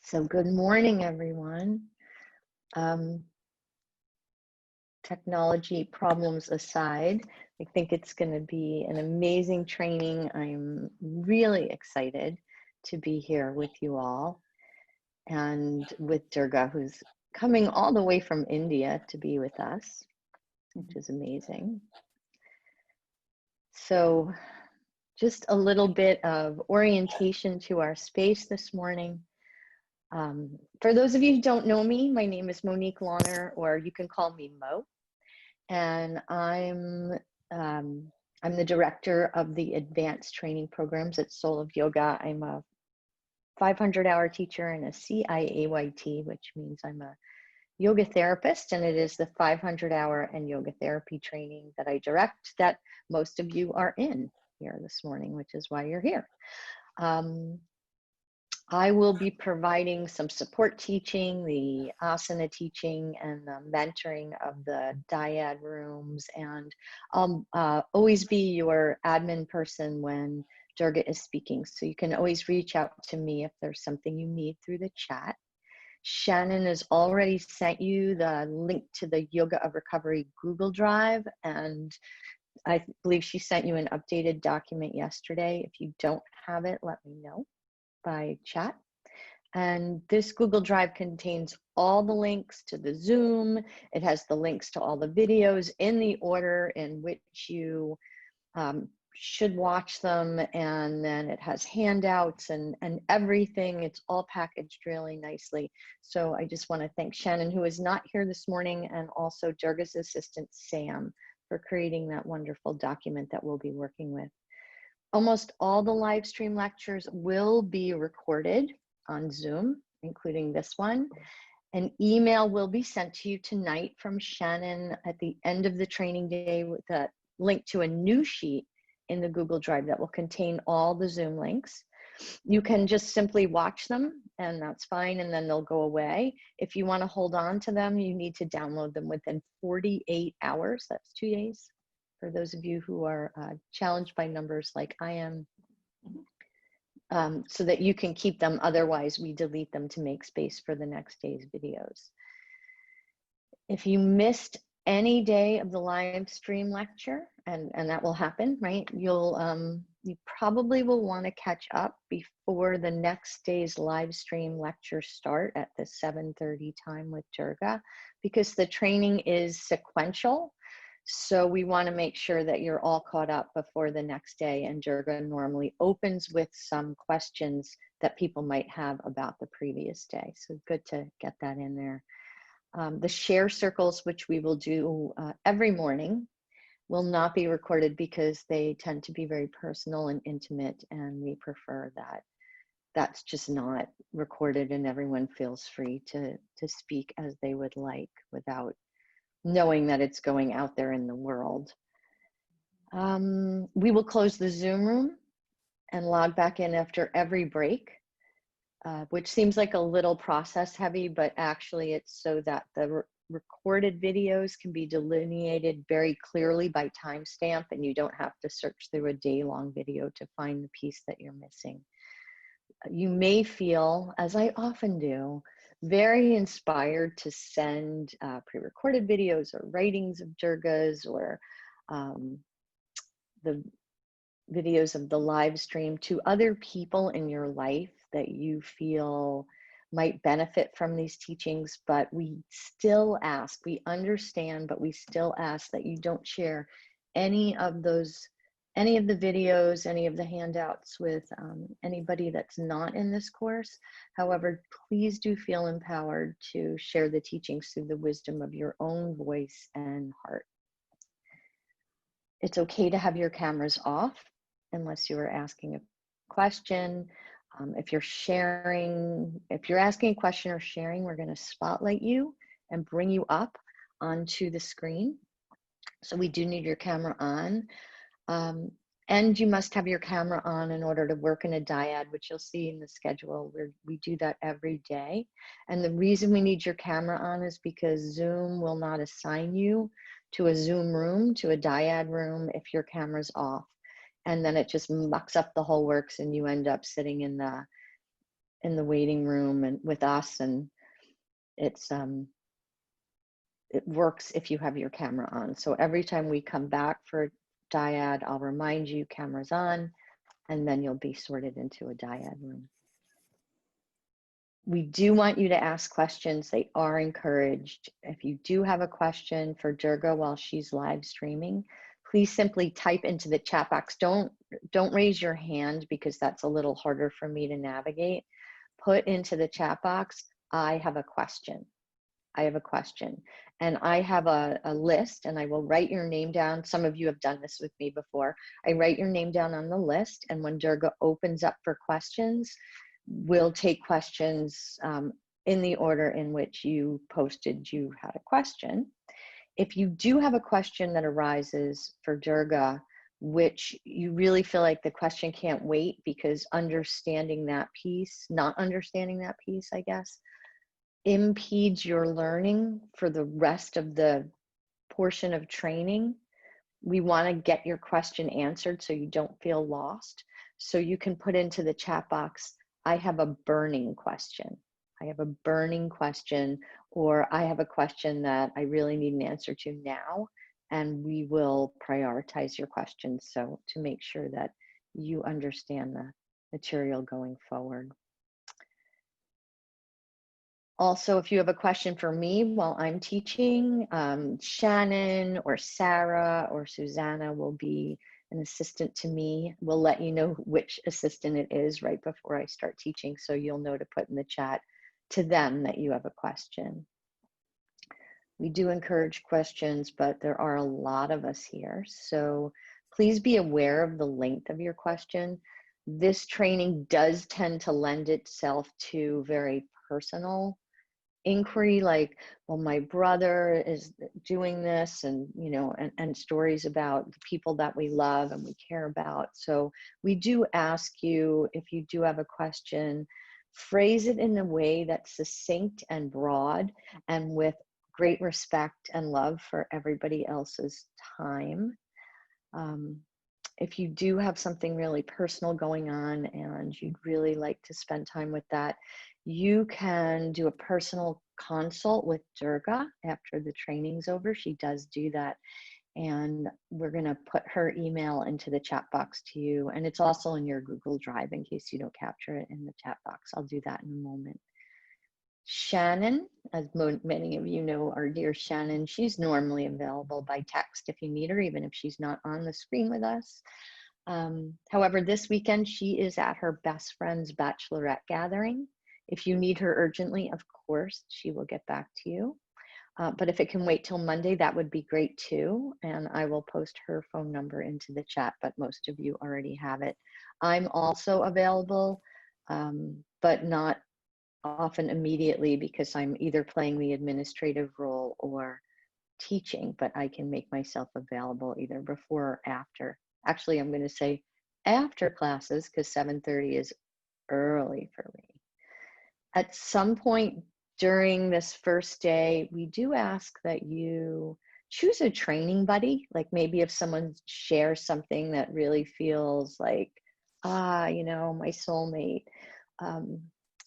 So good morning, everyone. Technology problems aside, I think it's going to be an amazing training. I'm really excited to be here with you all and with Durga, who's coming all the way from India to be with us, which is amazing. So just a little bit of orientation to our space this morning. For those of you who don't know me, my name is Monique Lawner, or you can call me Mo, and I'm the director of the advanced training programs at Soul of Yoga. I'm a 500-hour teacher and a CIAYT, which means I'm a yoga therapist, and it is the 500-hour and yoga therapy training that I direct that most of you are in here this morning, which is why you're here. I will be providing some support teaching, the asana teaching, and the mentoring of the dyad rooms, and I'll always be your admin person when Durga is speaking. So you can always reach out to me if there's something you need through the chat. Shannon has already sent you the link to the Yoga of Recovery Google Drive, and I believe she sent you an updated document yesterday. If you don't have it, let me know by chat. And this Google Drive contains all the links to the Zoom. It has the links to all the videos in the order in which you should watch them. And then it has handouts and everything. It's all packaged really nicely. So I just want to thank Shannon, who is not here this morning, and also Durga's assistant, Sam, for creating that wonderful document that we'll be working with. Almost all the live stream lectures will be recorded on Zoom, including this one. An email will be sent to you tonight from Shannon at the end of the training day with a link to a new sheet in the Google Drive that will contain all the Zoom links. You can just simply watch them, and that's fine, and then they'll go away. If you want to hold on to them, you need to download them within 48 hours. That's 2 days. For those of you who are challenged by numbers like I am, so that you can keep them. Otherwise, we delete them to make space for the next day's videos. If you missed any day of the live stream lecture, and that will happen, right? You probably will want to catch up before the next day's live stream lecture start at the 7:30 time with Durga, because the training is sequential. So we want to make sure that you're all caught up before the next day, and Durga normally opens with some questions that people might have about the previous day. So good to get that in there. The share circles, which we will do every morning, will not be recorded because they tend to be very personal and intimate, and we prefer that that's just not recorded and everyone feels free to speak as they would like without knowing that it's going out there in the world. We will close the Zoom room and log back in after every break, which seems like a little process heavy, but actually it's so that the recorded videos can be delineated very clearly by timestamp, and you don't have to search through a day-long video to find the piece that you're missing. You may feel, as I often do, very inspired to send pre-recorded videos or writings of Durga's, or the videos of the live stream to other people in your life that you feel might benefit from these teachings. But we still ask, we understand, but we still ask that you don't share any of the videos, any of the handouts with anybody that's not in this course. However, please do feel empowered to share the teachings through the wisdom of your own voice and heart. It's okay to have your cameras off unless you are asking a question. If you're asking a question or sharing, we're going to spotlight you and bring you up onto the screen. So we do need your camera on. And you must have your camera on in order to work in a dyad, which you'll see in the schedule where we do that every day. And the reason we need your camera on is because Zoom will not assign you to a Zoom room, to a dyad room, if your camera's off. And then it just mucks up the whole works, and you end up sitting in in the waiting room and with us, and it's it works if you have your camera on. So every time we come back for dyad, I'll remind you camera's on, and then you'll be sorted into a dyad room. We do want you to ask questions. They are encouraged. If you do have a question for Durga while she's live streaming, please simply type into the chat box. Don't raise your hand because that's a little harder for me to navigate. Put into the chat box, I have a question. I have a question. And I have a list, and I will write your name down. Some of you have done this with me before. I write your name down on the list, and when Durga opens up for questions, we'll take questions in the order in which you posted you had a question. If you do have a question that arises for Durga, which you really feel like the question can't wait because understanding that piece, not understanding that piece, I guess, impedes your learning for the rest of the portion of training, we want to get your question answered so you don't feel lost. So you can put into the chat box, I have a burning question. I have a burning question, or I have a question that I really need an answer to now, and we will prioritize your questions so to make sure that you understand the material going forward. Also, if you have a question for me while I'm teaching, Shannon or Sarah or Susanna will be an assistant to me. We'll let you know which assistant it is right before I start teaching, so you'll know to put in the chat to them that you have a question. We do encourage questions, but there are a lot of us here, so please be aware of the length of your question. This training does tend to lend itself to very personal inquiry, like, well, my brother is doing this, and you know, and stories about the people that we love and we care about. So we do ask you, if you do have a question, phrase it in a way that's succinct and broad and with great respect and love for everybody else's time. If you do have something really personal going on and you'd really like to spend time with that, you can do a personal consult with Durga after the training's over. She does do that. And we're going to put her email into the chat box to you. And it's also in your Google Drive in case you don't capture it in the chat box. I'll do that in a moment. Shannon, as many of you know, our dear Shannon, she's normally available by text if you need her, even if she's not on the screen with us. However, this weekend, she is at her best friend's bachelorette gathering. If you need her urgently, of course, she will get back to you. But if it can wait till Monday, that would be great too. And I will post her phone number into the chat, but most of you already have it. I'm also available, but not often immediately because I'm either playing the administrative role or teaching, but I can make myself available either before or after. Actually, I'm going to say after classes because 7:30 is early for me. At some point during this first day, we do ask that you choose a training buddy. Like maybe if someone shares something that really feels like, you know, my soulmate,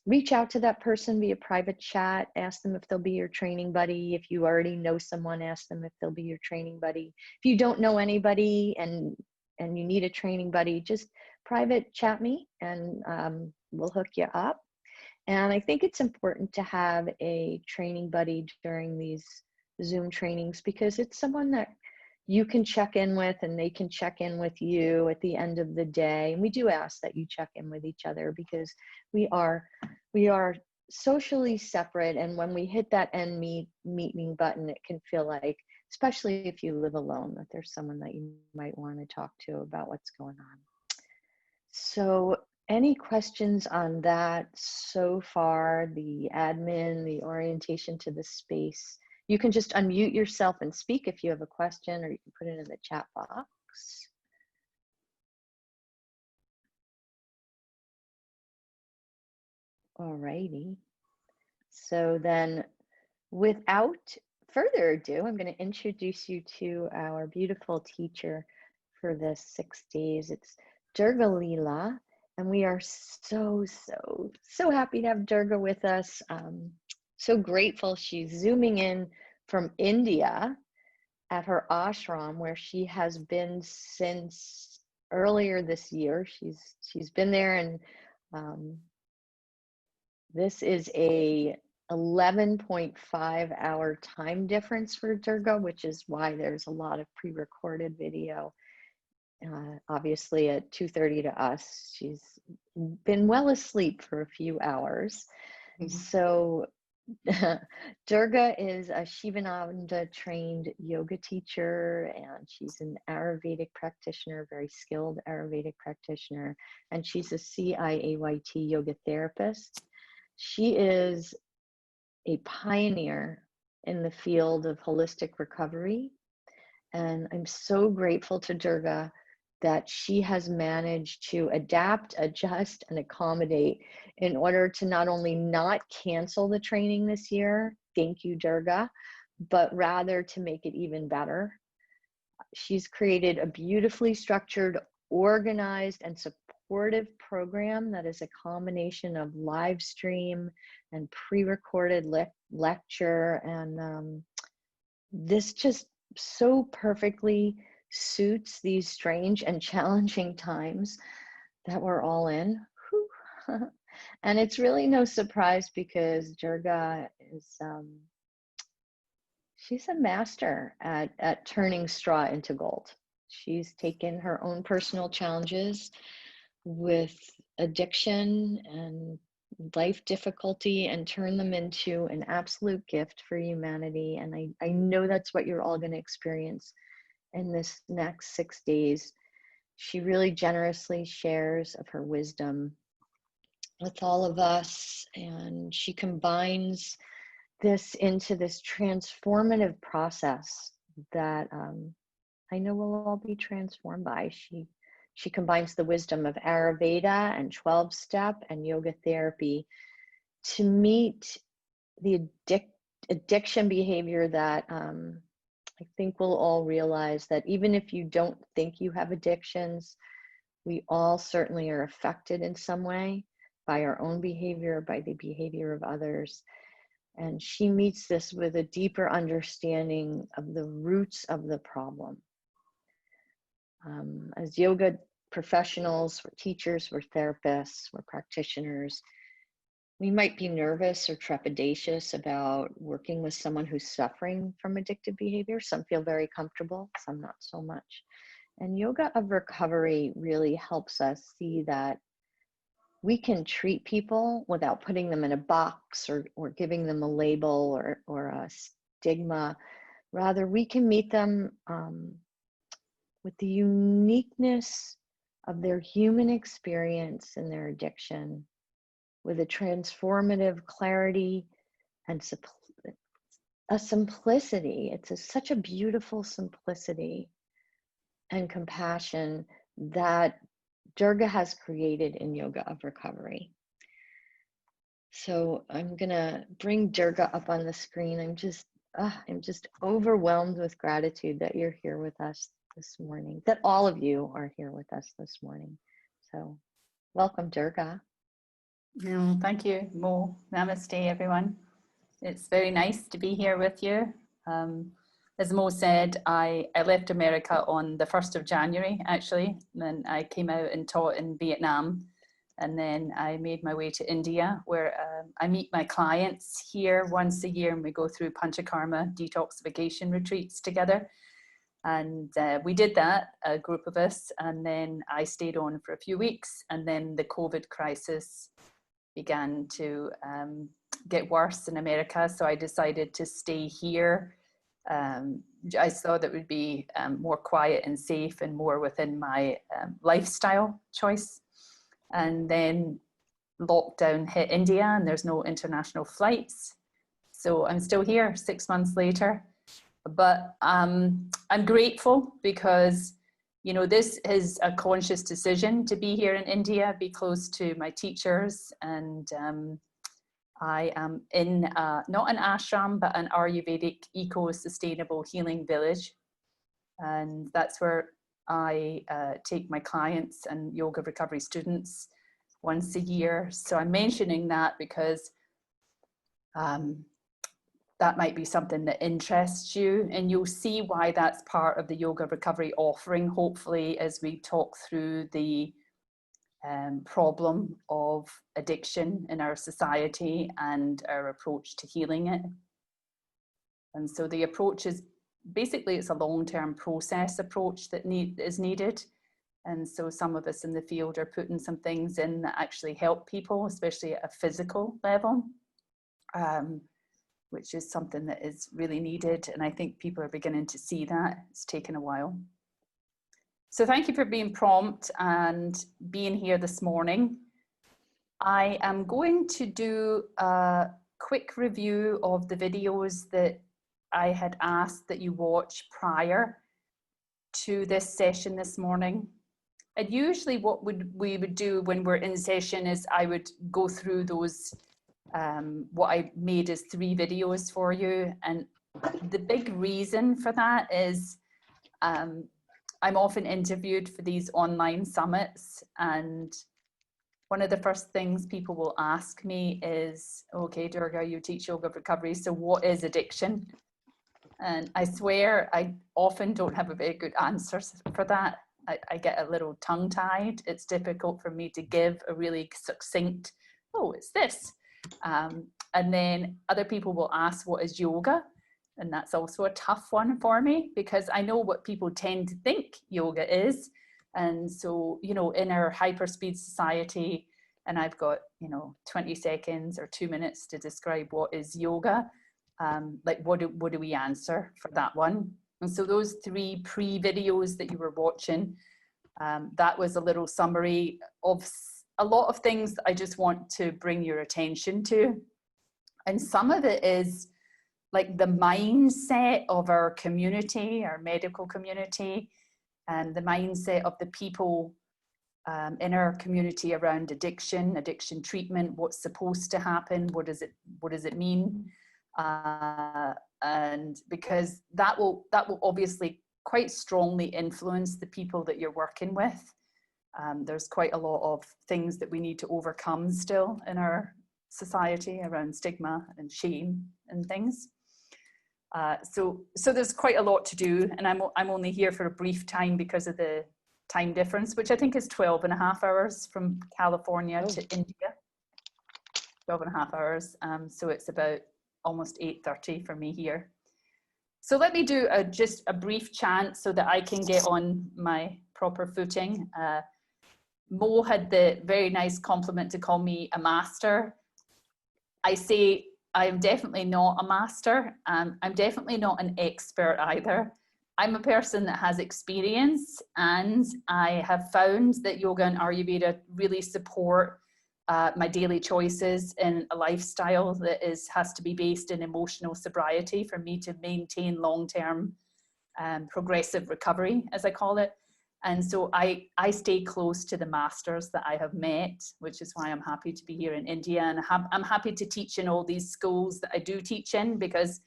reach out to that person via private chat, ask them if they'll be your training buddy. If you already know someone, ask them if they'll be your training buddy. If you don't know anybody and you need a training buddy, just private chat me and we'll hook you up. And I think it's important to have a training buddy during these Zoom trainings because it's someone that you can check in with and they can check in with you at the end of the day. And we do ask that you check in with each other because we are socially separate. And when we hit that end meeting button, it can feel like, especially if you live alone, that there's someone that you might want to talk to about what's going on. So any questions on that so far, the admin, the orientation to the space? You can just unmute yourself and speak if you have a question, or you can put it in the chat box. All righty. So then without further ado, I'm going to introduce you to our beautiful teacher for the 6 days. It's Durga Leela, And we are so, so, so happy to have Durga with us. So grateful she's zooming in from India at her ashram, where she has been since earlier this year. She's been there, and this is a 11.5-hour time difference for Durga, which is why there's a lot of pre-recorded video. Obviously at 2:30 to us, she's been well asleep for a few hours. So Durga is a Shivananda trained yoga teacher, and she's an Ayurvedic practitioner, very skilled Ayurvedic practitioner, and she's a CIAYT yoga therapist. She is a pioneer in the field of holistic recovery, and I'm so grateful to Durga that she has managed to adapt, adjust, and accommodate in order to not only not cancel the training this year, thank you, Durga, but rather to make it even better. She's created a beautifully structured, organized, and supportive program that is a combination of live stream and pre-recorded lecture, and this just so perfectly suits these strange and challenging times that we're all in. And it's really no surprise, because Durga is she's a master at turning straw into gold. She's taken her own personal challenges with addiction and life difficulty and turn them into an absolute gift for humanity. And I know that's what you're all going to experience in this next 6 days. She really generously shares of her wisdom with all of us, and she combines this into this transformative process that I know we'll all be transformed by. She combines the wisdom of Ayurveda and 12-step and yoga therapy to meet the addiction behavior that I think we'll all realize that even if you don't think you have addictions, we all certainly are affected in some way by our own behavior, by the behavior of others. And she meets this with a deeper understanding of the roots of the problem. As yoga professionals, we're teachers, we're therapists, we're practitioners, we might be nervous or trepidatious about working with someone who's suffering from addictive behavior. Some feel very comfortable, some not so much. And yoga of recovery really helps us see that we can treat people without putting them in a box or giving them a label or a stigma. Rather, we can meet them with the uniqueness of their human experience and their addiction, with a transformative clarity and a simplicity. It's such a beautiful simplicity and compassion that Durga has created in yoga of recovery. So I'm gonna bring Durga up on the screen. I'm just overwhelmed with gratitude that you're here with us this morning, that all of you are here with us this morning. So welcome, Durga. Thank you, Mo. Namaste, everyone. It's very nice to be here with you. As Mo said, I left America on the 1st of January, actually. And then I came out and taught in Vietnam. And then I made my way to India, where I meet my clients here once a year, and we go through Panchakarma detoxification retreats together. And we did that, a group of us, and then I stayed on for a few weeks, and then the COVID crisis began to get worse in America, so I decided to stay here. I thought it would be more quiet and safe and more within my lifestyle choice. And then lockdown hit India, and there's no international flights. So I'm still here 6 months later. But I'm grateful because, you know, this is a conscious decision to be here in India, be close to my teachers. And I am in not an ashram, but an Ayurvedic eco-sustainable healing village. And that's where I take my clients and yoga recovery students. once a year. So I'm mentioning that because that might be something that interests you, and you'll see why that's part of the yoga recovery offering, hopefully, as we talk through the problem of addiction in our society and our approach to healing it. And so the approach is basically, it's a long-term process approach that is needed. And so some of us in the field are putting some things in that actually help people, especially at a physical level, which is something that is really needed. And I think people are beginning to see that. It's taken a while. So thank you for being prompt and being here this morning. I am going to do a quick review of the videos that I had asked that you watch prior to this session this morning. And usually what we would do when we're in session is I would go through those, what I made as 3 videos for you. And the big reason for that is I'm often interviewed for these online summits, and one of the first things people will ask me is, okay, Durga, you teach yoga recovery, so what is addiction? And I swear I often don't have a very good answer for that. I get a little tongue-tied. It's difficult for me to give a really succinct, oh, it's this. And then other people will ask, what is yoga? And that's also a tough one for me, because I know what people tend to think yoga is. And so, you know, in our hyperspeed society, and I've got, you know, 20 seconds or 2 minutes to describe what is yoga. Like what do we answer for that one? And so those 3 pre-videos that you were watching, that was a little summary of a lot of things that I just want to bring your attention to. And some of it is like the mindset of our community, our medical community, and the mindset of the people in our community around addiction treatment, what's supposed to happen, what does it mean? And because that will obviously quite strongly influence the people that you're working with. There's quite a lot of things that we need to overcome still in our society around stigma and shame and things. So there's quite a lot to do, and I'm only here for a brief time because of the time difference, which I think is 12.5 hours from California to India. 12.5 hours. So it's about almost 8:30 for me here. So let me do just a brief chant so that I can get on my proper footing. Mo had the very nice compliment to call me a master. I say I'm definitely not a master. I'm definitely not an expert either. I'm a person that has experience, and I have found that yoga and Ayurveda really support my daily choices in a lifestyle that has to be based in emotional sobriety for me to maintain long-term progressive recovery, as I call it. And so I stay close to the masters that I have met, which is why I'm happy to be here in India. And I'm happy to teach in all these schools that I do teach in, because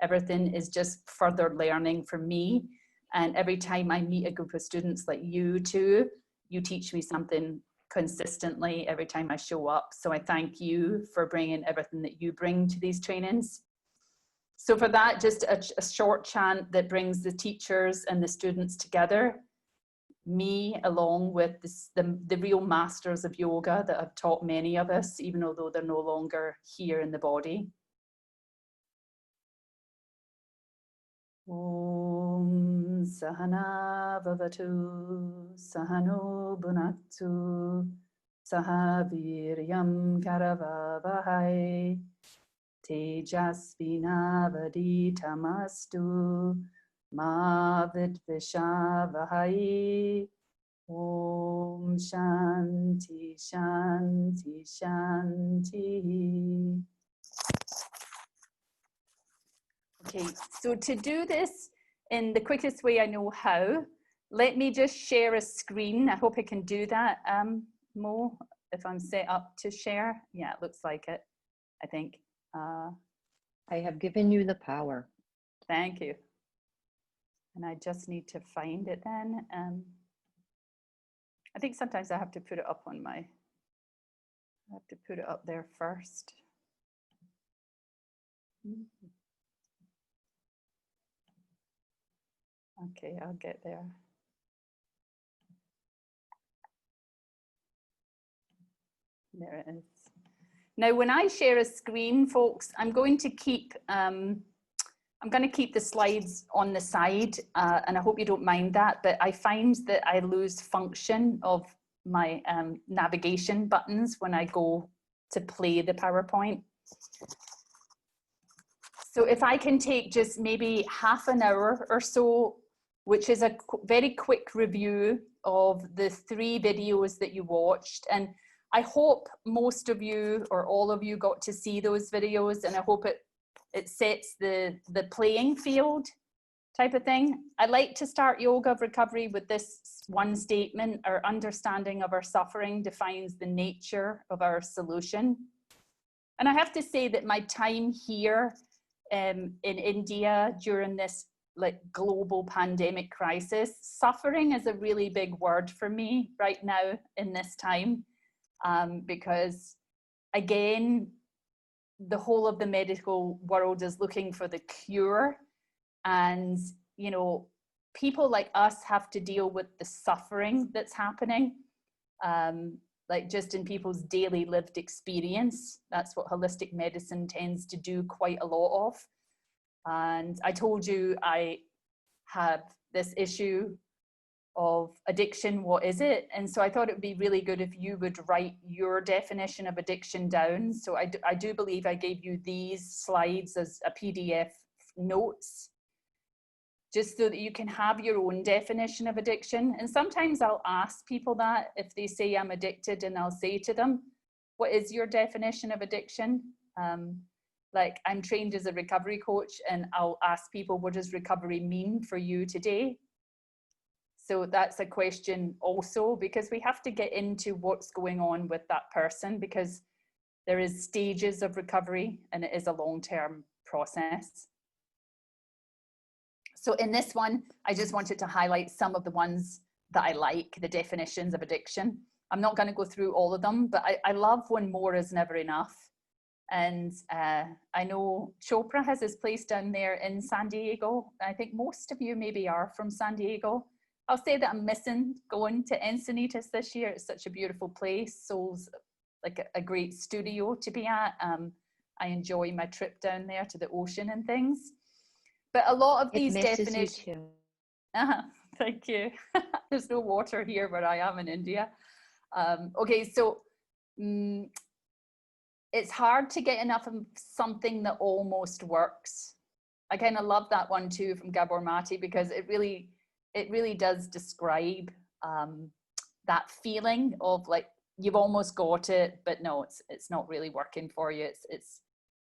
everything is just further learning for me. And every time I meet a group of students like you too, you teach me something consistently every time I show up. So I thank you for bringing everything that you bring to these trainings. So for that, just a short chant that brings the teachers and the students together, me along with the real masters of yoga that have taught many of us, even although they're no longer here in the body. Om Sahana Bhavatu Sahano Bhunaktu Sahaviryam Karavavahai Tejasvinavaditamastu Ma Vidvishavahai. Om Shanti Shanti Shanti. Okay, so to do this in the quickest way I know how, let me just share a screen. I hope I can do that, Mo, if I'm set up to share. Yeah, it looks like it, I think. I have given you the power. Thank you. And I just need to find it then. I think sometimes I have to put it up on my I have to put it up there first. Okay, I'll get there. There it is. Now, when I share a screen, folks, I'm going to keep the slides on the side, and I hope you don't mind that, but I find that I lose function of my navigation buttons when I go to play the PowerPoint. So if I can take just maybe half an hour or so, which is a very quick review of the 3 videos that you watched. And I hope most of you or all of you got to see those videos, and I hope it sets the playing field type of thing. I like to start Yoga of Recovery with this one statement: our understanding of our suffering defines the nature of our solution. And I have to say that my time here in India during this like global pandemic crisis, suffering is a really big word for me right now in this time, because again, the whole of the medical world is looking for the cure, and you know, people like us have to deal with the suffering that's happening, like just in people's daily lived experience. That's what holistic medicine tends to do quite a lot of. And I told you I have this issue of addiction. What is it? And so I thought it would be really good if you would write your definition of addiction down. So I do believe I gave you these slides as a PDF notes, just so that you can have your own definition of addiction. And sometimes I'll ask people that if they say I'm addicted, and I'll say to them, what is your definition of addiction? Like, I'm trained as a recovery coach, and I'll ask people, what does recovery mean for you today? So that's a question also, because we have to get into what's going on with that person, because there is stages of recovery and it is a long-term process. So in this one, I just wanted to highlight some of the ones that I like, the definitions of addiction. I'm not going to go through all of them, but I love when more is never enough. And I know Chopra has his place down there in San Diego. I think most of you maybe are from San Diego. I'll say that I'm missing going to Encinitas this year. It's such a beautiful place. Seoul's like a great studio to be at. I enjoy my trip down there to the ocean and things. But a lot of these definitions. Thank you. There's no water here where I am in India. Okay, so it's hard to get enough of something that almost works. I kind of love that one too from Gabor Mate, because it really does describe that feeling of like you've almost got it, but no, it's not really working for you.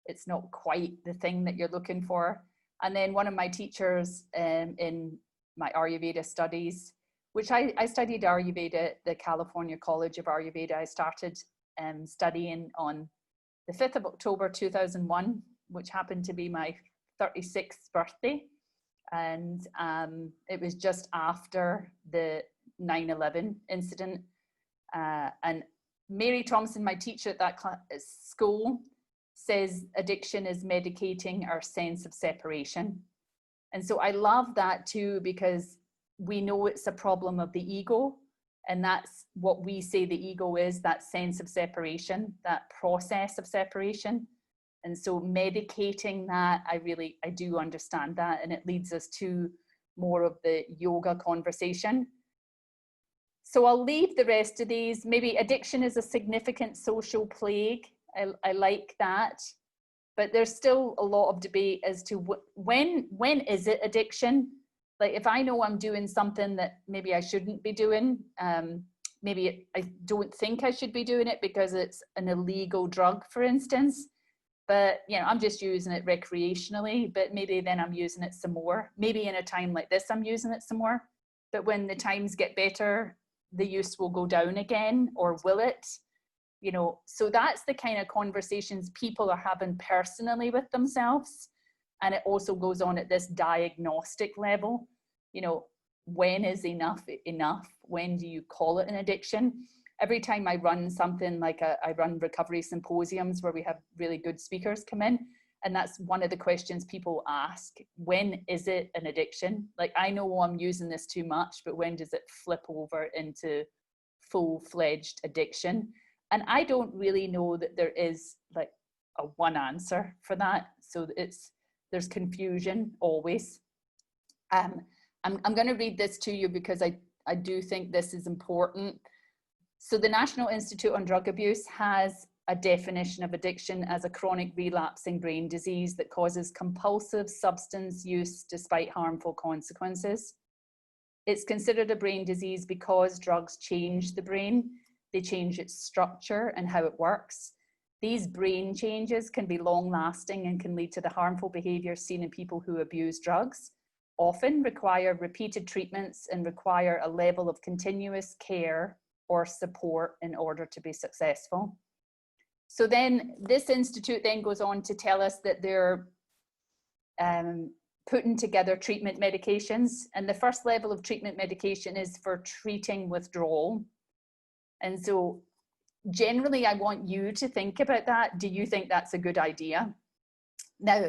It's not quite the thing that you're looking for. And then one of my teachers in my Ayurveda studies, which I studied Ayurveda at the California College of Ayurveda. I started studying on the 5th of October 2001, which happened to be my 36th birthday. And it was just after the 9/11 incident. And Mary Thompson, my teacher at that school, says addiction is medicating our sense of separation. And so I love that too, because we know it's a problem of the ego, and that's what we say the ego is, that sense of separation, that process of separation. And so medicating that, I do understand that, and it leads us to more of the yoga conversation. So I'll leave the rest of these. Maybe addiction is a significant social plague. I like that, but there's still a lot of debate as to when is it addiction? Like if I know I'm doing something that maybe I shouldn't be doing, maybe I don't think I should be doing it because it's an illegal drug, for instance, but you know, I'm just using it recreationally, but maybe then I'm using it some more. Maybe in a time like this, I'm using it some more, but when the times get better, the use will go down again, or will it? You know, so that's the kind of conversations people are having personally with themselves. And it also goes on at this diagnostic level. You know, when is enough enough? When do you call it an addiction? every time I run something like I run recovery symposiums where we have really good speakers come in, and that's one of the questions people ask: when is it an addiction? Like, I know I'm using this too much, but when does it flip over into full-fledged addiction? And I don't really know that there is like a one answer for that. So there's confusion always. I'm going to read this to you because I do think this is important. So the National Institute on Drug Abuse has a definition of addiction as a chronic relapsing brain disease that causes compulsive substance use despite harmful consequences. It's considered a brain disease because drugs change the brain. They change its structure and how it works. These brain changes can be long lasting and can lead to the harmful behavior seen in people who abuse drugs, often require repeated treatments and require a level of continuous care or support in order to be successful. So then this institute then goes on to tell us that they're putting together treatment medications. And the first level of treatment medication is for treating withdrawal. And so generally, I want you to think about that. Do you think that's a good idea? Now,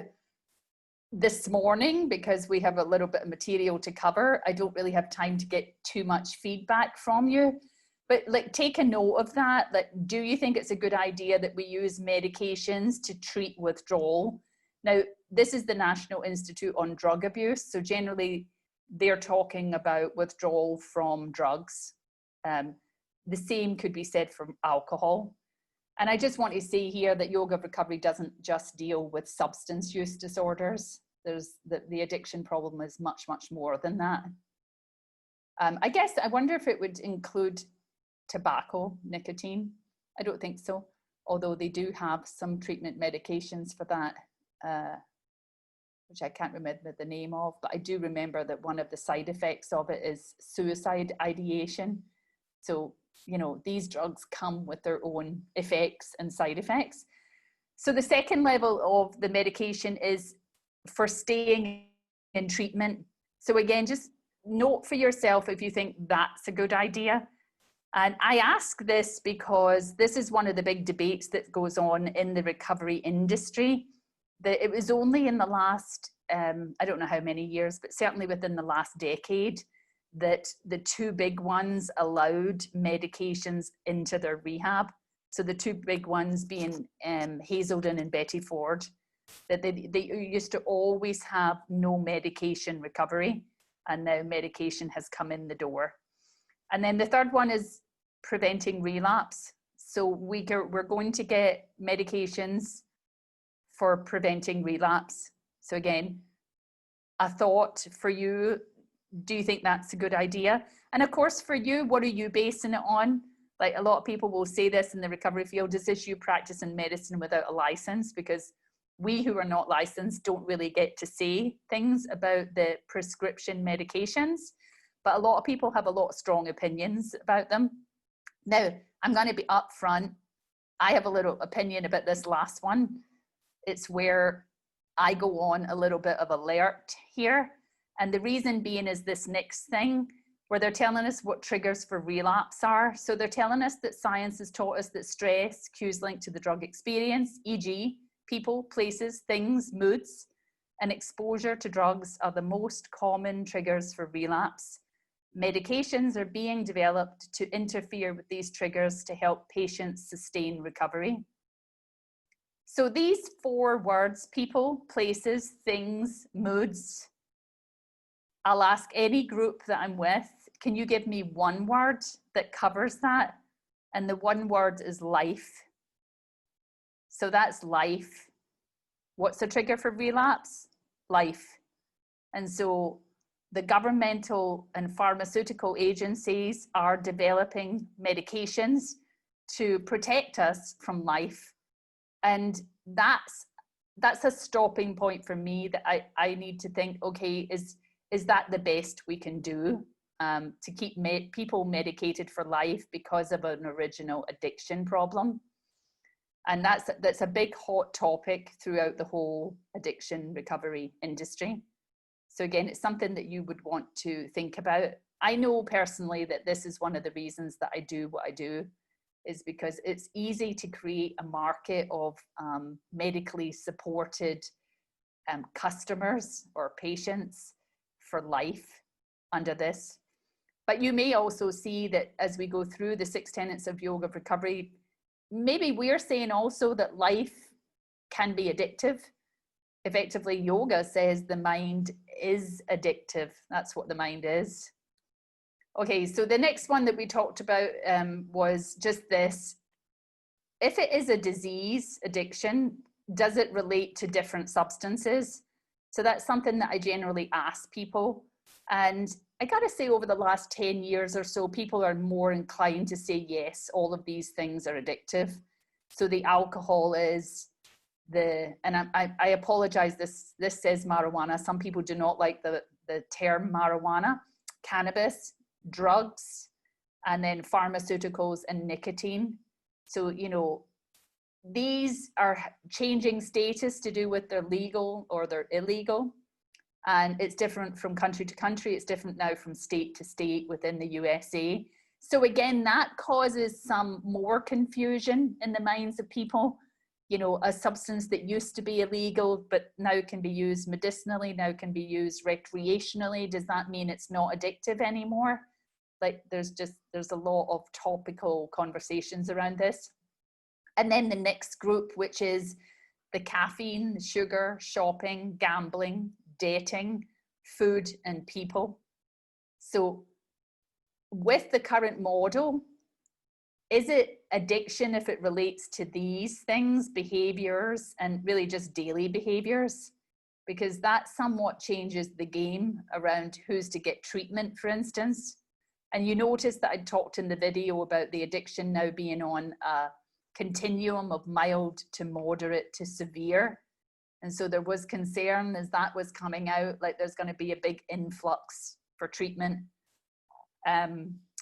this morning, because we have a little bit of material to cover, I don't really have time to get too much feedback from you. But like, take a note of that. Like, do you think it's a good idea that we use medications to treat withdrawal? Now, this is the National Institute on Drug Abuse. So generally, they're talking about withdrawal from drugs. The same could be said for alcohol. And I just want to say here that yoga recovery doesn't just deal with substance use disorders. There's the addiction problem is much, much more than that. I guess I wonder if it would include tobacco, nicotine. I don't think so, although they do have some treatment medications for that, which I can't remember the name of, but I do remember that one of the side effects of it is suicide ideation. So, you know, these drugs come with their own effects and side effects. So the second level of the medication is for staying in treatment. So again, just note for yourself if you think that's a good idea. And I ask this because this is one of the big debates that goes on in the recovery industry. That it was only in the last, I don't know how many years, but certainly within the last decade, that the two big ones allowed medications into their rehab. So the two big ones being Hazelden and Betty Ford, that they used to always have no medication recovery, and now medication has come in the door. And then the third one is preventing relapse. So we're going to get medications for preventing relapse. So again, a thought for you, do you think that's a good idea? And of course, for you, what are you basing it on? Like, a lot of people will say this in the recovery field: is this you practicing medicine without a license? Because we who are not licensed don't really get to say things about the prescription medications, but a lot of people have a lot of strong opinions about them. Now, I'm going to be upfront. I have a little opinion about this last one. It's where I go on a little bit of alert here. And the reason being is this next thing, where they're telling us what triggers for relapse are. So they're telling us that science has taught us that stress, cues linked to the drug experience, e.g., people, places, things, moods, and exposure to drugs are the most common triggers for relapse. Medications are being developed to interfere with these triggers to help patients sustain recovery. So these four words: people, places, things, moods. I'll ask any group that I'm with, can you give me one word that covers that? And the one word is life. So that's life. What's the trigger for relapse? Life. And so the governmental and pharmaceutical agencies are developing medications to protect us from life. And that's a stopping point for me, that I need to think, okay, is that the best we can do to keep people medicated for life because of an original addiction problem? And that's a big hot topic throughout the whole addiction recovery industry. So again, it's something that you would want to think about. I know personally that this is one of the reasons that I do what I do. is because it's easy to create a market of medically supported customers or patients for life under this. But you may also see that as we go through the 6 tenets of yoga recovery, maybe we're saying also that life can be addictive. Effectively, yoga says the mind is addictive. That's what the mind is. Okay, so the next one that we talked about was just this. If it is a disease, addiction, does it relate to different substances? So that's something that I generally ask people. And I gotta say, over the last 10 years or so, people are more inclined to say, yes, all of these things are addictive. So the alcohol is, and I apologize, this says marijuana. Some people do not like the term marijuana, cannabis, drugs, and then pharmaceuticals and nicotine. So, you know, these are changing status to do with they're legal or they're illegal. And it's different from country to country. It's different now from state to state within the USA. So again, that causes some more confusion in the minds of people. You know, a substance that used to be illegal, but now can be used medicinally, now can be used recreationally. Does that mean it's not addictive anymore? Like there's a lot of topical conversations around this. And then the next group, which is the caffeine, sugar, shopping, gambling, dating, food, and people. So with the current model, is it addiction if it relates to these things, behaviors, and really just daily behaviors? Because that somewhat changes the game around who's to get treatment, for instance. And you notice that I talked in the video about the addiction now being on a continuum of mild to moderate to severe. And so there was concern as that was coming out, like there's going to be a big influx for treatment.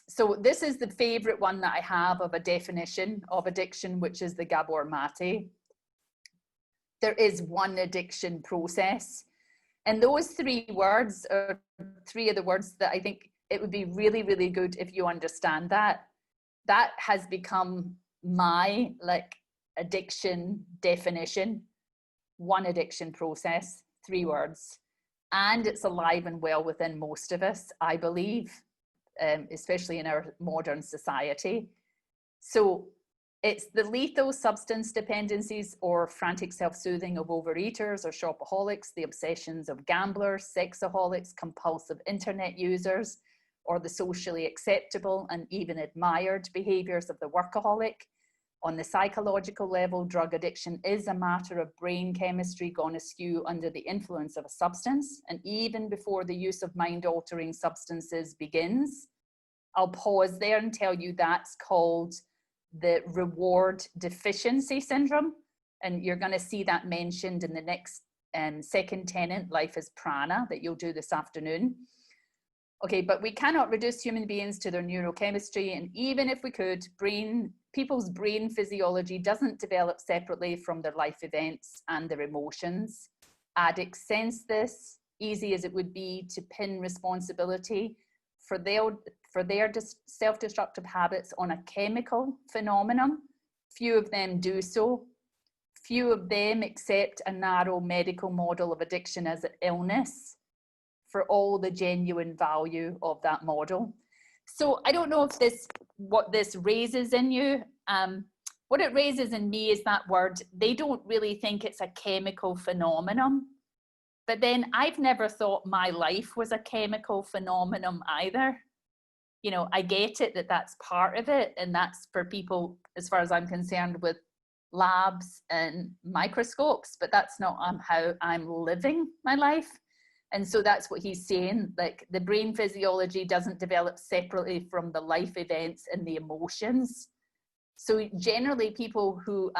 So this is the favorite one that I have of a definition of addiction, which is the Gabor Mate. There is one addiction process. And those 3 words are 3 of the words that I think it would be really, really good if you understand that. That has become my like addiction definition. One addiction process, 3 words. And it's alive and well within most of us, I believe. Especially in our modern society. So it's the lethal substance dependencies or frantic self-soothing of overeaters or shopaholics, the obsessions of gamblers, sexaholics, compulsive internet users, or the socially acceptable and even admired behaviors of the workaholic. On the psychological level, drug addiction is a matter of brain chemistry gone askew under the influence of a substance. And even before the use of mind-altering substances begins, I'll pause there and tell you that's called the reward deficiency syndrome. And you're going to see that mentioned in the next second tenet, life is prana, that you'll do this afternoon. Okay, but we cannot reduce human beings to their neurochemistry. And even if we could, people's brain physiology doesn't develop separately from their life events and their emotions. Addicts sense this, easy as it would be to pin responsibility for their self-destructive habits on a chemical phenomenon. Few of them do so. Few of them accept a narrow medical model of addiction as an illness for all the genuine value of that model. So I don't know if what this raises in you. What it raises in me is that word, they don't really think it's a chemical phenomenon. But then I've never thought my life was a chemical phenomenon either. You know, I get it that that's part of it. And that's for people, as far as I'm concerned, with labs and microscopes, but that's not how I'm living my life. And so that's what he's saying, like the brain physiology doesn't develop separately from the life events and the emotions. So generally people who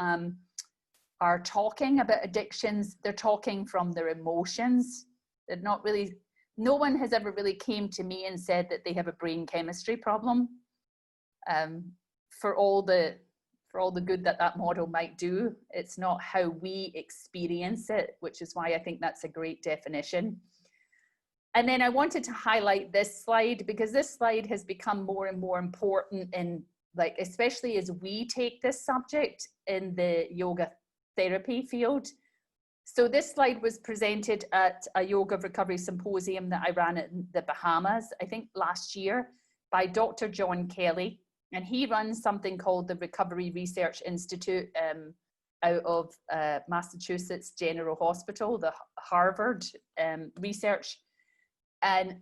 are talking about addictions, they're talking from their emotions. They're not really, no one has ever really came to me and said that they have a brain chemistry problem. For all the good that model might do, it's not how we experience it, which is why I think that's a great definition. And then I wanted to highlight this slide because this slide has become more and more important in like, especially as we take this subject in the yoga therapy field. So this slide was presented at a yoga recovery symposium that I ran in the Bahamas, I think last year, by Dr. John Kelly. And he runs something called the Recovery Research Institute out of Massachusetts General Hospital, the Harvard research. And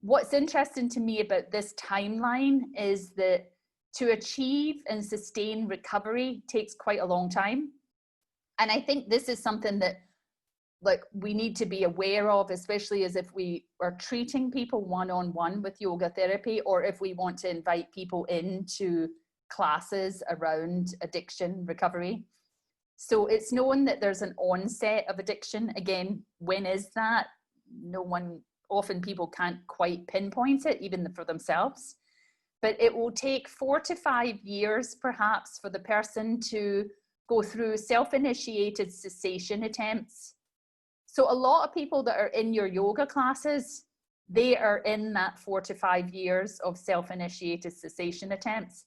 what's interesting to me about this timeline is that to achieve and sustain recovery takes quite a long time. And I think this is something that, like, we need to be aware of, especially as if we are treating people one-on-one with yoga therapy, or if we want to invite people into classes around addiction recovery. So it's known that there's an onset of addiction. Again, when is that? No one, often people can't quite pinpoint it, even for themselves. But it will take 4 to 5 years, perhaps, for the person to go through self-initiated cessation attempts. So a lot of people that are in your yoga classes, they are in that 4 to 5 years of self-initiated cessation attempts.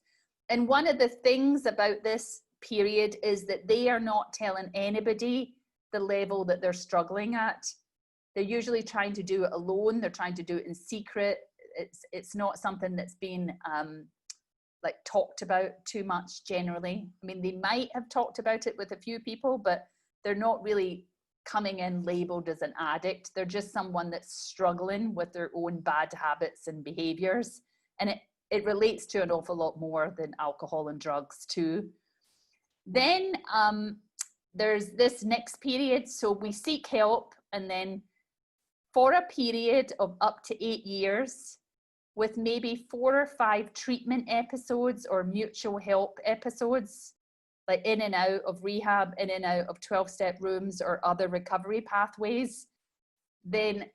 And one of the things about this period is that they are not telling anybody the level that they're struggling at. They're usually trying to do it alone. They're trying to do it in secret. It's not something that's been like talked about too much generally. I mean, they might have talked about it with a few people, but they're not really coming in labeled as an addict. They're just someone that's struggling with their own bad habits and behaviors. And it relates to an awful lot more than alcohol and drugs too. Then there's this next period. So we seek help, and then for a period of up to 8 years, with maybe 4 or 5 treatment episodes or mutual help episodes, like in and out of rehab, in and out of 12-step rooms or other recovery pathways, then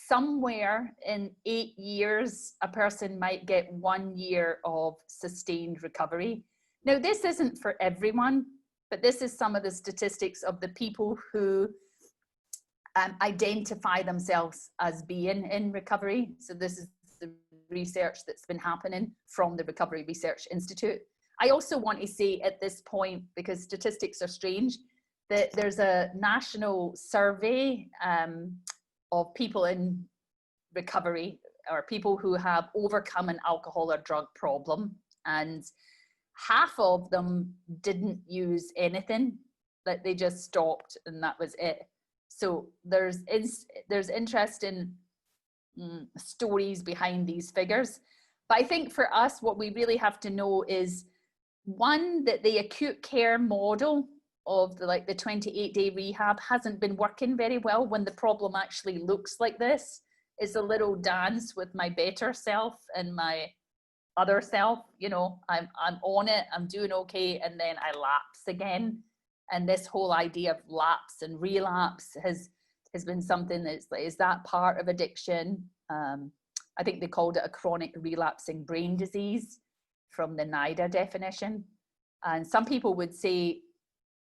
somewhere in 8 years, a person might get 1 year of sustained recovery. Now, this isn't for everyone, but this is some of the statistics of the people who identify themselves as being in recovery. So this is the research that's been happening from the Recovery Research Institute. I also want to say at this point, because statistics are strange, that there's a national survey of people in recovery, or people who have overcome an alcohol or drug problem, and half of them didn't use anything, like they just stopped and that was it. So there's interesting stories behind these figures. But I think for us, what we really have to know is, one, that the acute care model of the 28-day rehab hasn't been working very well when the problem actually looks like this. It's a little dance with my better self and my other self. You know, I'm on it, I'm doing okay, and then I lapse again. And this whole idea of lapse and relapse has been something that's like, is that part of addiction? I think they called it a chronic relapsing brain disease from the NIDA definition. And some people would say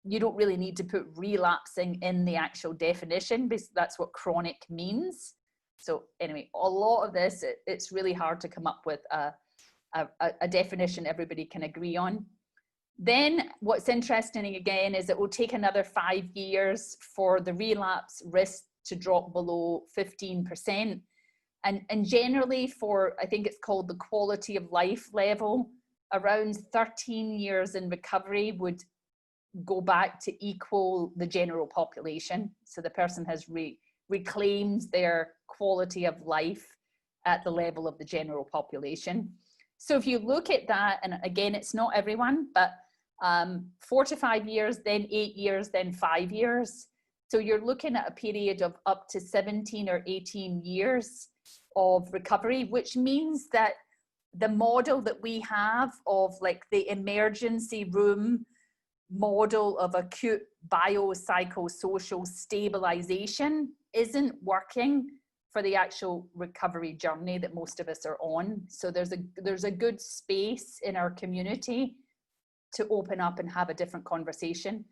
you don't really need to put relapsing in the actual definition, because that's what chronic means. So anyway, a lot of this, it's really hard to come up with a definition everybody can agree on. Then what's interesting again is it will take another 5 years for the relapse risk to drop below 15%. And generally for, I think it's called the quality of life level, around 13 years in recovery would go back to equal the general population. So the person has reclaimed their quality of life at the level of the general population. So if you look at that, and again, it's not everyone, but 4 to 5 years, then 8 years, then 5 years. So you're looking at a period of up to 17 or 18 years of recovery, which means that the model that we have of like the emergency room model of acute biopsychosocial stabilization isn't working for the actual recovery journey that most of us are on. So there's a good space in our community to open up and have a different conversation,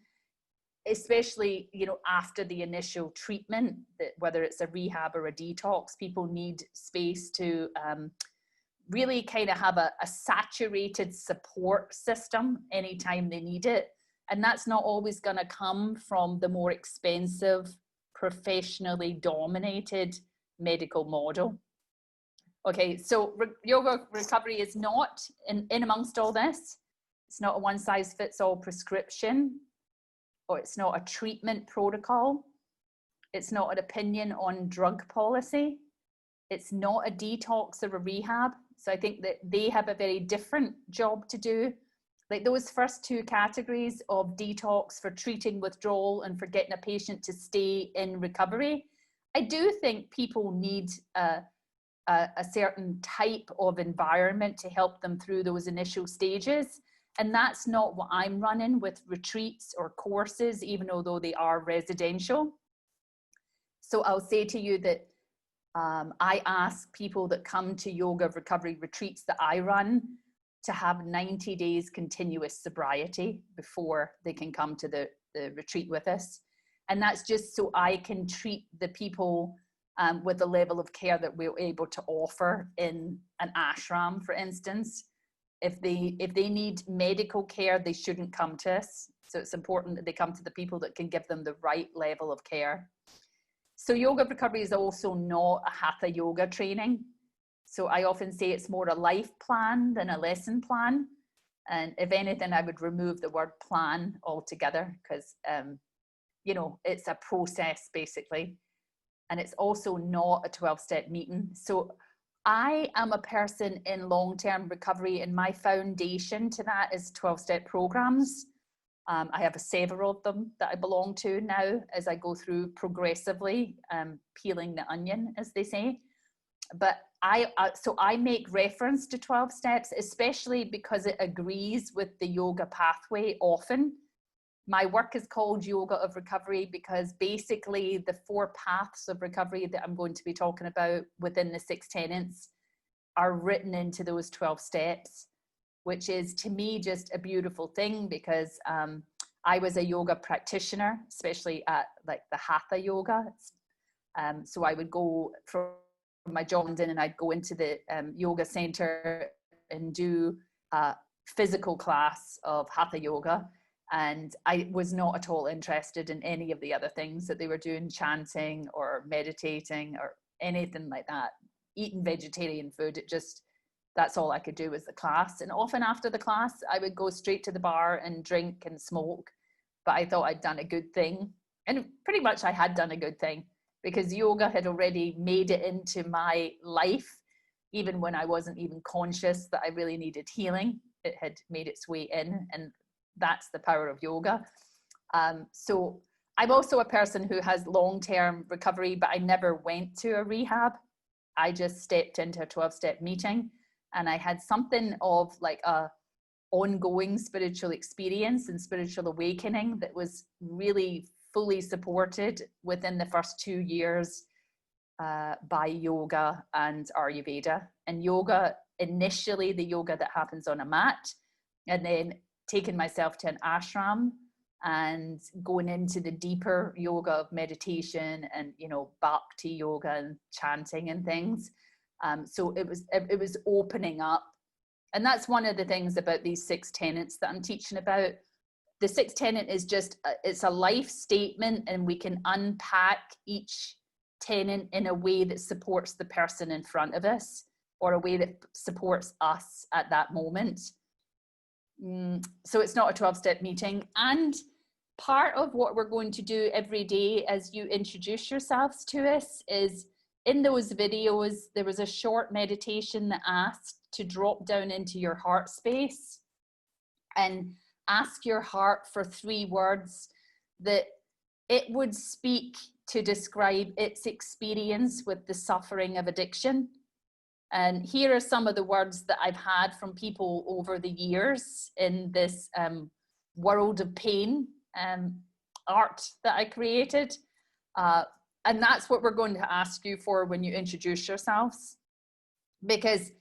especially, you know, after the initial treatment, that whether it's a rehab or a detox, people need space to really kind of have a saturated support system anytime they need it. And that's not always going to come from the more expensive, professionally dominated medical model. Okay, so yoga recovery is not in amongst all this. It's not a one size fits all prescription, or it's not a treatment protocol. It's not an opinion on drug policy. It's not a detox or a rehab. So I think that they have a very different job to do. Like those first two categories of detox for treating withdrawal and for getting a patient to stay in recovery, I do think people need a certain type of environment to help them through those initial stages. And that's not what I'm running with retreats or courses, even although they are residential. So I'll say to you that I ask people that come to yoga recovery retreats that I run to have 90 days continuous sobriety before they can come to the retreat with us. And that's just so I can treat the people with the level of care that we're able to offer in an ashram, for instance. If they need medical care, they shouldn't come to us. So it's important that they come to the people that can give them the right level of care. So yoga recovery is also not a hatha yoga training. So I often say it's more a life plan than a lesson plan. And if anything, I would remove the word plan altogether, because, you know, it's a process basically. And it's also not a 12-step meeting. So I am a person in long-term recovery, and my foundation to that is 12-step programs. I have several of them that I belong to now as I go through progressively peeling the onion, as they say. But so I make reference to 12 steps, especially because it agrees with the yoga pathway often. My work is called Yoga of Recovery because basically the 4 paths of recovery that I'm going to be talking about within the 6 tenets are written into those 12 steps, which is to me just a beautiful thing, because I was a yoga practitioner, especially at like the hatha yoga. So I would go from my job in and I'd go into the yoga center and do a physical class of hatha yoga. And I was not at all interested in any of the other things that they were doing, chanting or meditating or anything like that. Eating vegetarian food, that's all I could do was the class. And often after the class, I would go straight to the bar and drink and smoke. But I thought I'd done a good thing. And pretty much I had done a good thing, because yoga had already made it into my life, even when I wasn't even conscious that I really needed healing. It had made its way in, and that's the power of yoga. So I'm also a person who has long-term recovery, but I never went to a rehab. I just stepped into a 12-step meeting, and I had something of like a ongoing spiritual experience and spiritual awakening that was really fully supported within the first 2 years by yoga and Ayurveda. And yoga, initially the yoga that happens on a mat, and then taking myself to an ashram and going into the deeper yoga of meditation and, you know, bhakti yoga and chanting and things. So it was opening up. And that's one of the things about these 6 tenets that I'm teaching about. The 6th tenet is just, it's a life statement, and we can unpack each tenet in a way that supports the person in front of us, or a way that supports us at that moment. So it's not a 12-step meeting. And part of what we're going to do every day as you introduce yourselves to us is, in those videos, there was a short meditation that asked to drop down into your heart space and ask your heart for 3 words that it would speak to describe its experience with the suffering of addiction. And here are some of the words that I've had from people over the years in this world of pain art that I created. And that's what we're going to ask you for when you introduce yourselves. Because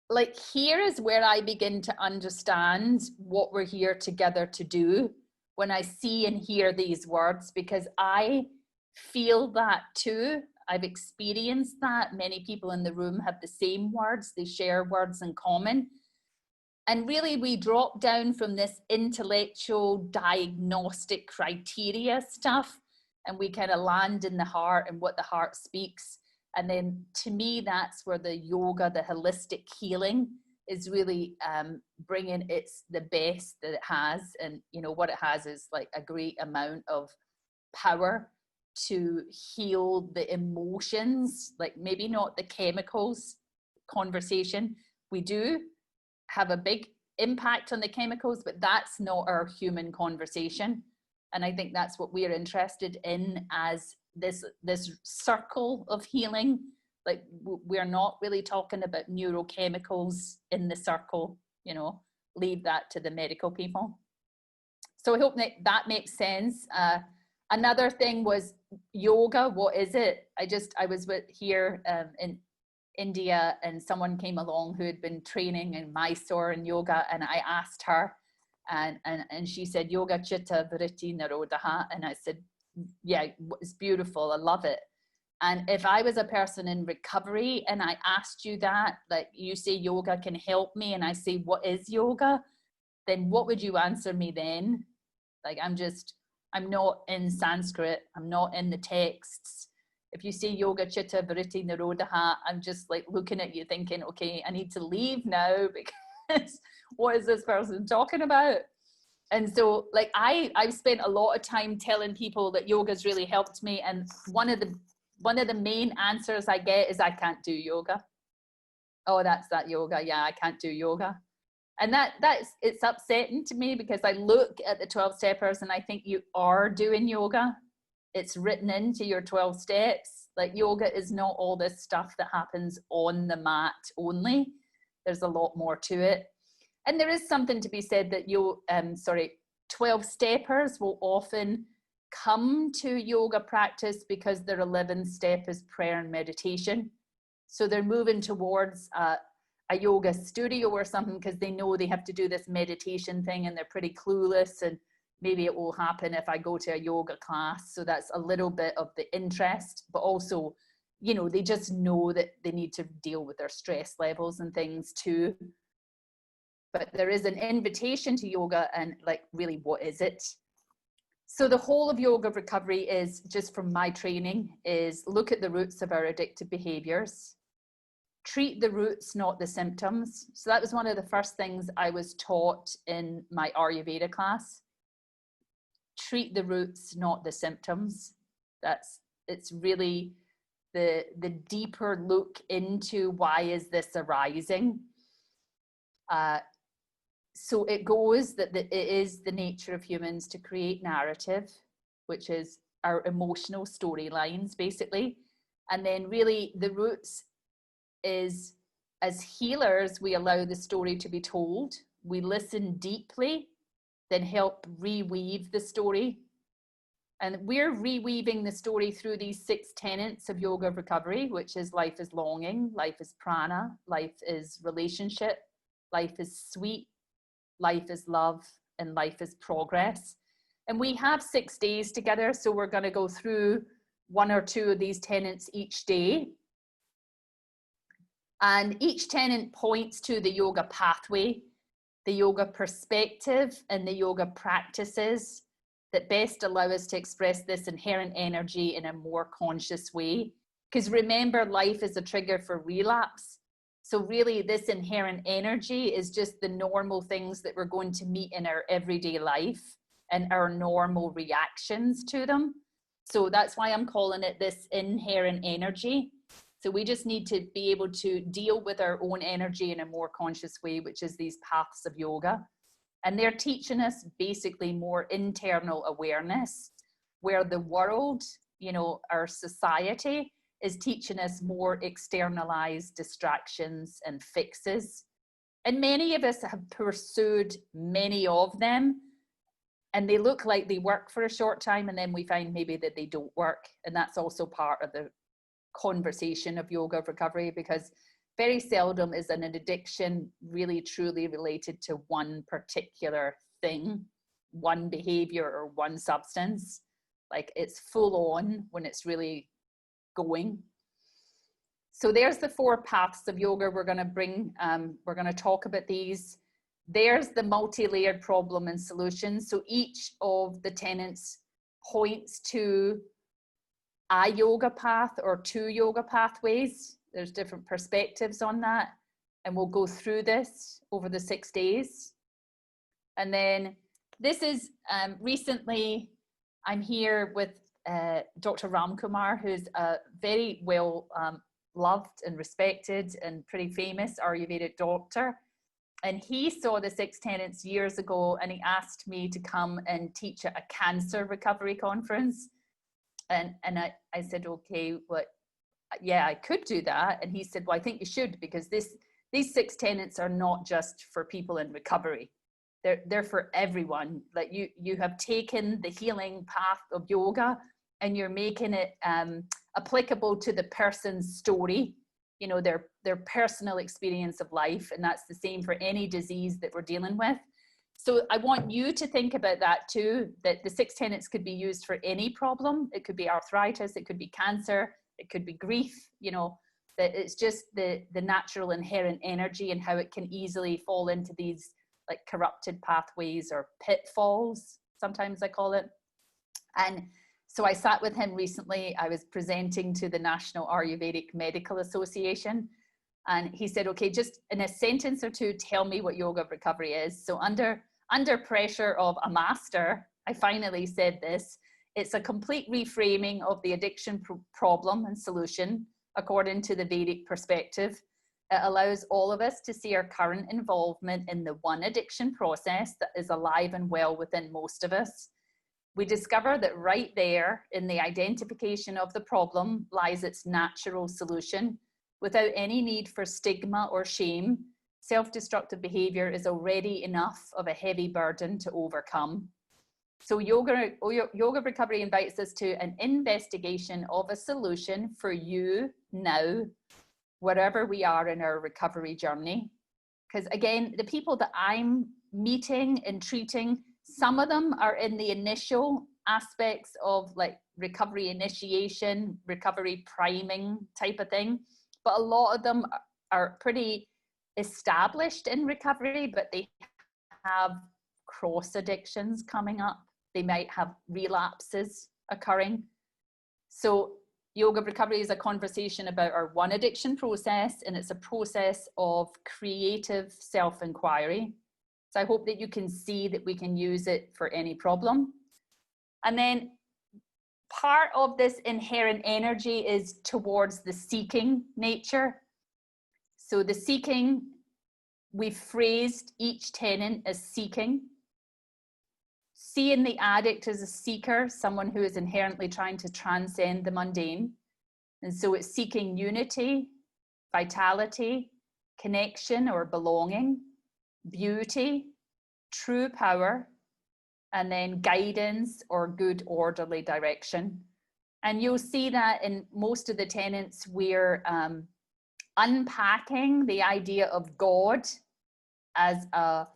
like, here is where I begin to understand what we're here together to do, when I see and hear these words, because I feel that too. I've experienced that. Many people in the room have the same words. They share words in common. And really, we drop down from this intellectual diagnostic criteria stuff, and we kind of land in the heart and what the heart speaks. And then to me, that's where the yoga, the holistic healing is really bringing the best that it has. And, you know, what it has is like a great amount of power to heal the emotions, like maybe not the chemicals conversation. We do have a big impact on the chemicals, but that's not our human conversation. And I think that's what we're interested in as this circle of healing. Like, we're not really talking about neurochemicals in the circle, you know, leave that to the medical people. So I hope that makes sense. Another thing was yoga. What is it? I was here in India, and someone came along who had been training in Mysore and yoga, and I asked her, and she said, yoga chitta vritti nirodha. And I said, yeah, it's beautiful, I love it. And if I was a person in recovery and I asked you that, like, you say yoga can help me, and I say, what is yoga? Then what would you answer me then? Like, I'm not in Sanskrit, I'm not in the texts. If you say yoga chitta vritti nirodha, I'm just like looking at you thinking, okay, I need to leave now, because what is this person talking about? And so, like, I've spent a lot of time telling people that yoga's really helped me, and one of the main answers I get is, I can't do yoga. Oh, that's that yoga. Yeah, I can't do yoga. And it's upsetting to me, because I look at the 12 steppers and I think you are doing yoga. It's written into your 12 steps. Like, yoga is not all this stuff that happens on the mat only. There's a lot more to it. And there is something to be said that 12 steppers will often come to yoga practice because their 11th step is prayer and meditation. So they're moving towards a yoga studio or something because they know they have to do this meditation thing, and they're pretty clueless, and maybe it will happen if I go to a yoga class. So that's a little bit of the interest, but also, you know, they just know that they need to deal with their stress levels and things too. But there is an invitation to yoga, and like, really, what is it? So the whole of yoga recovery is, just from my training, is look at the roots of our addictive behaviors. Treat the roots, not the symptoms. So that was one of the first things I was taught in my Ayurveda class. Treat the roots, not the symptoms. It's really the deeper look into, why is this arising? So it goes that it is the nature of humans to create narrative, which is our emotional storylines, basically. And then really the roots is, as healers, we allow the story to be told. We listen deeply, then help reweave the story. And we're reweaving the story through these 6 tenets of yoga recovery, which is life is longing, life is prana, life is relationship, life is sweet, life is love, and life is progress. And we have 6 days together, so we're going to go through 1 or 2 of these tenets each day. And each tenet points to the yoga pathway, the yoga perspective, and the yoga practices that best allow us to express this inherent energy in a more conscious way. Because remember, life is a trigger for relapse. So really, this inherent energy is just the normal things that we're going to meet in our everyday life and our normal reactions to them. So that's why I'm calling it this inherent energy. So we just need to be able to deal with our own energy in a more conscious way, which is these paths of yoga. And they're teaching us basically more internal awareness, where the world, you know, our society is teaching us more externalized distractions and fixes. And many of us have pursued many of them, and they look like they work for a short time, and then we find maybe that they don't work. And that's also part of the conversation of yoga recovery, because very seldom is an addiction really truly related to one particular thing, one behavior or one substance. Like, it's full on when it's really going. So there's the 4 paths of yoga we're going to bring. We're going to talk about these. There's the multi-layered problem and solution. So each of the tenets points to a yoga path or 2 yoga pathways. There's different perspectives on that. And we'll go through this over the 6 days. And then this is recently, I'm here with Dr. Ramkumar, who's a very well loved and respected and pretty famous Ayurvedic doctor. And he saw the 6 tenets years ago, and he asked me to come and teach at a cancer recovery conference. And I said, okay, yeah, I could do that. And he said, well, I think you should, because these 6 tenets are not just for people in recovery. They're for everyone. Like you have taken the healing path of yoga and you're making it applicable to the person's story, you know, their personal experience of life. And that's the same for any disease that we're dealing with. So I want you to think about that too, that the 6 tenets could be used for any problem. It could be arthritis, it could be cancer, it could be grief, you know, that it's just the natural inherent energy and how it can easily fall into these like corrupted pathways or pitfalls, sometimes I call it. And so I sat with him recently. I was presenting to the National Ayurvedic Medical Association. And he said, okay, just in a sentence or 2, tell me what yoga of recovery is. So under pressure of a master, I finally said this. It's a complete reframing of the addiction problem and solution according to the Vedic perspective. It allows all of us to see our current involvement in the one addiction process that is alive and well within most of us. We discover that right there in the identification of the problem lies its natural solution. Without any need for stigma or shame, self-destructive behavior is already enough of a heavy burden to overcome. So yoga recovery invites us to an investigation of a solution for you now, wherever we are in our recovery journey. Because again, the people that I'm meeting and treating, some of them are in the initial aspects of like recovery initiation, recovery priming type of thing. But a lot of them are pretty established in recovery, but they have cross addictions coming up. They might have relapses occurring. So yoga recovery is a conversation about our one addiction process, and it's a process of creative self-inquiry. So I hope that you can see that we can use it for any problem. And then part of this inherent energy is towards the seeking nature. So the seeking, we've phrased each tenet as seeking. Seeing the addict as a seeker, someone who is inherently trying to transcend the mundane. And so it's seeking unity, vitality, connection or belonging, beauty, true power, and then guidance or good orderly direction. And you'll see that in most of the tenets, we're unpacking the idea of God as a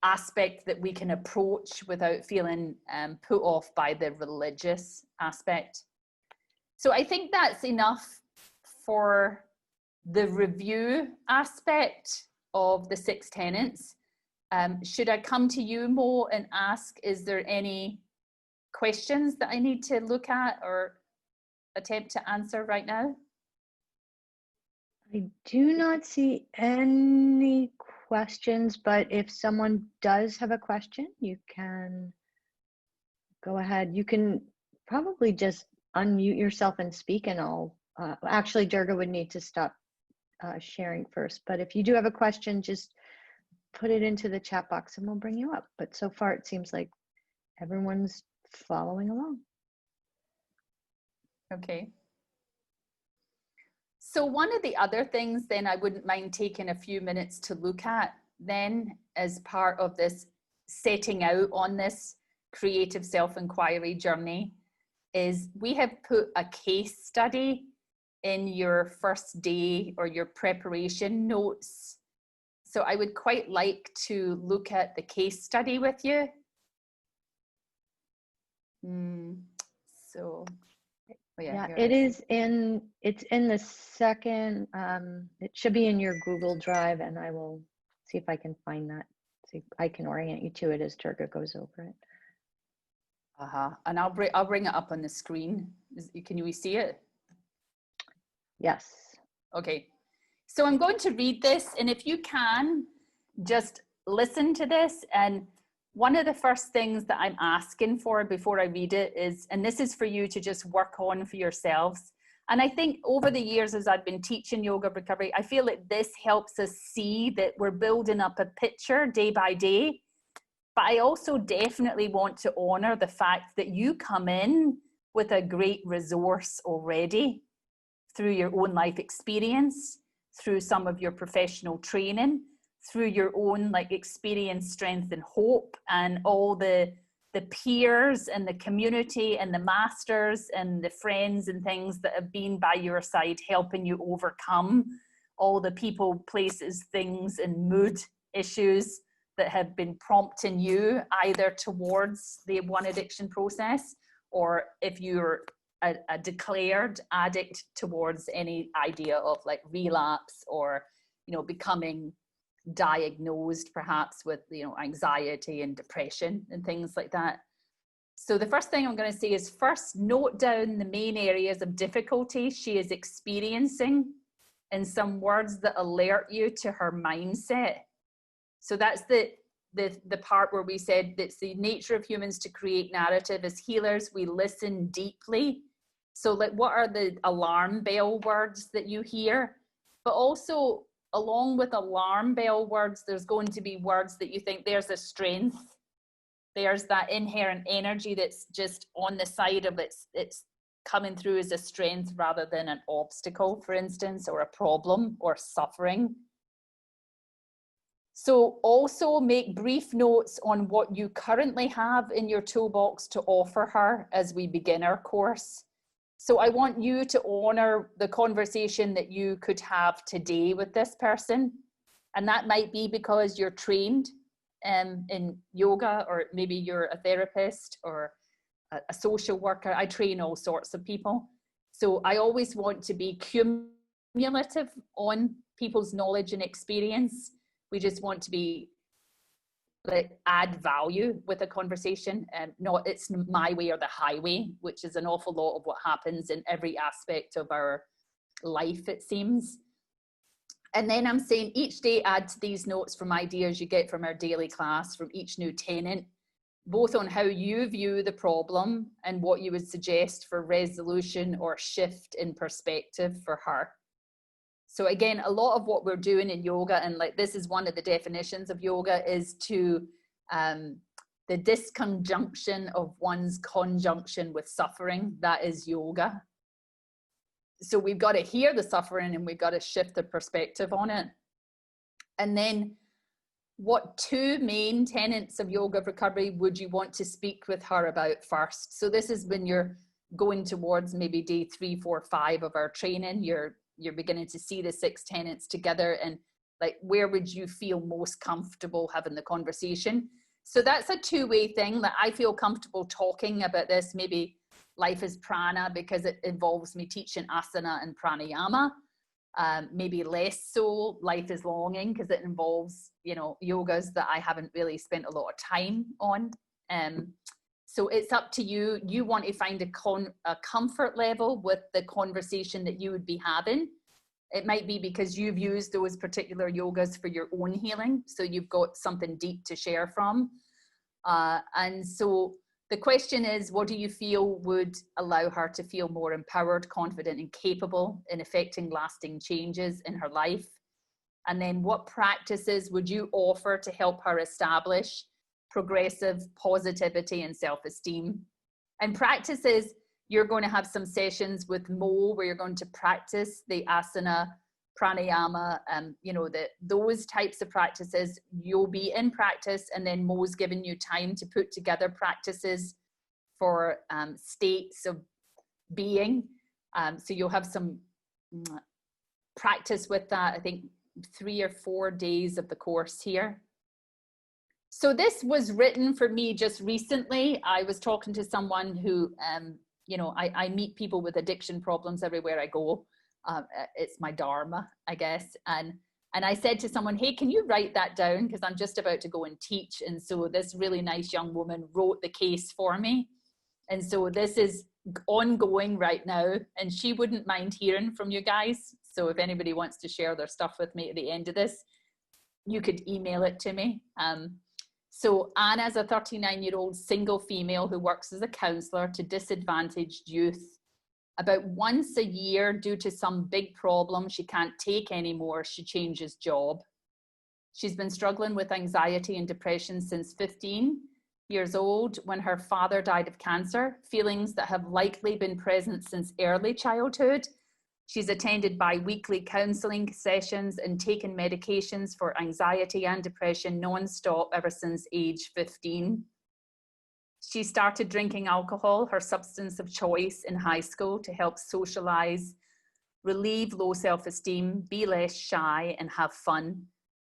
aspect that we can approach without feeling put off by the religious aspect. So I think that's enough for the review aspect of the 6 tenets. Should I come to you, Mo, and ask, is there any questions that I need to look at or attempt to answer right now? I do not see any questions, but if someone does have a question, you can go ahead. You can probably just unmute yourself and speak, and I'll actually Durga would need to stop sharing first, but if you do have a question, just put it into the chat box and we'll bring you up. But so far it seems like everyone's following along. Okay. So one of the other things then I wouldn't mind taking a few minutes to look at then as part of this setting out on this creative self-inquiry journey is we have put a case study in your first day or your preparation notes. So I would quite like to look at the case study with you. So Oh yeah, Yeah, here it it is. is in, it's in the second, it should be in your Google Drive, and I will see if I can find that. See, I can orient you to it as Turga goes over it. And I'll bring it up on the screen. Can you see it? Yes. Okay. So I'm going to read this, and if you can, just listen to this. And one of the first things that I'm asking for before I read it is, and this is for you to just work on for yourselves. And I think over the years, as I've been teaching yoga recovery, I feel like this helps us see that we're building up a picture day by day. But I also definitely want to honor the fact that you come in with a great resource already through your own life experience, through some of your professional training, through your own like experience, strength and hope, and all the peers and the community and the masters and the friends and things that have been by your side helping you overcome all the people, places, things and mood issues that have been prompting you either towards the one addiction process, or if you're a declared addict, towards any idea of like relapse, or becoming diagnosed perhaps with anxiety and depression and things like that. So the first thing I'm going to say is, first note down the main areas of difficulty she is experiencing and some words that alert you to her mindset. So that's the part where we said it's the nature of humans to create narrative. As healers, we listen deeply. So like, what are the alarm bell words that you hear? But also, along with alarm bell words, there's going to be words that you think there's a strength. There's that inherent energy that's just on the side of it's coming through as a strength rather than an obstacle, for instance, or a problem or suffering. So also make brief notes on what you currently have in your toolbox to offer her as we begin our course. So I want you to honor the conversation that you could have today with this person. And that might be because you're trained in yoga, or maybe you're a therapist or a social worker. I train all sorts of people. So I always want to be cumulative on people's knowledge and experience. We just want to be like add value with a conversation, and not it's my way or the highway, which is an awful lot of what happens in every aspect of our life, it seems. And then I'm saying each day add to these notes from ideas you get from our daily class, from each new tenant, both on how you view the problem and what you would suggest for resolution or shift in perspective for her. So again, a lot of what we're doing in yoga, and like this is one of the definitions of yoga, is to the disconjunction of one's conjunction with suffering. That is yoga. So we've got to hear the suffering and we've got to shift the perspective on it. And then what two main tenets of yoga recovery would you want to speak with her about first? So this is when you're going towards maybe day 3, 4, 5 of our training. You're beginning to see the 6 tenets together, and like, where would you feel most comfortable having the conversation? So that's a two-way thing. That I feel comfortable talking about this. Maybe life is prana because it involves me teaching asana and pranayama. Maybe less so life is longing because it involves yogas that I haven't really spent a lot of time on. So it's up to you. You want to find a comfort level with the conversation that you would be having. It might be because you've used those particular yogas for your own healing, so you've got something deep to share from. And so the question is, what do you feel would allow her to feel more empowered, confident, and capable in effecting lasting changes in her life? And then what practices would you offer to help her establish progressive positivity and self-esteem? And practices, you're going to have some sessions with Mo where you're going to practice the asana, pranayama, those types of practices. You'll be in practice, and then Mo's giving you time to put together practices for states of being. So you'll have some practice with that, I think 3 or 4 days of the course here. So this was written for me just recently. I was talking to someone who, you know, I meet people with addiction problems everywhere I go. It's my dharma, I guess. And I said to someone, hey, can you write that down? Because I'm just about to go and teach. And so this really nice young woman wrote the case for me. And so this is ongoing right now. And she wouldn't mind hearing from you guys. So if anybody wants to share their stuff with me at the end of this, you could email it to me. So Anna's a 39-year-old single female who works as a counsellor to disadvantaged youth. About once a year, due to some big problem she can't take anymore, she changes job. She's been struggling with anxiety and depression since 15 years old when her father died of cancer, feelings that have likely been present since early childhood. She's attended bi-weekly counselling sessions and taken medications for anxiety and depression non-stop ever since age 15. She started drinking alcohol, her substance of choice, in high school to help socialize, relieve low self-esteem, be less shy, and have fun.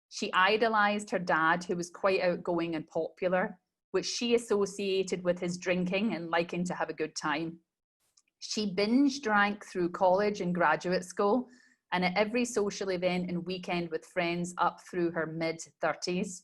She idolized her dad, who was quite outgoing and popular, which she associated with his drinking and liking to have a good time. She binge drank through college and graduate school, and at every social event and weekend with friends up through her mid-30s.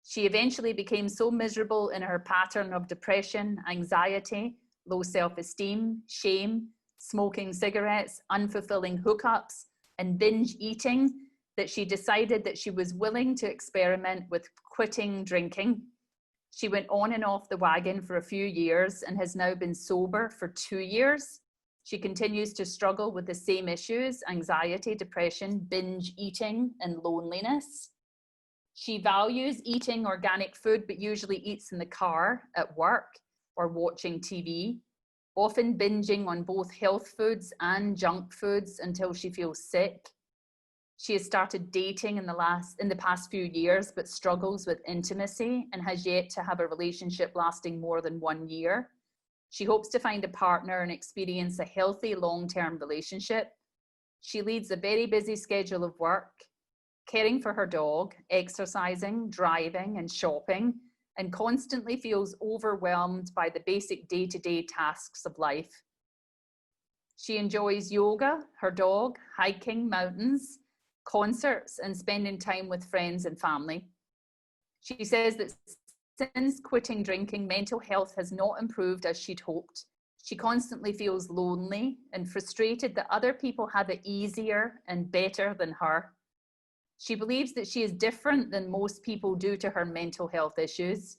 She eventually became so miserable in her pattern of depression, anxiety, low self-esteem, shame, smoking cigarettes, unfulfilling hookups, and binge eating that she decided that she was willing to experiment with quitting drinking. She went on and off the wagon for a few years and has now been sober for 2 years. She continues to struggle with the same issues: anxiety, depression, binge eating, and loneliness. She values eating organic food, but usually eats in the car, at work, or watching TV, often binging on both health foods and junk foods until she feels sick. She has started dating in the past few years, but struggles with intimacy and has yet to have a relationship lasting more than 1 year. She hopes to find a partner and experience a healthy long-term relationship. She leads a very busy schedule of work, caring for her dog, exercising, driving, and shopping, and constantly feels overwhelmed by the basic day-to-day tasks of life. She enjoys yoga, her dog, hiking, mountains, concerts, and spending time with friends and family. She says that since quitting drinking, mental health has not improved as she'd hoped. She constantly feels lonely and frustrated that other people have it easier and better than her. She believes that she is different than most people due to her mental health issues,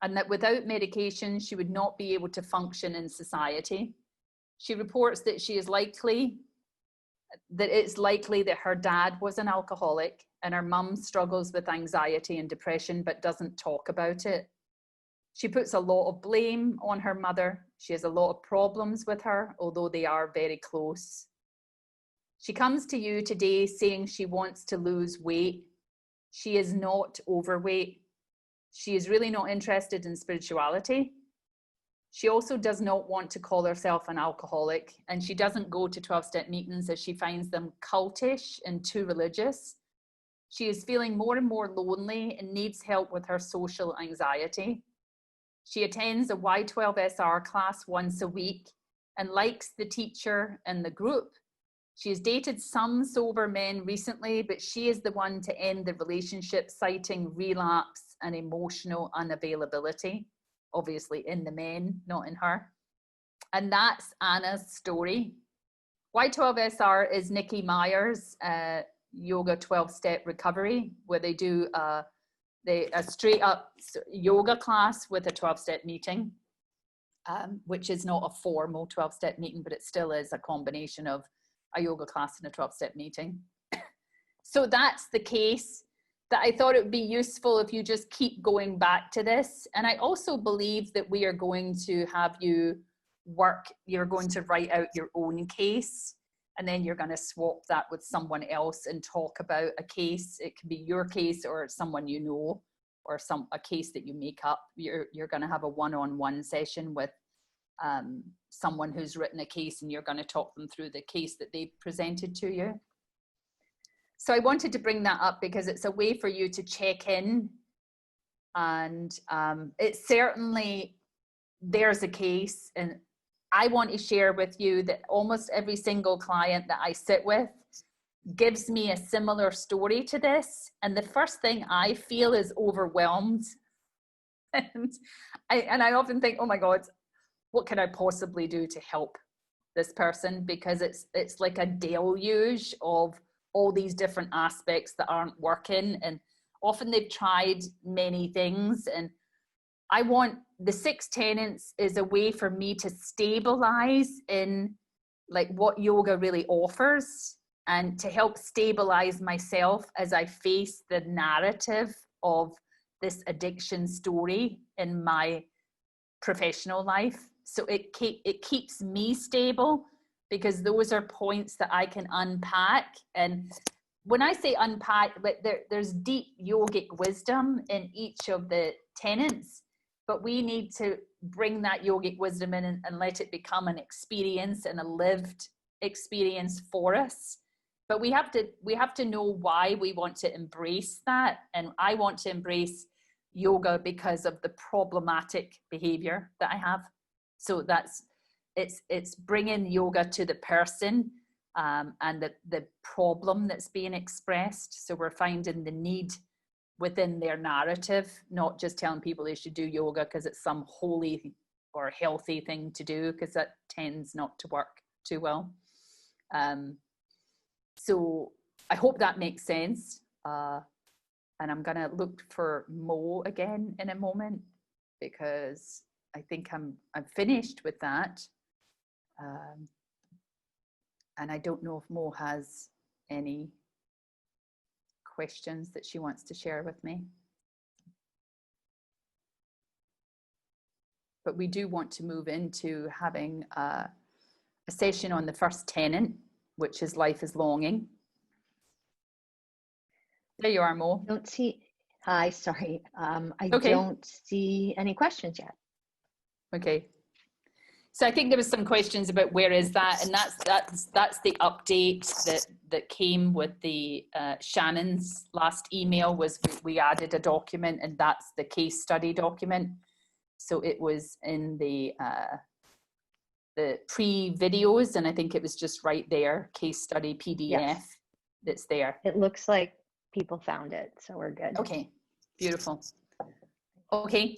and that without medication, she would not be able to function in society. She reports that it's likely that her dad was an alcoholic and her mum struggles with anxiety and depression but doesn't talk about it. She puts a lot of blame on her mother. She has a lot of problems with her, although they are very close. She comes to you today saying she wants to lose weight. She is not overweight. She is really not interested in spirituality. She also does not want to call herself an alcoholic, and she doesn't go to 12-step meetings as she finds them cultish and too religious. She is feeling more and more lonely and needs help with her social anxiety. She attends a Y12SR class once a week and likes the teacher and the group. She has dated some sober men recently, but she is the one to end the relationship, citing relapse and emotional unavailability. Obviously in the men, not in her. And that's Anna's story. Y12SR is Nikki Meyer's yoga 12-step recovery, where they do a straight up yoga class with a 12-step meeting, which is not a formal 12-step meeting, but it still is a combination of a yoga class and a 12-step meeting. So that's the case that I thought it would be useful if you just keep going back to this. And I also believe that we are going to have you you're going to write out your own case, and then you're going to swap that with someone else and talk about a case. It can be your case or someone you know, or a case that you make up. You're going to have a one-on-one session with someone who's written a case, and you're going to talk them through the case that they presented to you. So I wanted to bring that up because it's a way for you to check in, and it's certainly, there's a case, and I want to share with you that almost every single client that I sit with gives me a similar story to this. And the first thing I feel is overwhelmed. And I often think, oh my God, what can I possibly do to help this person? Because it's like a deluge of all these different aspects that aren't working. And often they've tried many things. And I want the 6 tenets is a way for me to stabilize in like what yoga really offers, and to help stabilize myself as I face the narrative of this addiction story in my professional life. So it keeps me stable, because those are points that I can unpack. And when I say unpack, there's deep yogic wisdom in each of the tenets, but we need to bring that yogic wisdom in and let it become an experience and a lived experience for us. But we have to know why we want to embrace that. And I want to embrace yoga because of the problematic behavior that I have. So it's bringing yoga to the person, and the problem that's being expressed. So we're finding the need within their narrative, not just telling people they should do yoga because it's some holy or healthy thing to do, because that tends not to work too well. So I hope that makes sense. And I'm gonna look for Mo again in a moment, because I think I'm finished with that. And I don't know if Mo has any questions that she wants to share with me. But we do want to move into having a session on the first tenet, which is life is longing. There you are, Mo. Don't see. Hi, sorry. I Okay. don't see any questions yet. Okay. So I think there was some questions about where is that, and that's the update that came with the Shannon's last email. Was we added a document, and that's the case study document. So it was in the pre-videos, and I think it was just right there, case study PDF. Yes. That's there. It looks like people found it, so we're good. Okay, beautiful. Okay.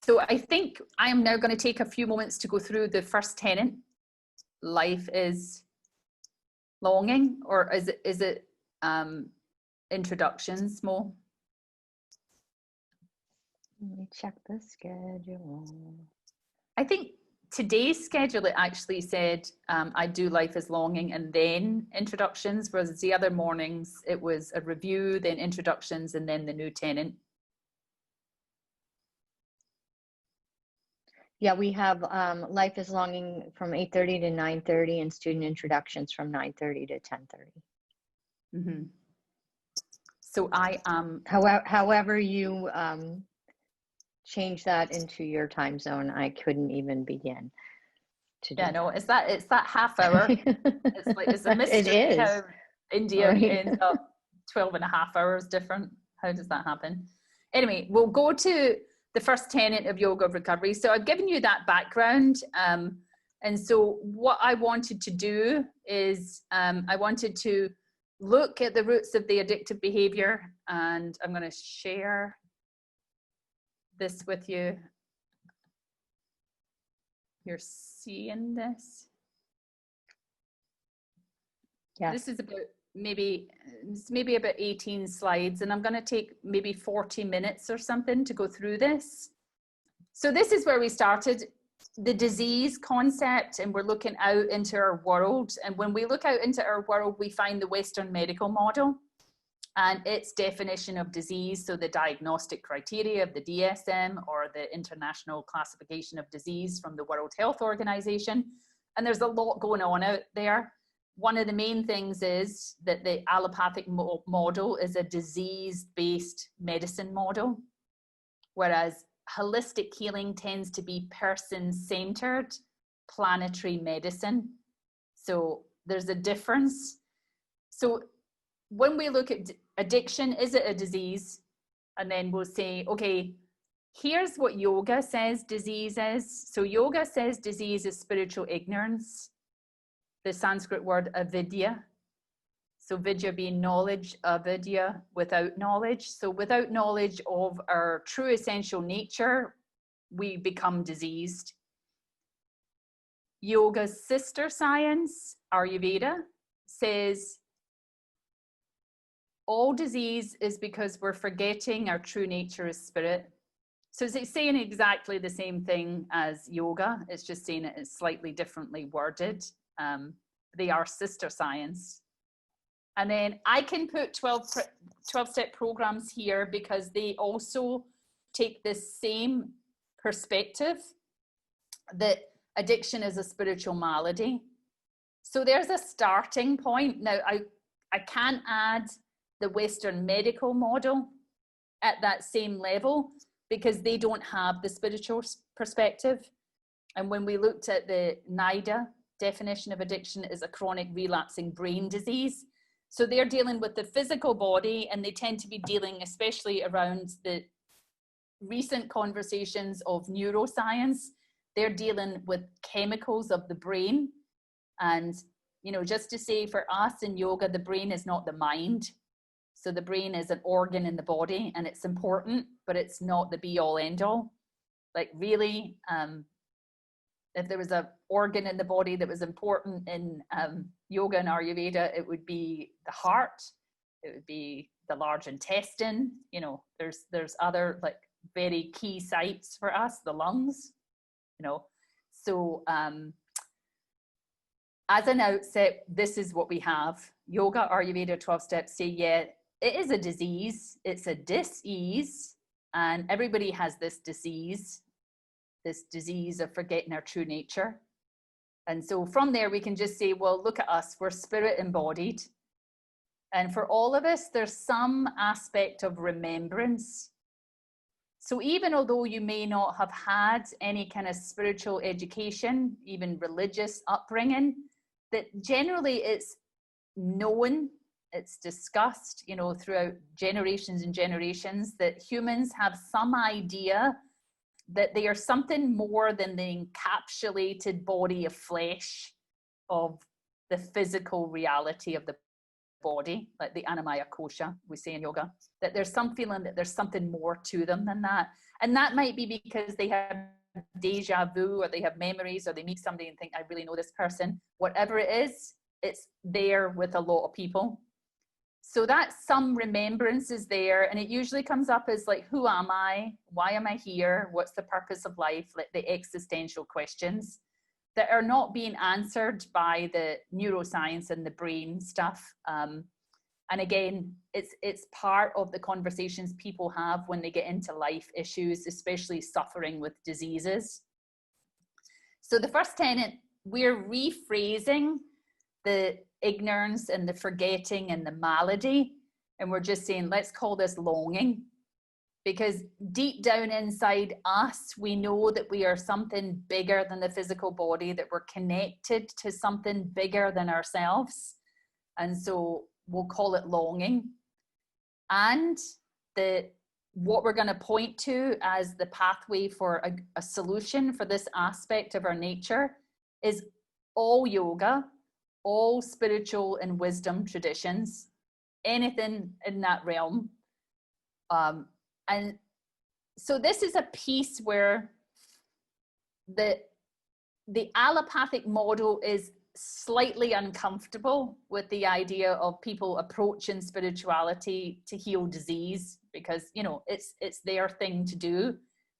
So I think I am now going to take a few moments to go through the first tenet. Life is longing, or is it introductions, Mo? Let me check the schedule. I think today's schedule, it actually said I do life is longing and then introductions, whereas the other mornings it was a review, then introductions, and then the new tenet. Yeah, we have life is longing from 8:30 to 9:30, and student introductions from 9:30 to 10:30. Mm-hmm. So I am. However you change that into your time zone, I couldn't even begin to do. Yeah, no, it's that half hour. It's a mystery. It is. How India Right. ends up 12 and a half hours different. How does that happen? Anyway, we'll go to the first tenet of yoga recovery. So I've given you that background. And so what I wanted to do is I wanted to look at the roots of the addictive behavior, and I'm going to share this with you. You're seeing this? Yeah. This is about maybe about 18 slides, and I'm going to take maybe 40 minutes or something to go through this. So this is where we started, the disease concept, and we're looking out into our world. And when we look out into our world, we find the Western medical model and its definition of disease. So the diagnostic criteria of the DSM, or the International Classification of Disease from the World Health Organization. And there's a lot going on out there. One of the main things is that the allopathic model is a disease-based medicine model, whereas holistic healing tends to be person-centered planetary medicine. So there's a difference. So when we look at addiction, is it a disease? And then we'll say, okay, Here's what yoga says disease is. So yoga says disease is spiritual ignorance. The Sanskrit word avidya. So vidya being knowledge, avidya without knowledge. So without knowledge of our true essential nature, we become diseased. Yoga's sister science, Ayurveda, says all disease is because we're forgetting our true nature as spirit. So it's saying exactly the same thing as yoga. It's just saying it is slightly differently worded. They are sister science. And then I can put 12-step programs here because they also take this same perspective that addiction is a spiritual malady. So there's a starting point. Now, I can't add the Western medical model at that same level because they don't have the spiritual perspective. And when we looked at the NIDA definition of addiction is a chronic relapsing brain disease. So they're dealing with the physical body, and they tend to be dealing especially around the recent conversations of neuroscience. They're dealing with chemicals of the brain. And, you know, just to say for us in yoga, the brain is not the mind. So the brain is an organ in the body, and it's important, but it's not the be all end all. Like really, if there was an organ in the body that was important in yoga and Ayurveda, it would be the heart, it would be the large intestine. You know, there's other like very key sites for us, the lungs, you know. So as an outset, this is what we have. Yoga, Ayurveda, 12 steps say, yeah, it is a disease. It's a dis-ease, and everybody has this disease of forgetting our true nature. And so from there, we can just say, well, look at us, we're spirit embodied. And for all of us, there's some aspect of remembrance. So even although you may not have had any kind of spiritual education, even religious upbringing, that generally it's known, it's discussed, you know, throughout generations and generations, that humans have some idea that they are something more than the encapsulated body of flesh of the physical reality of the body, like the Annamaya Kosha we say in yoga, that there's some feeling that there's something more to them than that. And that might be because they have deja vu, or they have memories, or they meet somebody and think, I really know this person. Whatever it is, it's there with a lot of people. So that some remembrance is there, and it usually comes up as like, who am I? Why am I here? What's the purpose of life? Like the existential questions that are not being answered by the neuroscience and the brain stuff. And again, it's part of the conversations people have when they get into life issues, especially suffering with diseases. So the first tenet, we're rephrasing the ignorance and the forgetting and the malady, and we're just saying, let's call this longing, because deep down inside us, we know that we are something bigger than the physical body, that we're connected to something bigger than ourselves. And so we'll call it longing. And what we're going to point to as the pathway for a solution for this aspect of our nature is all yoga, all spiritual and wisdom traditions, anything in that realm. And so this is a piece where the allopathic model is slightly uncomfortable with the idea of people approaching spirituality to heal disease, because, you know, it's their thing to do,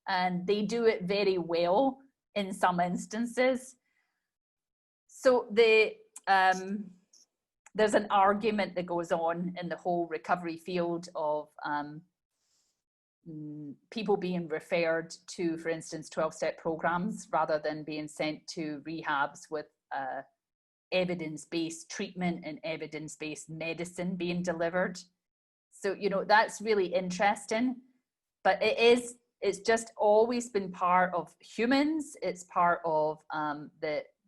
and they do it very well in some instances. So there's an argument that goes on in the whole recovery field of people being referred to, for instance, 12-step programs rather than being sent to rehabs with evidence-based treatment and evidence-based medicine being delivered. So, you know, that's really interesting, but it's just always been part of humans. It's part of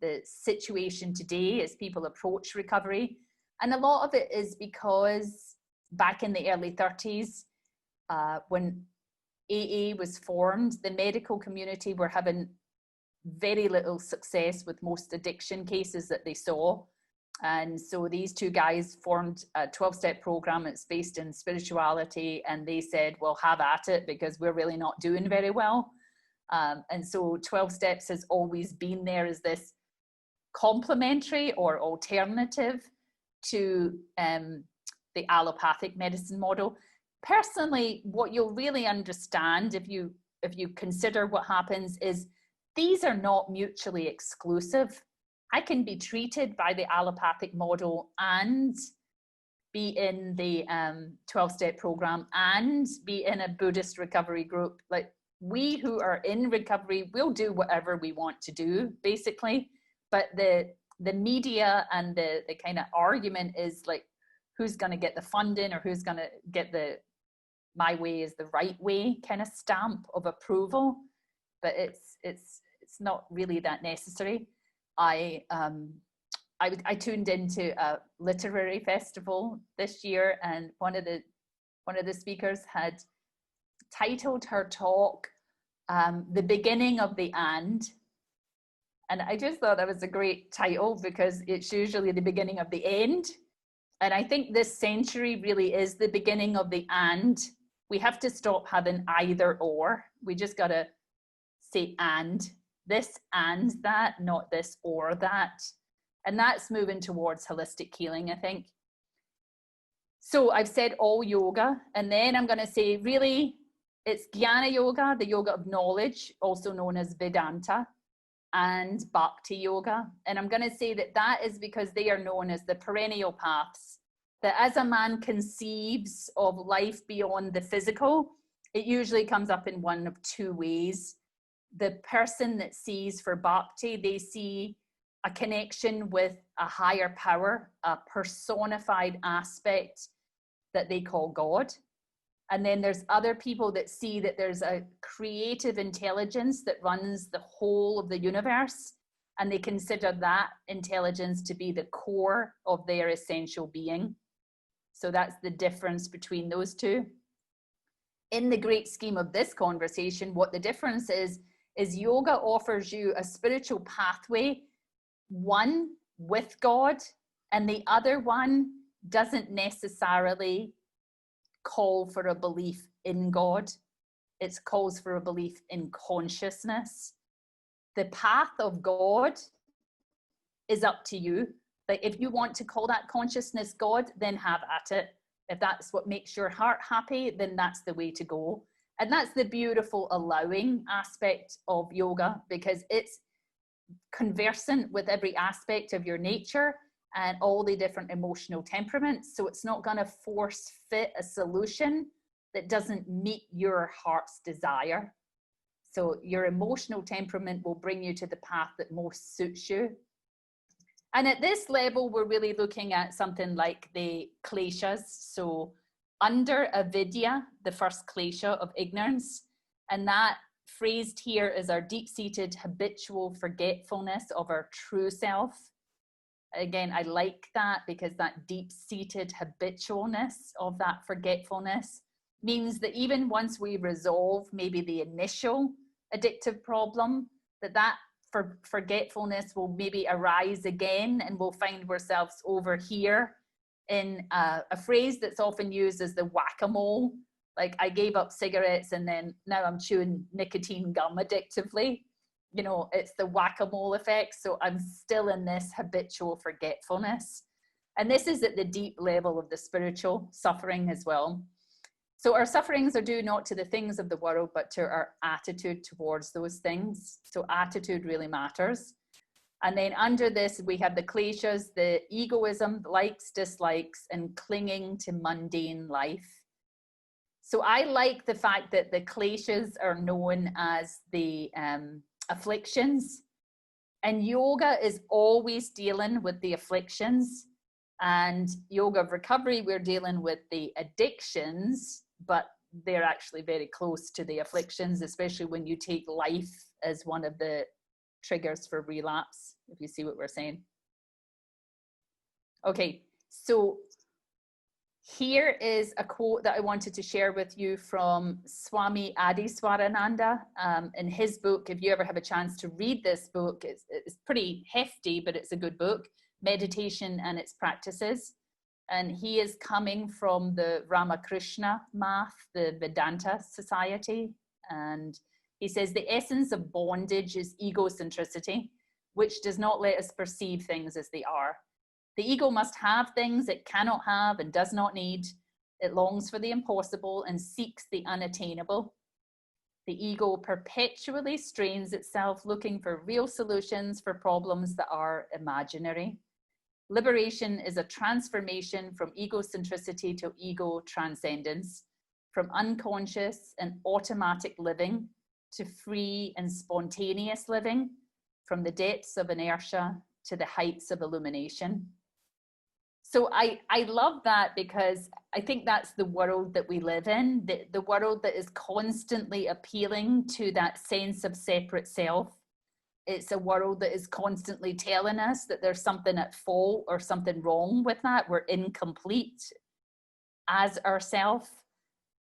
the situation today as people approach recovery. And a lot of it is because back in the early 30s, when AA was formed, the medical community were having very little success with most addiction cases that they saw. And so these two guys formed a 12-step program. It's based in spirituality. And they said, well, have at it, because we're really not doing very well. And so 12 steps has always been there as this complementary or alternative to the allopathic medicine model. Personally, what you'll really understand if you consider what happens is these are not mutually exclusive. I can be treated by the allopathic model and be in the 12-step program and be in a Buddhist recovery group. Like, we who are in recovery, we'll do whatever we want to do, basically. But the media and the kind of argument is like, who's going to get the funding, or who's going to get the my way is the right way kind of stamp of approval. But it's not really that necessary. I tuned into a literary festival this year, and one of the speakers had titled her talk "The Beginning of the And." And I just thought that was a great title, because it's usually the beginning of the end. And I think this century really is the beginning of the and. We have to stop having either or. We just got to say and. This and that, not this or that. And that's moving towards holistic healing, I think. So I've said all yoga, and then I'm going to say really it's Jnana Yoga, the yoga of knowledge, also known as Vedanta, and Bhakti Yoga. And I'm going to say that is because they are known as the perennial paths, that as a man conceives of life beyond the physical, it usually comes up in one of two ways. The person that sees for Bhakti, they see a connection with a higher power, a personified aspect that they call God. And then there's other people that see that there's a creative intelligence that runs the whole of the universe, and they consider that intelligence to be the core of their essential being. So that's the difference between those two. In the great scheme of this conversation, what the difference is yoga offers you a spiritual pathway, one with God, and the other one doesn't necessarily call for a belief in God. It calls for a belief in consciousness. The path of God is up to you. Like, if you want to call that consciousness God, then have at it. If that's what makes your heart happy, then that's the way to go. And that's the beautiful allowing aspect of yoga, because it's conversant with every aspect of your nature and all the different emotional temperaments. So it's not going to force fit a solution that doesn't meet your heart's desire. So your emotional temperament will bring you to the path that most suits you. And at this level, we're really looking at something like the kleshas. So under avidya, the first klesha of ignorance, and that phrased here is our deep-seated habitual forgetfulness of our true self. Again, I like that, because that deep-seated habitualness of that forgetfulness means that even once we resolve maybe the initial addictive problem, that forgetfulness will maybe arise again, and we'll find ourselves over here in a phrase that's often used as the whack-a-mole. Like, I gave up cigarettes and then now I'm chewing nicotine gum addictively. You know, it's the whack-a-mole effect. So I'm still in this habitual forgetfulness. And this is at the deep level of the spiritual suffering as well. So our sufferings are due not to the things of the world, but to our attitude towards those things. So attitude really matters. And then under this, we have the kleshas, the egoism, likes, dislikes, and clinging to mundane life. So I like the fact that the kleshas are known as the afflictions, and yoga is always dealing with the afflictions. And yoga of recovery, we're dealing with the addictions, but they're actually very close to the afflictions, especially when you take life as one of the triggers for relapse, if you see what we're saying. Okay, so Here is a quote that I wanted to share with you from Swami Adiswarananda in his book. If you ever have a chance to read this book, it's pretty hefty, but it's a good book, Meditation and Its Practices. And he is coming from the Ramakrishna Math, the Vedanta Society. And he says the essence of bondage is egocentricity, which does not let us perceive things as they are. The ego must have things it cannot have and does not need. It longs for the impossible and seeks the unattainable. The ego perpetually strains itself looking for real solutions for problems that are imaginary. Liberation is a transformation from egocentricity to ego transcendence, from unconscious and automatic living to free and spontaneous living, from the depths of inertia to the heights of illumination. So I love that, because I think that's the world that we live in, the world that is constantly appealing to that sense of separate self. It's a world that is constantly telling us that there's something at fault or something wrong with that. We're incomplete as ourself.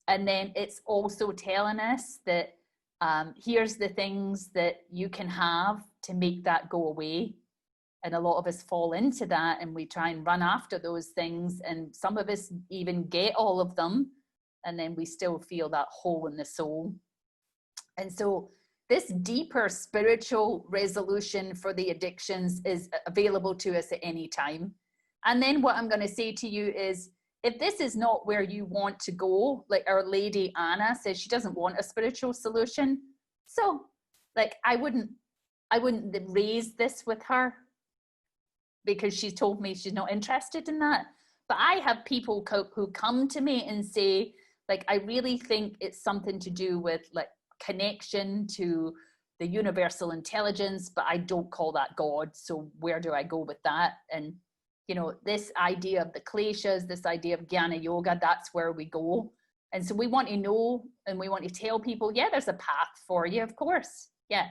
And then it's also telling us that here's the things that you can have to make that go away. And a lot of us fall into that, and we try and run after those things. And some of us even get all of them, and then we still feel that hole in the soul. And so this deeper spiritual resolution for the addictions is available to us at any time. And then what I'm going to say to you is, if this is not where you want to go, like Our Lady Anna says, she doesn't want a spiritual solution. So like, I wouldn't raise this with her, because she's told me she's not interested in that. But I have people who come to me and say, like, I really think it's something to do with like connection to the universal intelligence, but I don't call that God. So where do I go with that? And, you know, this idea of the kleshas, this idea of jnana yoga, that's where we go. And so we want to know, and we want to tell people, yeah, there's a path for you, of course. Yeah.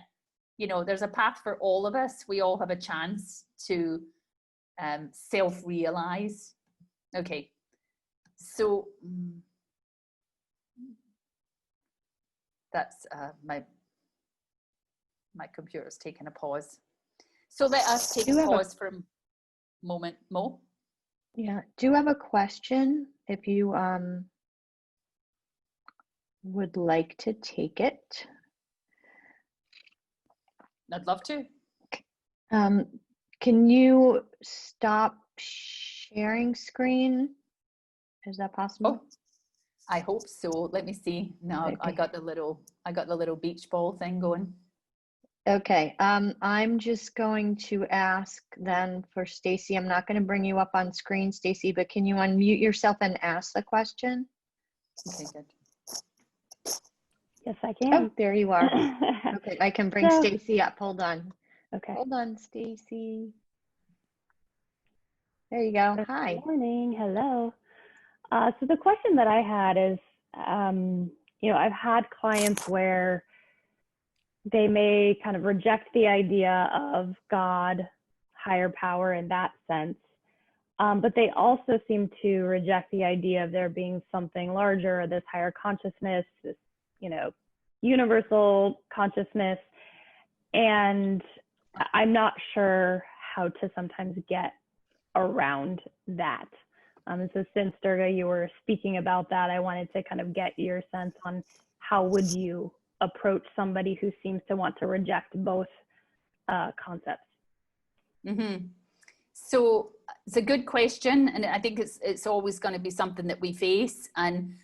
You know, there's a path for all of us. We all have a chance to self-realize. Okay, so that's my computer's taking a pause. So let us take a pause for a moment. Mo? Yeah, do you have a question? If you would like to take it. I'd love to. Can you stop sharing screen? Is that possible? Oh, I hope so. Let me see. No, okay. I got the little beach ball thing going. Okay. I'm just going to ask then for Stacy. I'm not going to bring you up on screen, Stacy, but can you unmute yourself and ask the question? Okay, good. Yes, I can. Oh, there you are. Okay, I can bring Stacy up. Hold on. Okay. Hold on, Stacy. There you go. Hi. Good morning. Hello. So the question that I had is, you know, I've had clients where they may kind of reject the idea of God, higher power in that sense, but they also seem to reject the idea of there being something larger, this higher consciousness, this, you know, universal consciousness. And I'm not sure how to sometimes get around that. And so since Durga, you were speaking about that, I wanted to kind of get your sense on how would you approach somebody who seems to want to reject both concepts. Mm-hmm. So it's a good question, and I think it's always going to be something that we face. And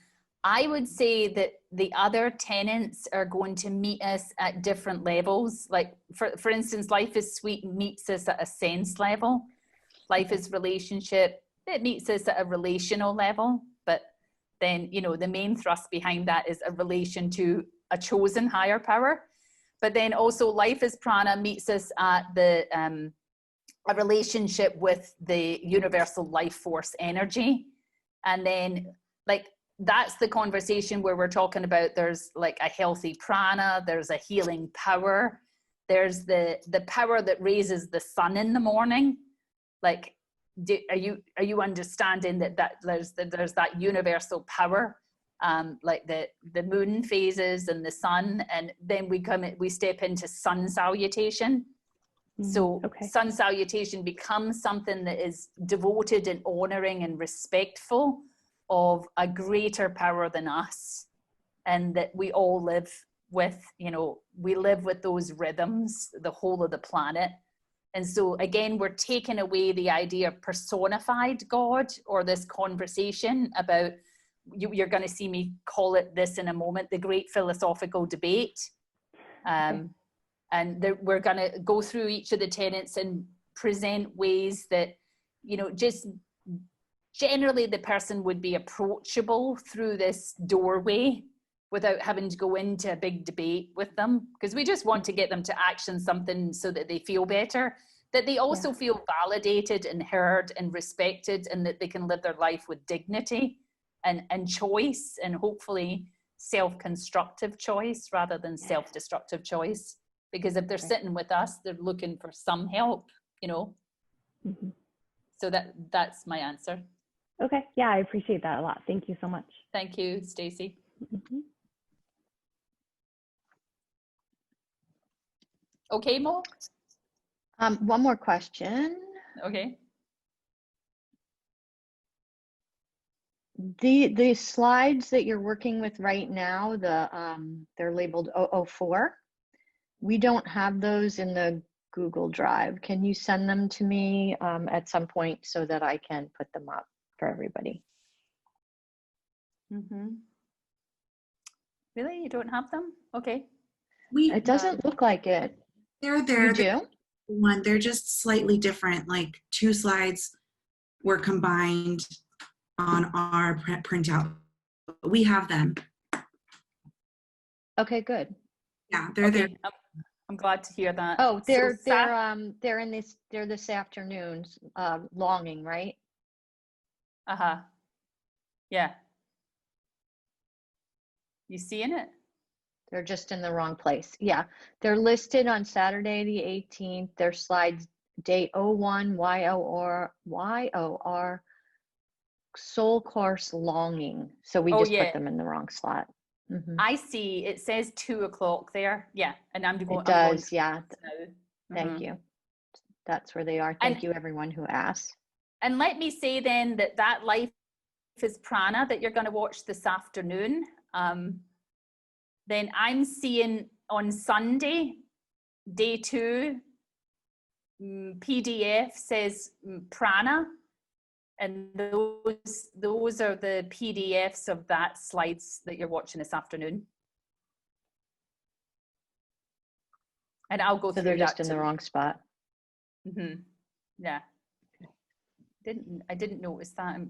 I would say that the other tenets are going to meet us at different levels. Like for instance, Life is Sweet meets us at a sense level. Life is Relationship, it meets us at a relational level. But then, you know, the main thrust behind that is a relation to a chosen higher power. But then also Life is Prana meets us at the a relationship with the universal life force energy. And then like that's the conversation where we're talking about there's like a healthy prana, there's a healing power, there's the power that raises the sun in the morning. Like are you understanding that there's that universal power, like the moon phases and the sun, and then we step into sun salutation. So Okay. sun salutation becomes something that is devoted and honoring and respectful of a greater power than us, and that we all live with, we live with those rhythms, the whole of the planet. And so again, we're taking away the idea of personified God, or this conversation about, you're going to see me call it this in a moment, the great philosophical debate. Okay. And we're going to go through each of the tenets and present ways that, just generally the person would be approachable through this doorway without having to go into a big debate with them, because we just want to get them to action something so that they feel better, that they also feel validated and heard and respected, and that they can live their life with dignity and choice, and hopefully self-constructive choice rather than self-destructive choice. Because if they're sitting with us, they're looking for some help, Mm-hmm. So that's my answer. Okay. Yeah, I appreciate that a lot. Thank you so much. Thank you, Stacey. Mm-hmm. Okay, Mo? One more question. Okay. The slides that you're working with right now, they're labeled 004. We don't have those in the Google Drive. Can you send them to me at some point so that I can put them up for everybody? Mm-hmm. Really? You don't have them? Okay. It doesn't look like it. They're there. You do? They're just slightly different. Like 2 slides were combined on our printout. We have them. Okay, good. Yeah, they're there. I'm glad to hear that. Oh, they're So this afternoon, longing, right? Uh-huh. Yeah. You seeing it? They're just in the wrong place. Yeah, they're listed on Saturday the 18th. Their slides date 01 YoR Soul Course Longing. So we just put them in the wrong slot. Mm-hmm. I see. It says 2 o'clock there. Yeah, and I'm going. It does. Yeah. Thank you. That's where they are. Thank you, everyone who asked. And let me say then that life is prana that you're going to watch this afternoon. Then I'm seeing on Sunday, day 2, PDF says prana, and those are the PDFs of that slides that you're watching this afternoon. And I'll go through that. So they're just in the wrong spot. Mm-hmm. Yeah. I didn't notice that.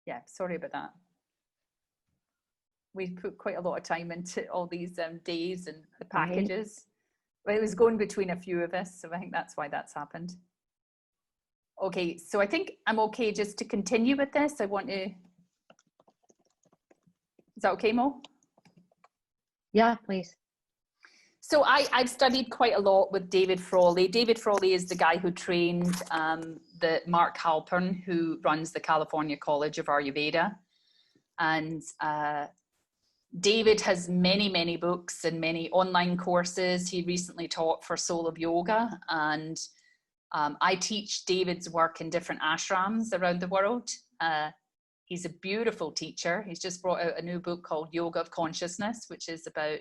Yeah, sorry about that. We put quite a lot of time into all these days and the packages. But it was going between a few of us, so I think that's why that's happened. Okay, so I think I'm okay just to continue with this. I want to. Is that okay, Mo? Yeah, please. So I've studied quite a lot with David Frawley. David Frawley is the guy who trained the Mark Halpern, who runs the California College of Ayurveda. And David has many, many books and many online courses. He recently taught for Soul of Yoga. And I teach David's work in different ashrams around the world. He's a beautiful teacher. He's just brought out a new book called Yoga of Consciousness, which is about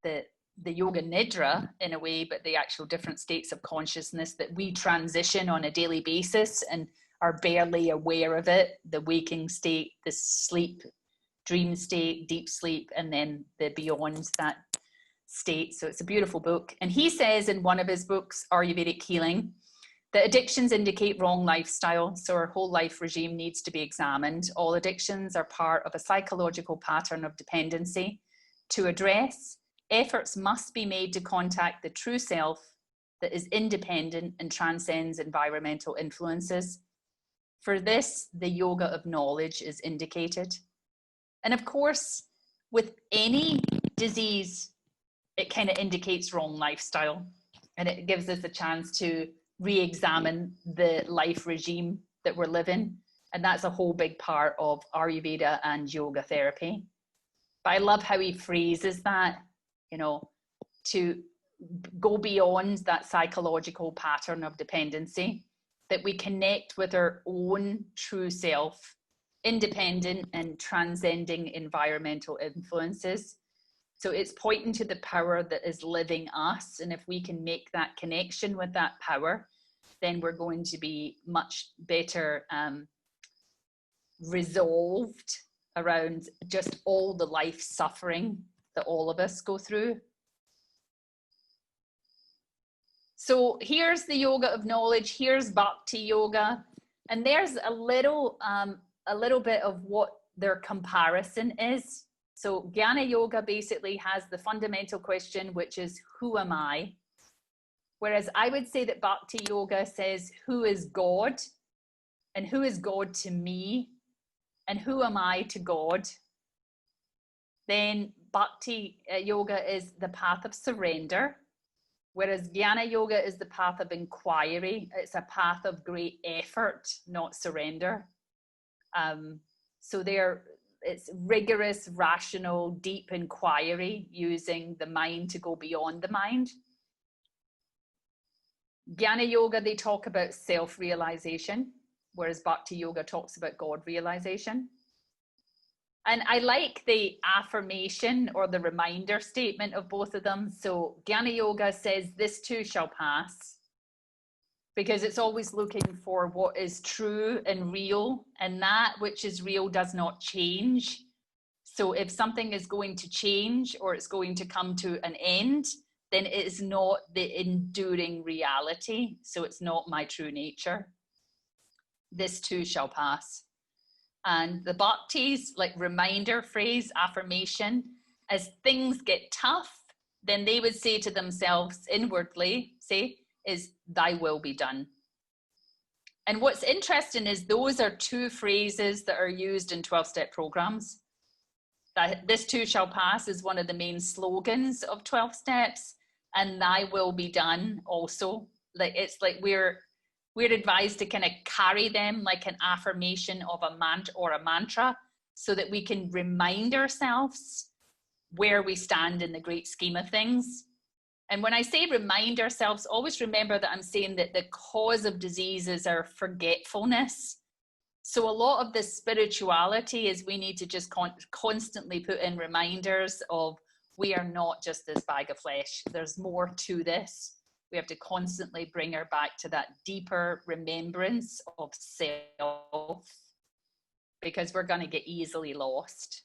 the yoga nidra in a way, but the actual different states of consciousness that we transition on a daily basis and are barely aware of it. The waking state, the sleep, dream state, deep sleep, and then the beyond that state. So it's a beautiful book. And he says in one of his books, Ayurvedic Healing, that addictions indicate wrong lifestyle. So our whole life regime needs to be examined. All addictions are part of a psychological pattern of dependency. To address, efforts must be made to contact the true self that is independent and transcends environmental influences. For this, the yoga of knowledge is indicated. And of course, with any disease, it kind of indicates wrong lifestyle. And it gives us a chance to re-examine the life regime that we're living. And that's a whole big part of Ayurveda and yoga therapy. But I love how he phrases that, you know, to go beyond that psychological pattern of dependency, that we connect with our own true self, independent and transcending environmental influences. So it's pointing to the power that is living us. And if we can make that connection with that power, then we're going to be much better resolved around just all the life suffering that all of us go through. So here's the yoga of knowledge, here's bhakti yoga, and there's a little bit of what their comparison is. So Jnana yoga basically has the fundamental question, which is, who am I? Whereas I would say that bhakti yoga says, who is God? And who is God to me? And who am I to God? Then bhakti yoga is the path of surrender, whereas Jnana yoga is the path of inquiry. It's a path of great effort, not surrender. So it's rigorous, rational, deep inquiry using the mind to go beyond the mind. Jnana yoga, they talk about self-realization, whereas bhakti yoga talks about God realization. And I like the affirmation or the reminder statement of both of them. So Jnana yoga says, this too shall pass, because it's always looking for what is true and real, and that which is real does not change. So if something is going to change or it's going to come to an end, then it is not the enduring reality. So it's not my true nature. This too shall pass. And the bhaktis, like reminder phrase, affirmation, as things get tough, then they would say to themselves inwardly, is thy will be done. And what's interesting is those are two phrases that are used in 12-step programs. That this too shall pass is one of the main slogans of 12 steps, and thy will be done also. Like it's like we're advised to kind of carry them like an affirmation of a mantra, so that we can remind ourselves where we stand in the great scheme of things. And when I say remind ourselves, always remember that I'm saying that the cause of disease is our forgetfulness. So a lot of this spirituality is we need to just constantly put in reminders of we are not just this bag of flesh. There's more to this. We have to constantly bring her back to that deeper remembrance of self, because we're going to get easily lost.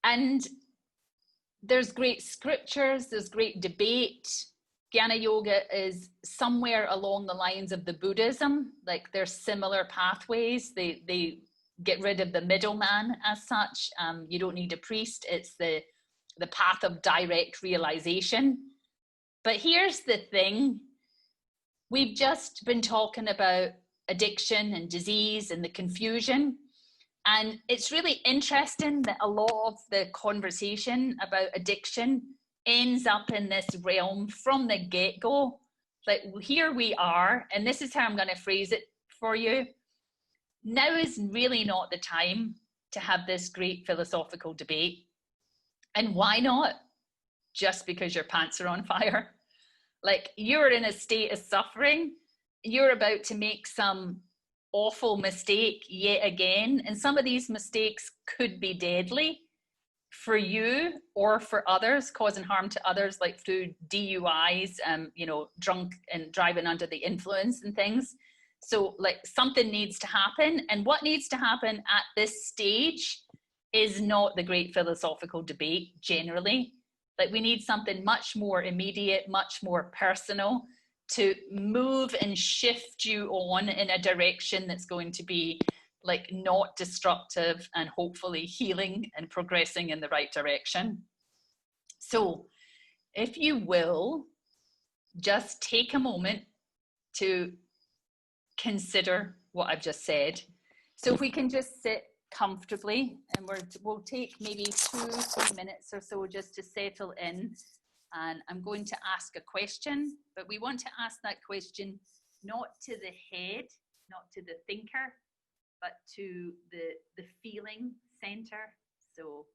And there's great scriptures, there's great debate. Jnana yoga is somewhere along the lines of the Buddhism, like there's similar pathways. They get rid of the middleman as such. You don't need a priest. It's the path of direct realization. But here's the thing. We've just been talking about addiction and disease and the confusion. And it's really interesting that a lot of the conversation about addiction ends up in this realm from the get-go. Like here we are, and this is how I'm going to phrase it for you. Now is really not the time to have this great philosophical debate. And why not? Just because your pants are on fire. Like you're in a state of suffering, you're about to make some awful mistake yet again, and some of these mistakes could be deadly for you or for others, causing harm to others, like through DUIs, drunk and driving under the influence and things. So like something needs to happen, and what needs to happen at this stage is not the great philosophical debate generally. Like we need something much more immediate, much more personal, to move and shift you on in a direction that's going to be like not destructive and hopefully healing and progressing in the right direction. So if you will, just take a moment to consider what I've just said. So if we can just sit comfortably, and we'll take maybe 2-3 minutes or so just to settle in And I'm going to ask a question, but we want to ask that question not to the head, not to the thinker, but to the feeling center. So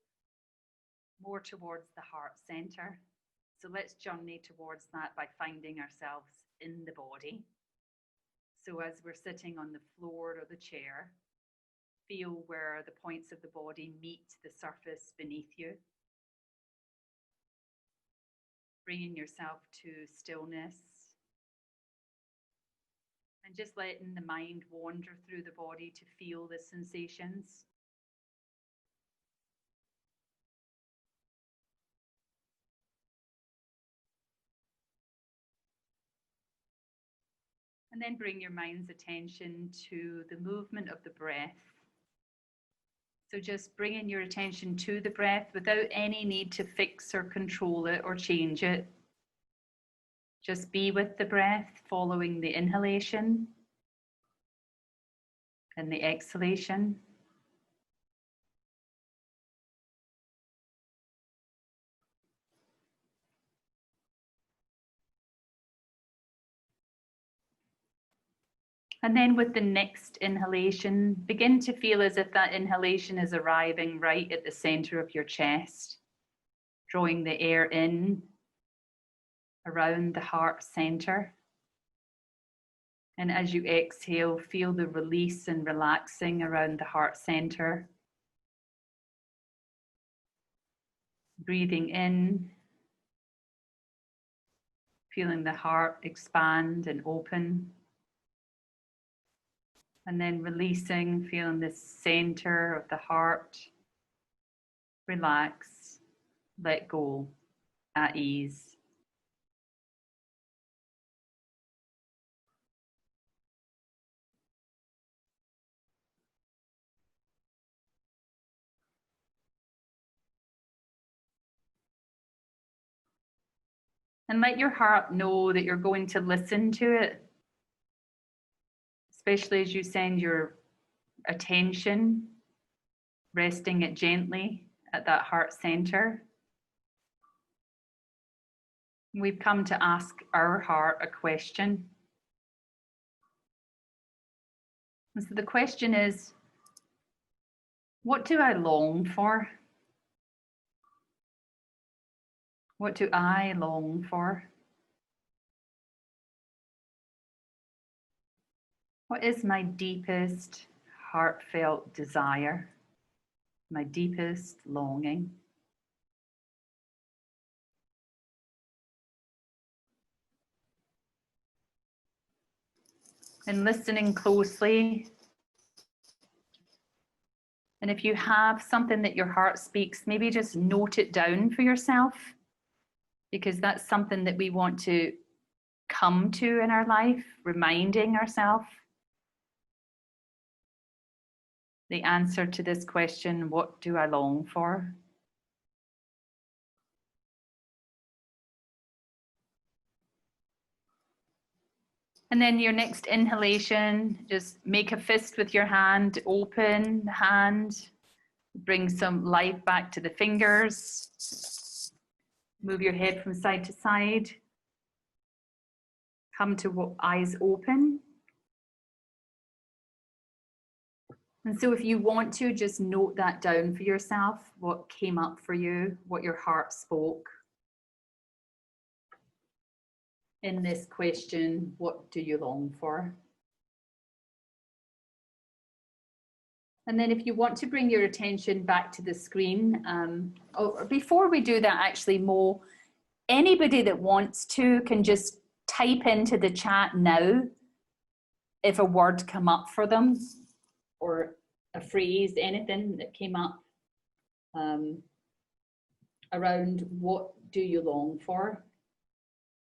more towards the heart center. So let's journey towards that by finding ourselves in the body. So as we're sitting on the floor or the chair, feel where the points of the body meet the surface beneath you. Bringing yourself to stillness. And just letting the mind wander through the body to feel the sensations. And then bring your mind's attention to the movement of the breath. So just bringing your attention to the breath without any need to fix or control it or change it. Just be with the breath, following the inhalation and the exhalation. And then with the next inhalation, begin to feel as if that inhalation is arriving right at the center of your chest, drawing the air in around the heart center. And as you exhale, feel the release and relaxing around the heart center. Breathing in, feeling the heart expand and open. And then releasing, feeling the center of the heart. Relax, let go, at ease. And let your heart know that you're going to listen to it, especially as you send your attention, resting it gently at that heart center. We've come to ask our heart a question. And so the question is, what do I long for? What do I long for? What is my deepest heartfelt desire? My deepest longing? And listening closely. And if you have something that your heart speaks, maybe just note it down for yourself, because that's something that we want to come to in our life, reminding ourselves the answer to this question, what do I long for? And then your next inhalation, just make a fist with your hand, open the hand, bring some life back to the fingers, move your head from side to side, come to eyes open. And so if you want to, just note that down for yourself, what came up for you, what your heart spoke. In this question, what do you long for? And then if you want to bring your attention back to the screen, before we do that actually, Mo, anybody that wants to can just type into the chat now if a word come up for them or a phrase, anything that came up around what do you long for.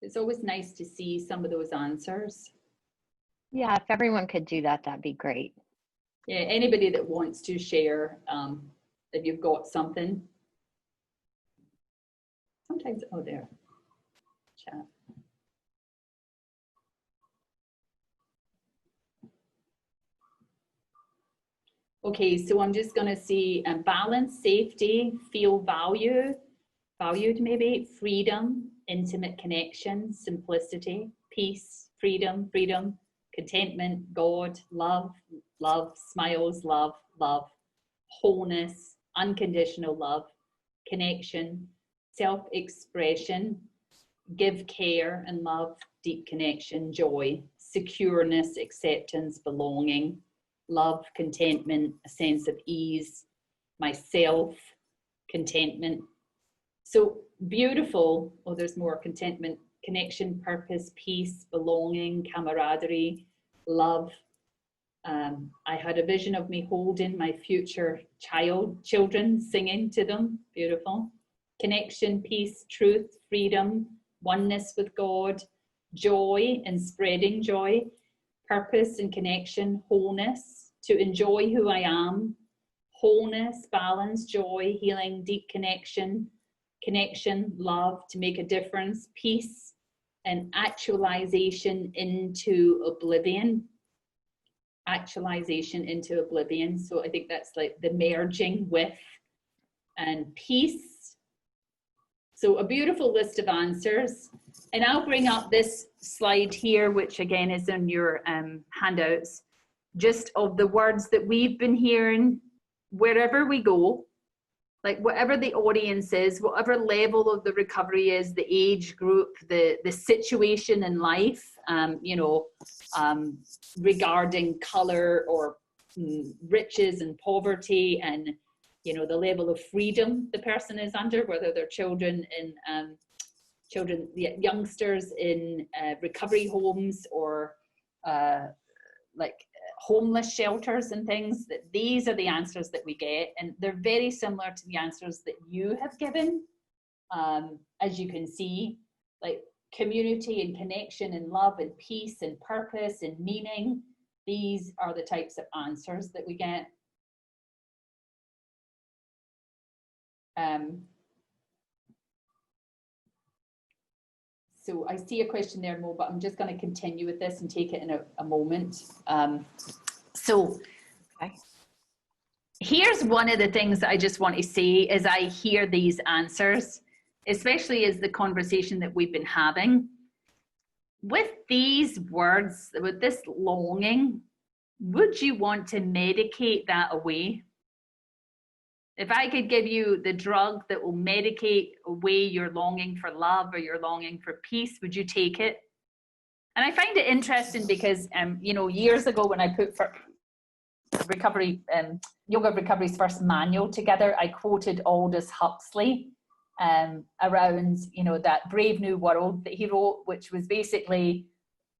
It's always nice to see some of those answers. Yeah, if everyone could do that, that'd be great. Yeah, anybody that wants to share, if you've got something. Sometimes, oh, there, chat. Okay, so I'm just gonna see balance, safety, feel valued maybe, freedom, intimate connection, simplicity, peace, freedom, contentment, God, love, smiles, love, wholeness, unconditional love, connection, self-expression, give care and love, deep connection, joy, secureness, acceptance, belonging, love, contentment, a sense of ease, myself, contentment. So beautiful. Oh, there's more: contentment, connection, purpose, peace, belonging, camaraderie, love. I had a vision of me holding my future children, singing to them. Beautiful. Connection, peace, truth, freedom, oneness with God, joy and spreading joy, purpose and connection, wholeness, to enjoy who I am, wholeness, balance, joy, healing, deep connection, love, to make a difference, peace, and actualization into oblivion. Actualization into oblivion. So I think that's like the merging with, and peace. So a beautiful list of answers. And I'll bring up this slide here, which again is in your handouts, just of the words that we've been hearing wherever we go, like whatever the audience is, whatever level of the recovery is, the age group, the situation in life, you know, regarding color or riches and poverty, and, you know, the level of freedom the person is under, whether they're children in youngsters in recovery homes or like homeless shelters and things. That these are the answers that we get, and they're very similar to the answers that you have given. As you can see, like community and connection and love and peace and purpose and meaning, these are the types of answers that we get. So I see a question there, Mo, but I'm just going to continue with this and take it in a moment. So okay. Here's one of the things that I just want to say as I hear these answers, especially as the conversation that we've been having. With these words, with this longing, would you want to medicate that away? If I could give you the drug that will medicate away your longing for love or your longing for peace, would you take it? And I find it interesting because, you know, years ago when I put for recovery, Yoga Recovery's first manual together, I quoted Aldous Huxley around, you know, that Brave New World that he wrote, which was basically,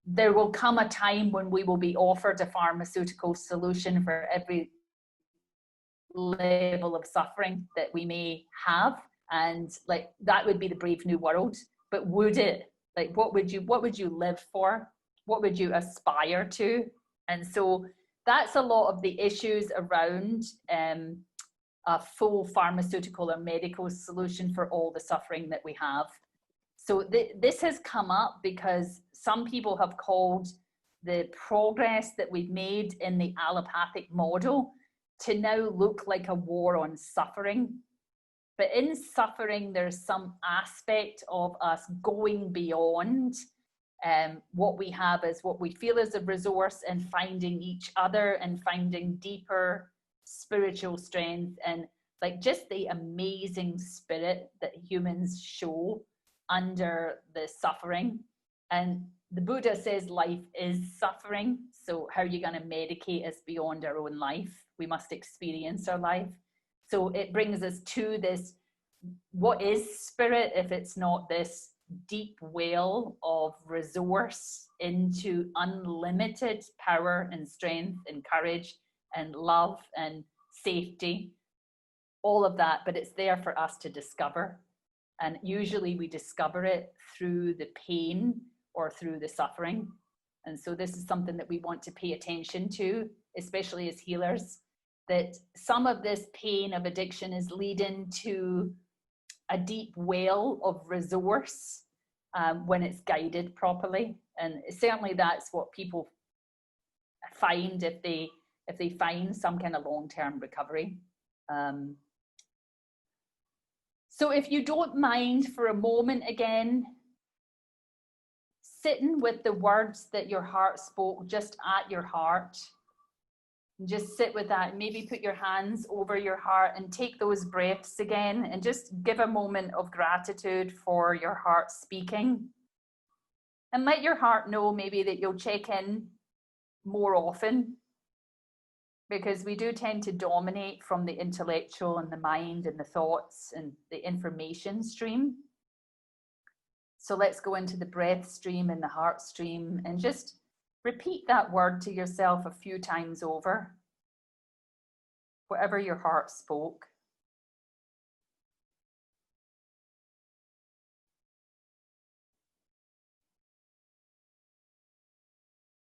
there will come a time when we will be offered a pharmaceutical solution for every level of suffering that we may have, and like that would be the Brave New World. But would it, like, what would you live for? What would you aspire to? And so that's a lot of the issues around a full pharmaceutical or medical solution for all the suffering that we have. So this has come up because some people have called the progress that we've made in the allopathic model to now look like a war on suffering. But in suffering, there's some aspect of us going beyond what we have as what we feel is a resource, and finding each other and finding deeper spiritual strength, and like just the amazing spirit that humans show under the suffering. And the Buddha says life is suffering. So how are you going to medicate us beyond our own life? We must experience our life. So it brings us to this, what is spirit if it's not this deep well of resource into unlimited power and strength and courage and love and safety, all of that, but it's there for us to discover. And usually we discover it through the pain or through the suffering. And so this is something that we want to pay attention to, especially as healers, that some of this pain of addiction is leading to a deep well of resource when it's guided properly. And certainly that's what people find if they find some kind of long-term recovery. So if you don't mind for a moment again, sitting with the words that your heart spoke just at your heart. And just sit with that. Maybe put your hands over your heart and take those breaths again and just give a moment of gratitude for your heart speaking. And let your heart know maybe that you'll check in more often, because we do tend to dominate from the intellectual and the mind and the thoughts and the information stream. So let's go into the breath stream and the heart stream and just repeat that word to yourself a few times over, whatever your heart spoke.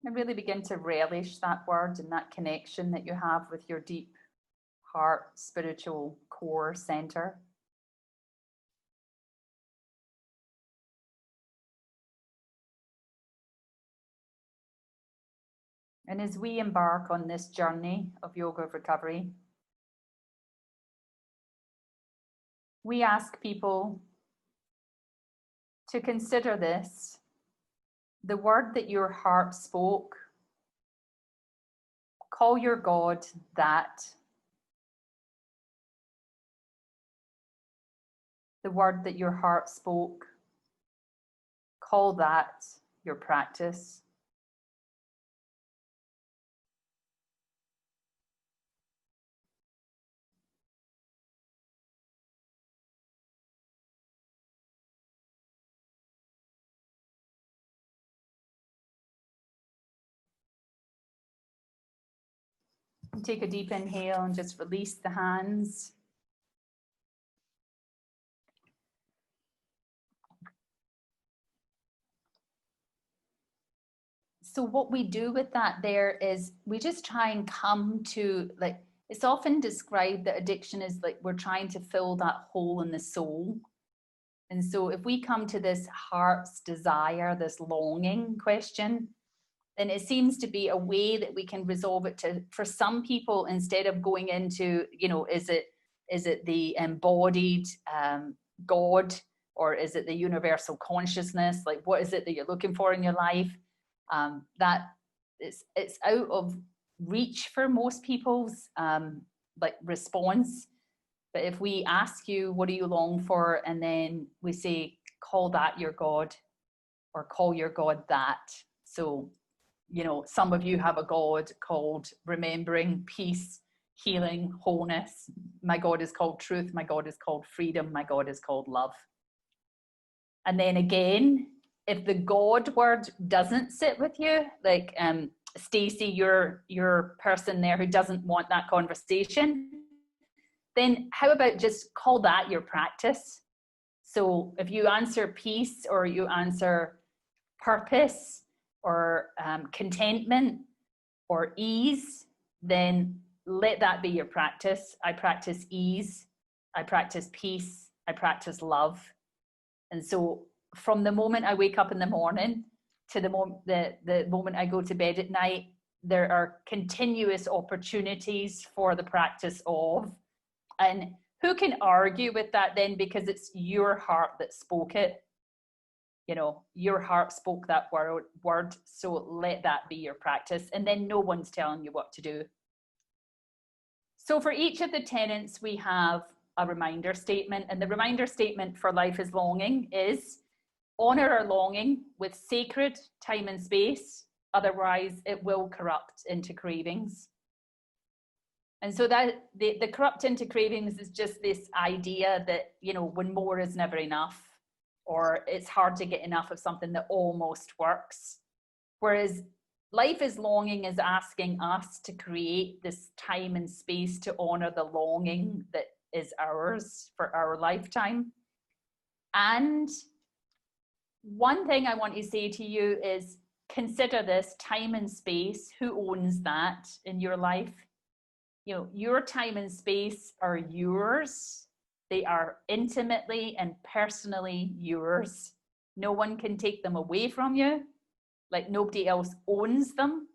And really begin to relish that word and that connection that you have with your deep heart, spiritual core center. And as we embark on this journey of yoga recovery, we ask people to consider this, the word that your heart spoke. Call your God that. The word that your heart spoke. Call that your practice. Take a deep inhale and just release the hands. So what we do with that there is we just try and come to, like, it's often described that addiction is like we're trying to fill that hole in the soul. And so if we come to this heart's desire, this longing question, then it seems to be a way that we can resolve it to, for some people, instead of going into, you know, is it the embodied God, or is it the universal consciousness? Like, what is it that you're looking for in your life? That it's out of reach for most people's like response. But if we ask you, what do you long for? And then we say, call that your God, or call your God that. So, you know, some of you have a God called remembering, peace, healing, wholeness. My God is called truth. My God is called freedom. My God is called love. And then again, if the God word doesn't sit with you, like Stacey, your person there who doesn't want that conversation, then how about just call that your practice? So if you answer peace, or you answer purpose, or contentment, or ease, then let that be your practice. I practice ease, I practice peace, I practice love. And so from the moment I wake up in the morning to the moment I go to bed at night, there are continuous opportunities for the practice of. And who can argue with that then? Because it's your heart that spoke it. You know, your heart spoke that word, so let that be your practice, and then no one's telling you what to do. So for each of the tenets, we have a reminder statement, and the reminder statement for life is longing is honor our longing with sacred time and space, otherwise it will corrupt into cravings. And so that the corrupt into cravings is just this idea that, you know, when more is never enough, or it's hard to get enough of something that almost works. Whereas life is longing is asking us to create this time and space to honor the longing that is ours for our lifetime. And one thing I want to say to you is consider this time and space. Who owns that in your life? You know, your time and space are yours. They are intimately and personally yours. No one can take them away from you. Like, nobody else owns them.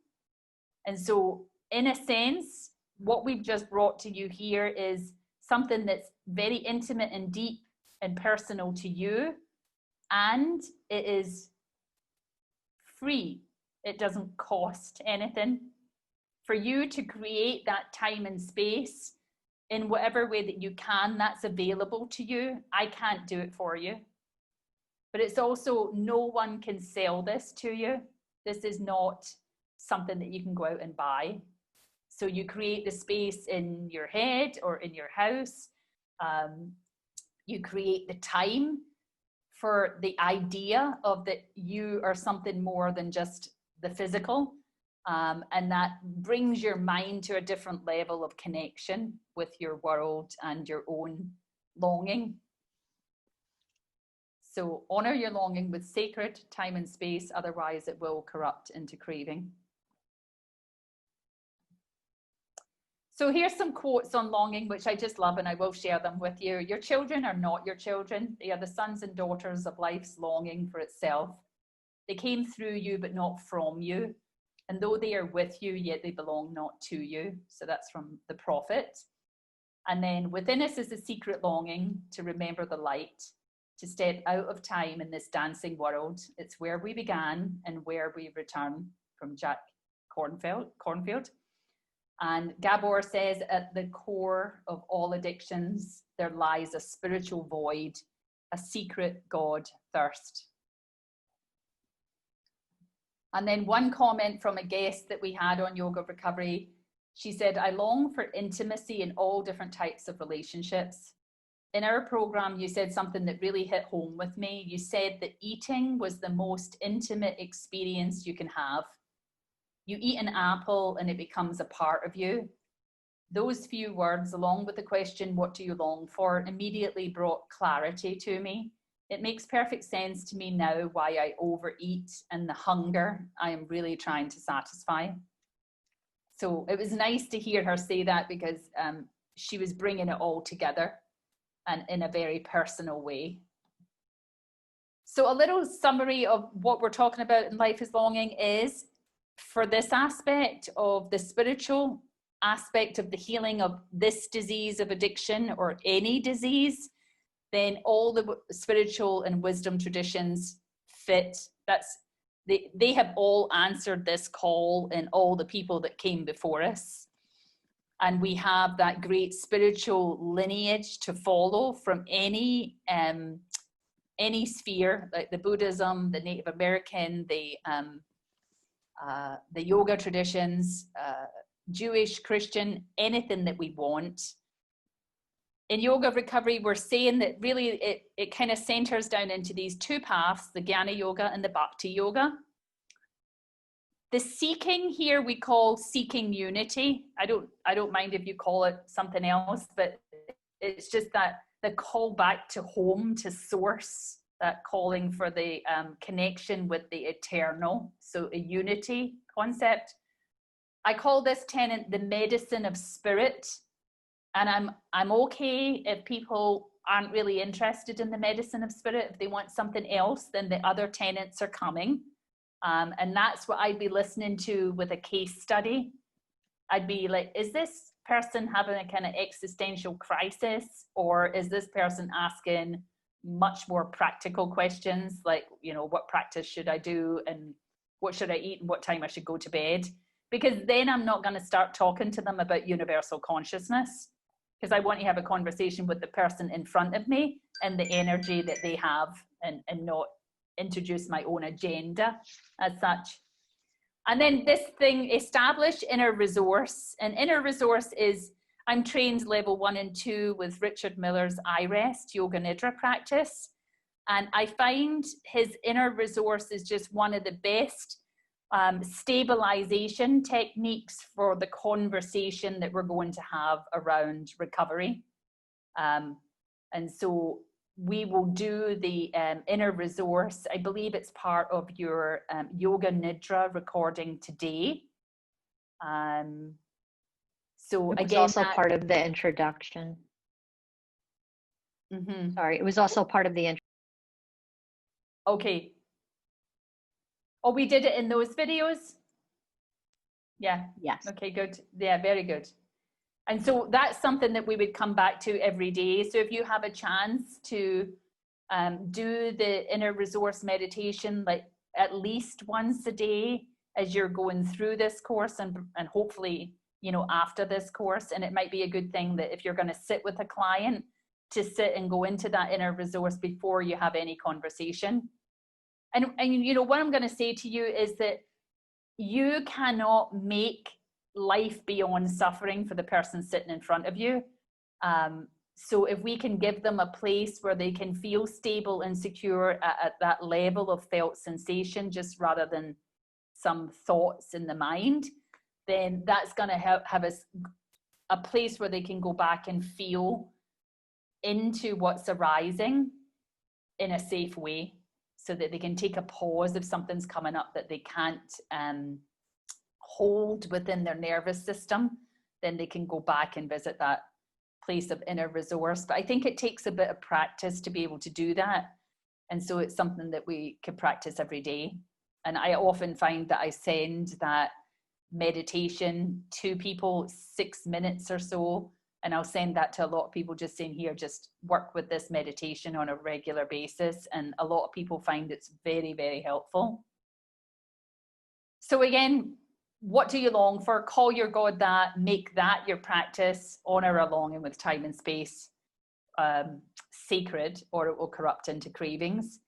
And so, in a sense, what we've just brought to you here is something that's very intimate and deep and personal to you. And it is free. It doesn't cost anything. For you to create that time and space in whatever way that you can, that's available to you. I can't do it for you. But it's also, no one can sell this to you. This is not something that you can go out and buy. So you create the space in your head or in your house. You create the time for the idea of that you are something more than just the physical. And that brings your mind to a different level of connection with your world and your own longing. So honor your longing with sacred time and space, otherwise it will corrupt into craving. So here's some quotes on longing, which I just love, and I will share them with you. Your children are not your children. They are the sons and daughters of life's longing for itself. They came through you, but not from you. And though they are with you, yet they belong not to you. So that's from the prophet. And then within us is a secret longing to remember the light, to step out of time in this dancing world. It's where we began and where we return, from Jack Cornfield. And Gabor says, at the core of all addictions, there lies a spiritual void, a secret God thirst. And then one comment from a guest that we had on Yoga Recovery, she said, I long for intimacy in all different types of relationships. In our program, you said something that really hit home with me. You said that eating was the most intimate experience you can have. You eat an apple and it becomes a part of you. Those few words, along with the question, what do you long for, immediately brought clarity to me. It makes perfect sense to me now why I overeat and the hunger I am really trying to satisfy. So it was nice to hear her say that, because she was bringing it all together and in a very personal way. So a little summary of what we're talking about in Life is Longing is, for this aspect of the spiritual aspect of the healing of this disease of addiction or any disease, then all the spiritual and wisdom traditions fit. They have all answered this call in all the people that came before us. And we have that great spiritual lineage to follow from any sphere, like the Buddhism, the Native American, the yoga traditions, Jewish, Christian, anything that we want. In Yoga Recovery, we're saying that really it kind of centers down into these two paths, the Jnana Yoga and the Bhakti Yoga. The seeking here we call seeking unity. I don't mind if you call it something else, but it's just that the call back to home, to source, that calling for the connection with the eternal. So a unity concept. I call this tenet the medicine of spirit. And I'm okay if people aren't really interested in the medicine of spirit. If they want something else, then the other tenets are coming. And that's what I'd be listening to with a case study. I'd be like, is this person having a kind of existential crisis? Or is this person asking much more practical questions, like, you know, what practice should I do? And what should I eat? And what time I should go to bed? Because then I'm not going to start talking to them about universal consciousness, because I want to have a conversation with the person in front of me and the energy that they have, and not introduce my own agenda as such. And then this thing, establish inner resource. And inner resource is, I'm trained level 1 and 2 with Richard Miller's I-Rest Yoga Nidra practice. And I find his inner resource is just one of the best stabilization techniques for the conversation that we're going to have around recovery. And so we will do the inner resource. I believe it's part of your Yoga Nidra recording today. So it was again, also part of the introduction. Mm-hmm. Sorry, it was also part of the intro. Okay. Oh, we did it in those videos? Yeah. Yes. Okay, good. Yeah, very good. And so that's something that we would come back to every day. So if you have a chance to do the inner resource meditation, like at least once a day as you're going through this course, and hopefully, you know, after this course. And it might be a good thing that if you're going to sit with a client, to sit and go into that inner resource before you have any conversation. And you know, what I'm going to say to you is that you cannot make life beyond suffering for the person sitting in front of you. So if we can give them a place where they can feel stable and secure at that level of felt sensation, just rather than some thoughts in the mind, then that's going to have a place where they can go back and feel into what's arising in a safe way, so that they can take a pause if something's coming up that they can't hold within their nervous system. Then they can go back and visit that place of inner resource. But I think it takes a bit of practice to be able to do that. And so it's something that we can practice every day. And I often find that I send that meditation to people, 6 minutes or so, and I'll send that to a lot of people, just saying, here, just work with this meditation on a regular basis. And a lot of people find it's very, very helpful. So again, what do you long for? Call your God that, make that your practice, honor a longing with time and space sacred, or it will corrupt into cravings.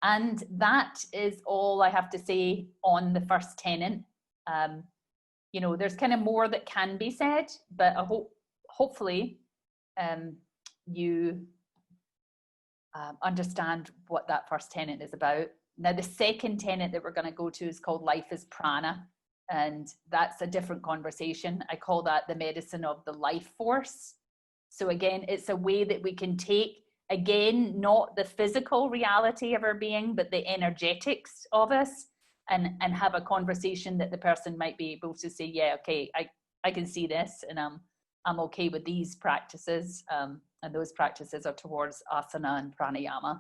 And that is all I have to say on the first tenet. You know, there's kind of more that can be said, but I hopefully you understand what that first tenet is about. Now, the second tenet that we're going to go to is called life is prana, and that's a different conversation. I call that the medicine of the life force. So again, it's a way that we can take, again, not the physical reality of our being, but the energetics of us, and have a conversation that the person might be able to say, yeah, okay, I can see this, and I'm okay with these practices, and those practices are towards asana and pranayama.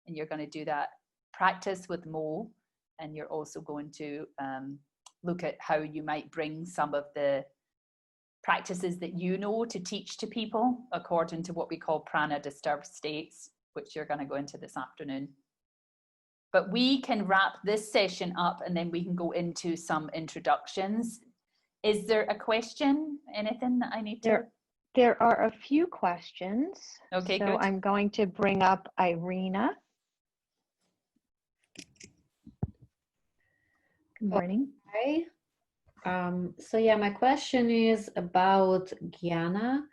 And you're going to do that practice with Mo, and you're also going to look at how you might bring some of the practices that you know to teach to people according to what we call prana disturbed states, which you're going to go into this afternoon. But we can wrap this session up, and then we can go into some introductions. Is there a question? Anything that I need to? There are a few questions. Okay, so good. I'm going to bring up Irina. Good morning. Hi. So yeah, my question is about jnana,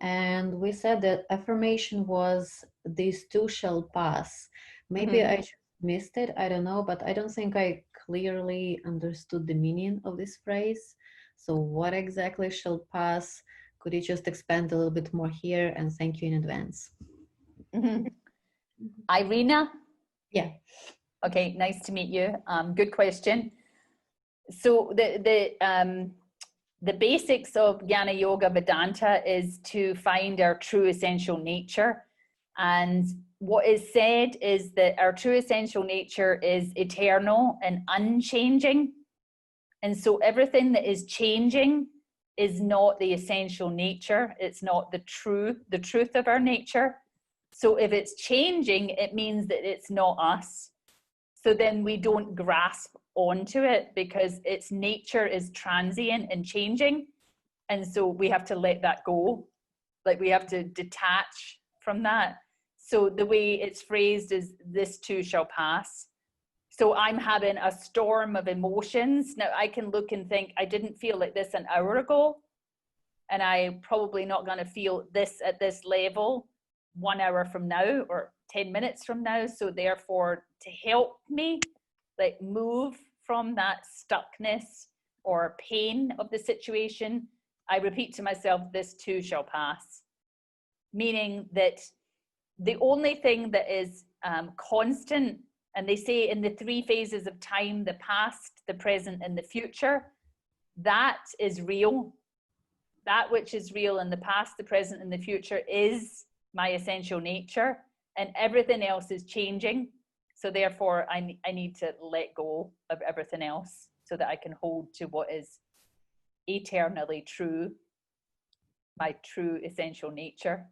and we said that affirmation was "these too shall pass." Maybe I just missed it, I don't know, but I don't think I clearly understood the meaning of this phrase. So what exactly shall pass? Could you just expand a little bit more here? And thank you in advance. Irina? Yeah. Okay, nice to meet you. Good question. So the basics of Jnana Yoga Vedanta is to find our true essential nature. And what is said is that our true essential nature is eternal and unchanging. And so everything that is changing is not the essential nature. It's not the truth of our nature. So if it's changing, it means that it's not us. So then we don't grasp onto it, because its nature is transient and changing. And so we have to let that go. Like, we have to detach from that. So the way it's phrased is, this too shall pass. So I'm having a storm of emotions. Now I can look and think, I didn't feel like this an hour ago, and I'm probably not going to feel this at this level 1 hour from now or 10 minutes from now. So therefore, to help me like move from that stuckness or pain of the situation, I repeat to myself, this too shall pass. Meaning that the only thing that is constant, and they say in the 3 phases of time, the past, the present, and the future, that is real. That which is real in the past, the present, and the future is my essential nature, and everything else is changing. So therefore, I need to let go of everything else so that I can hold to what is eternally true, my true essential nature.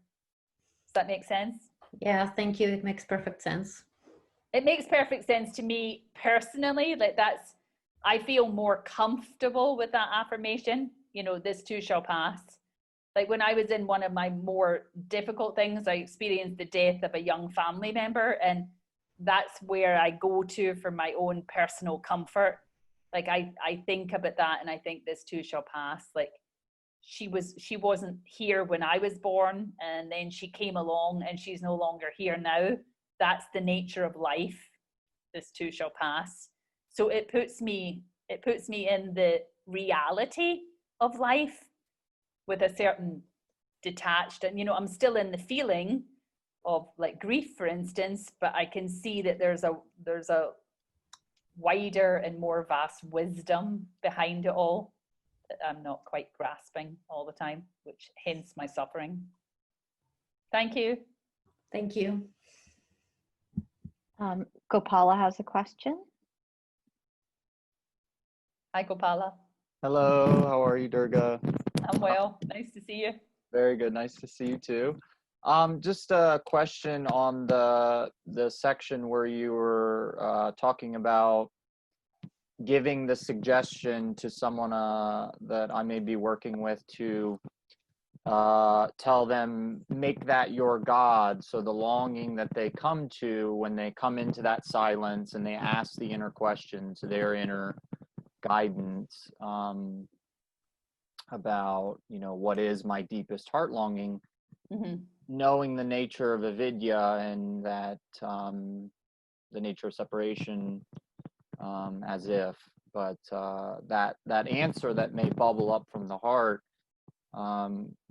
Does that make sense? Yeah, thank you. It makes perfect sense. it makes perfect sense to me personally. Like I feel more comfortable with that affirmation, you know, this too shall pass. Like when I was in one of my more difficult things, I experienced the death of a young family member, and that's where I go to for my own personal comfort. Like I think about that and I think this too shall pass. Like she wasn't here when I was born, and then she came along and she's no longer here now. That's the nature of life. This too shall pass. So it puts me in the reality of life with a certain detached, and you know, I'm still in the feeling of like grief, for instance, but I can see that there's a wider and more vast wisdom behind it all that I'm not quite grasping all the time, which hence my suffering. Thank you. Thank you. Gopala has a question. Hi, Gopala. Hello, how are you, Durga? I'm well. Nice to see you. Very good. Nice to see you too. Just a question on the section where you were talking about giving the suggestion to someone that I may be working with to tell them, make that your God. So the longing that they come to when they come into that silence and they ask the inner questions, their inner guidance, about, you know, what is my deepest heart longing, knowing the nature of avidya and that the nature of separation, as if, but that answer that may bubble up from the heart,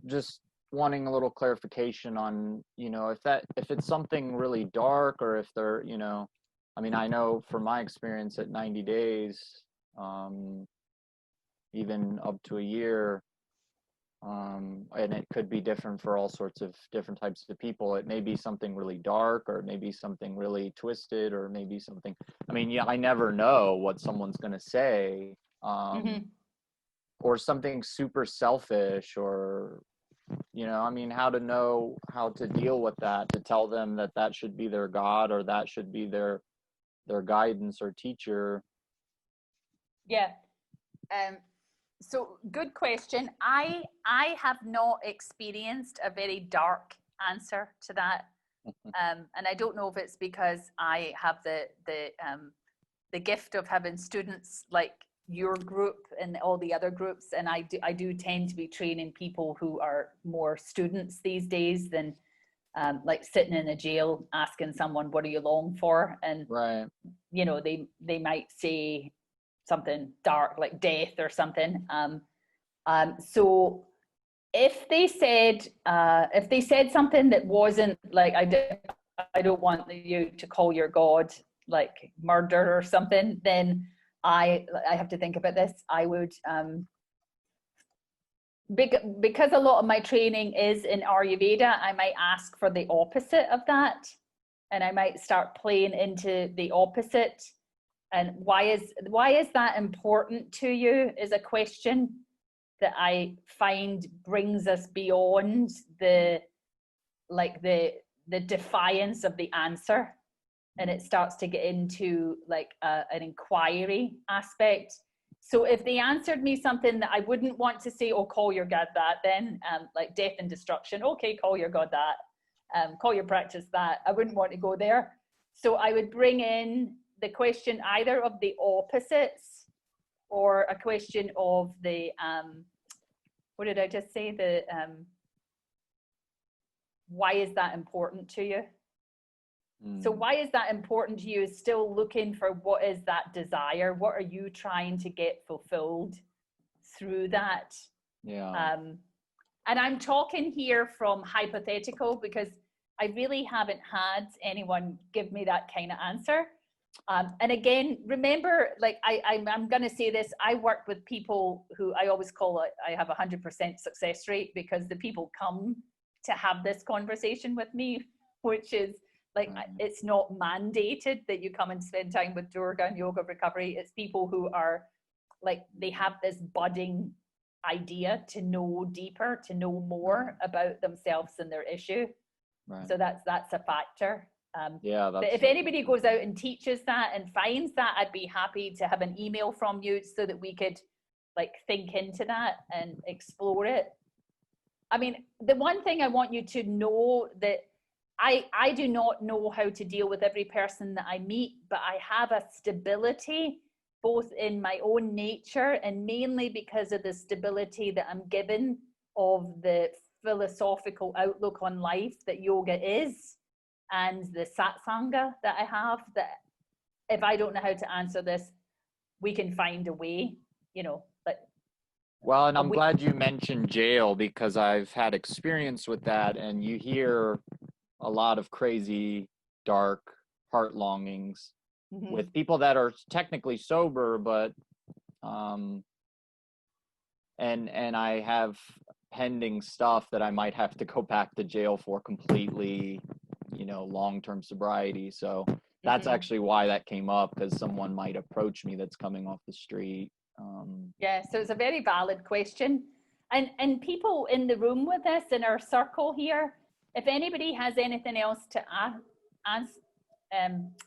just wanting a little clarification on, you know, if it's something really dark, or if they're, you know, I mean, I know from my experience at 90 days, even up to a year, and it could be different for all sorts of different types of people. It may be something really dark, or maybe something really twisted, or maybe something, I mean, yeah, I never know what someone's going to say, or something super selfish, or, you know, I mean, how to know how to deal with that, to tell them that that should be their God, or that should be their guidance or teacher. Yeah. So good question. I have not experienced a very dark answer to that, and I don't know if it's because I have the gift of having students like your group and all the other groups, and I do tend to be training people who are more students these days than like sitting in a jail asking someone, what do you long for? And Right. you know, they might say something dark like death or something. So if they said something that wasn't like, I don't want you to call your God like murder or something, then I have to think about this. I would, because a lot of my training is in Ayurveda, I might ask for the opposite of that, and I might start playing into the opposite. And why is that important to you is a question that I find brings us beyond the defiance of the answer, and it starts to get into like an inquiry aspect. So if they answered me something that I wouldn't want to say, oh, call your God that, then like death and destruction, okay, call your God that, call your practice that, I wouldn't want to go there. So I would bring in the question either of the opposites, or a question of the what did I just say, the why is that important to you? So why is that important to you is still looking for what is that desire, what are you trying to get fulfilled through that. Yeah. And I'm talking here from hypothetical because I really haven't had anyone give me that kind of answer. And again, remember, like I'm going to say this, I work with people who I always call it, I have 100% success rate, because the people come to have this conversation with me, which is like, it's not mandated that you come and spend time with Durga and yoga recovery. It's people who are like, they have this budding idea to know deeper, to know more about themselves and their issue. Right. So that's a factor. Yeah, but that's if anybody goes out and teaches that and finds that, I'd be happy to have an email from you so that we could like think into that and explore it. I mean, the one thing I want you to know that I do not know how to deal with every person that I meet, but I have a stability both in my own nature and mainly because of the stability that I'm given of the philosophical outlook on life that yoga is, and the satsanga that I have, that if I don't know how to answer this, we can find a way, you know. But well, and I'm glad you mentioned jail, because I've had experience with that, and you hear a lot of crazy, dark heart longings with people that are technically sober, but and I have pending stuff that I might have to go back to jail for completely, you know, long-term sobriety. So that's actually why that came up, because someone might approach me that's coming off the street. Yeah, so it's a very valid question. And people in the room with us in our circle here, if anybody has anything else to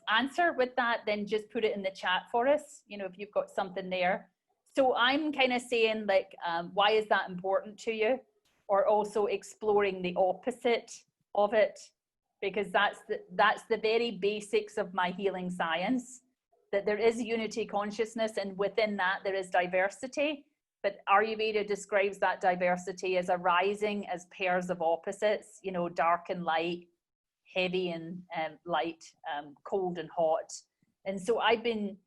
answer with that, then just put it in the chat for us, you know, if you've got something there. So I'm kind of saying like, why is that important to you? Or also exploring the opposite of it, because that's the very basics of my healing science, that there is unity consciousness, and within that there is diversity. But Ayurveda describes that diversity as arising as pairs of opposites, you know, dark and light, heavy and light, cold and hot. And so I've been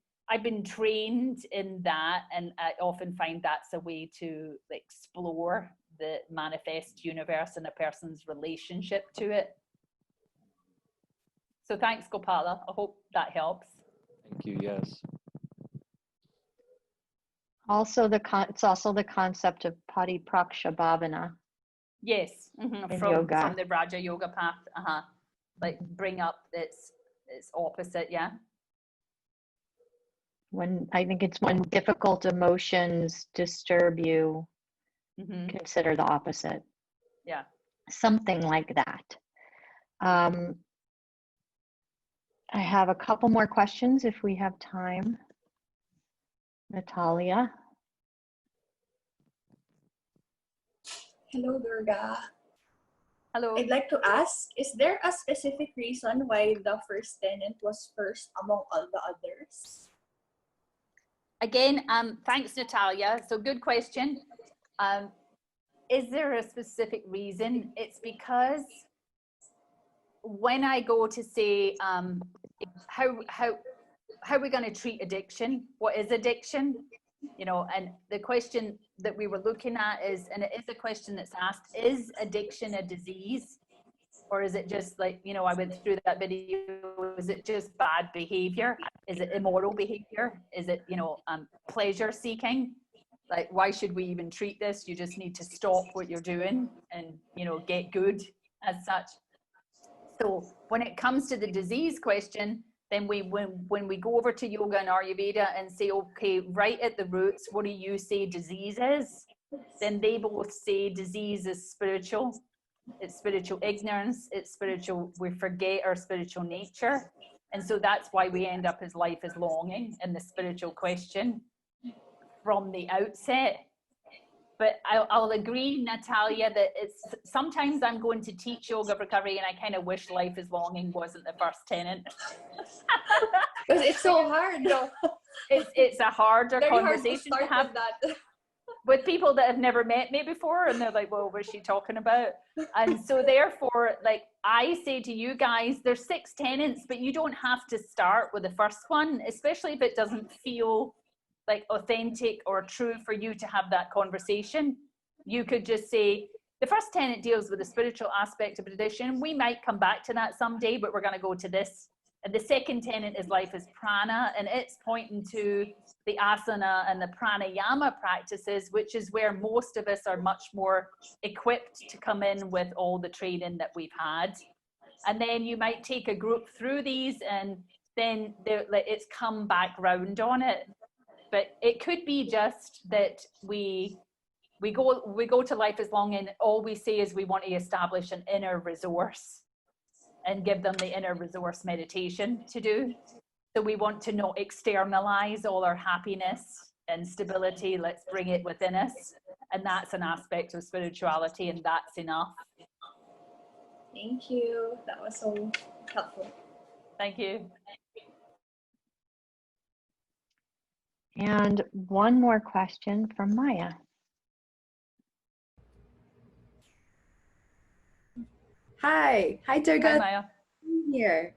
trained in that, and I often find that's a way to explore the manifest universe and a person's relationship to it. So thanks, Gopala. I hope that helps. Thank you. Yes. Also, it's also the concept of Paripraksha Bhavana. Yes, from yoga. the Raja Yoga path. Like bring up its opposite, yeah. When I think it's when difficult emotions disturb you, consider the opposite. Yeah. Something like that. I have a couple more questions if we have time. Natalia. Hello, Durga. Hello. I'd like to ask, is there a specific reason why the first tenant was first among all the others? Again, thanks, Natalia. So good question. Is there a specific reason? It's because when I go to say, how are we going to treat addiction? What is addiction? You know, and the question that we were looking at is, and it is a question that's asked, is addiction a disease? Or is it just like, you know, I went through that video, is it just bad behavior? Is it immoral behavior? Is it, you know, pleasure seeking? Like, why should we even treat this? You just need to stop what you're doing and, you know, get good as such. So when it comes to the disease question, then when we go over to yoga and Ayurveda and say, okay, right at the roots, what do you say disease is? Then they both say disease is spiritual. It's spiritual ignorance. It's spiritual, we forget our spiritual nature. And so that's why we end up as life is longing in the spiritual question from the outset. But I'll agree, Natalia, that it's sometimes I'm going to teach yoga of recovery and I kind of wish life is longing wasn't the first tenant. Because it's so hard. So it's a harder Very conversation hard to have that. with people that have never met me before, and they're like, well, what's she talking about? And so therefore, like I say to you guys, there's 6 tenants, but you don't have to start with the first one, especially if it doesn't feel like authentic or true for you to have that conversation. You could just say, the first tenet deals with the spiritual aspect of addiction. We might come back to that someday, but we're going to go to this. And the second tenet is life is prana, and it's pointing to the asana and the pranayama practices, which is where most of us are much more equipped to come in with all the training that we've had. And then you might take a group through these, and then it's come back round on it. But it could be just that we go to life is long, and all we say is we want to establish an inner resource. and give them the inner resource meditation to do. So we want to not externalize all our happiness and stability. Let's bring it within us. And that's an aspect of spirituality, and that's enough. Thank you. That was so helpful. Thank you. And one more question from Maya. Hi Hi, Durga. Maya. Here.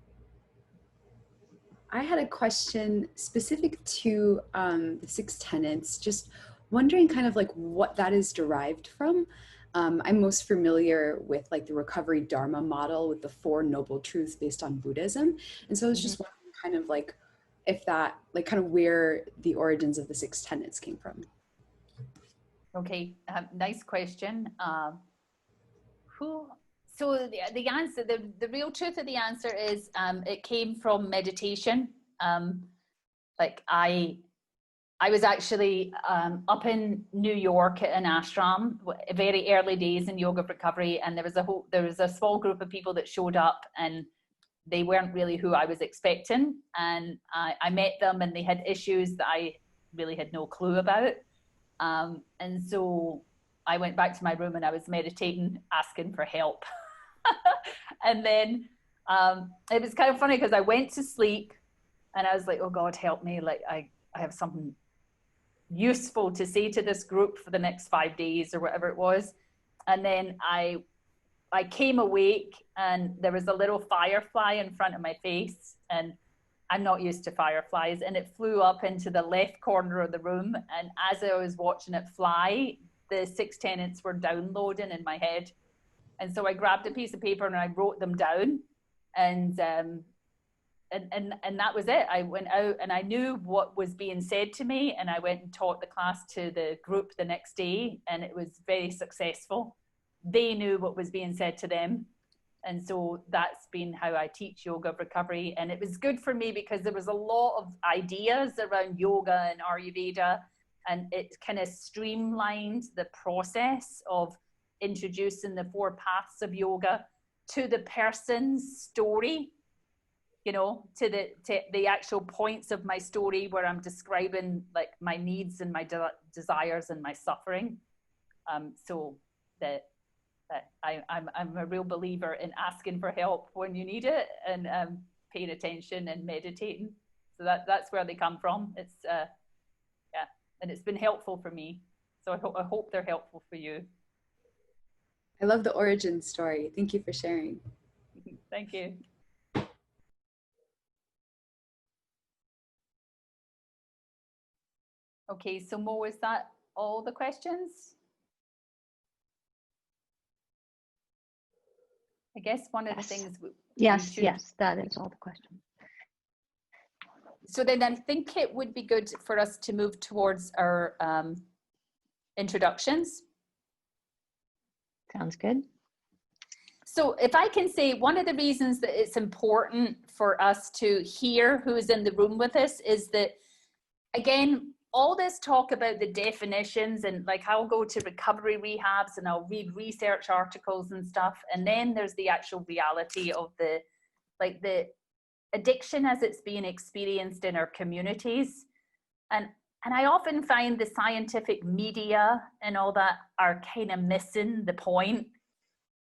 I had a question specific to the 6 tenets, just wondering kind of like what that is derived from. I'm most familiar with like the recovery dharma model with the 4 noble truths based on Buddhism. And so I was just wondering kind of like if that, like kind of where the origins of the 6 tenets came from. Okay, nice question. So the answer, the real truth of the answer is it came from meditation. Like I was actually up in New York at an ashram, very early days in yoga recovery, and there was a small group of people that showed up, and they weren't really who I was expecting. And I met them, and they had issues that I really had no clue about. And so I went back to my room and I was meditating, asking for help. And then it was kind of funny because I went to sleep and I was like, oh God, help me. Like I have something useful to say to this group for the next 5 days or whatever it was. And then I came awake and there was a little firefly in front of my face, and I'm not used to fireflies, and it flew up into the left corner of the room. And as I was watching it fly, the 6 tenets were downloading in my head. And so I grabbed a piece of paper and I wrote them down, and that was it. I went out and I knew what was being said to me, and I went and taught the class to the group the next day, and it was very successful. They knew what was being said to them. And so that's been how I teach yoga recovery. And it was good for me because there was a lot of ideas around yoga and Ayurveda, and it kind of streamlined the process of introducing the 4 paths of yoga to the person's story, you know, to the actual points of my story where I'm describing like my needs and my desires and my suffering. So that I'm a real believer in asking for help when you need it, and paying attention and meditating. So that's where they come from. It's yeah, and it's been helpful for me. So I hope they're helpful for you. I love the origin story. Thank you for sharing. Thank you. Okay, so Mo, is that all the questions? I guess one of the things Yes, that is all the questions. So then I think it would be good for us to move towards our introductions. Sounds good. So if I can say, one of the reasons that it's important for us to hear who's in the room with us is that, again, all this talk about the definitions, and like I'll go to recovery rehabs and I'll read research articles and stuff, and then there's the actual reality of the addiction as it's being experienced in our communities. And I often find the scientific media and all that are kind of missing the point.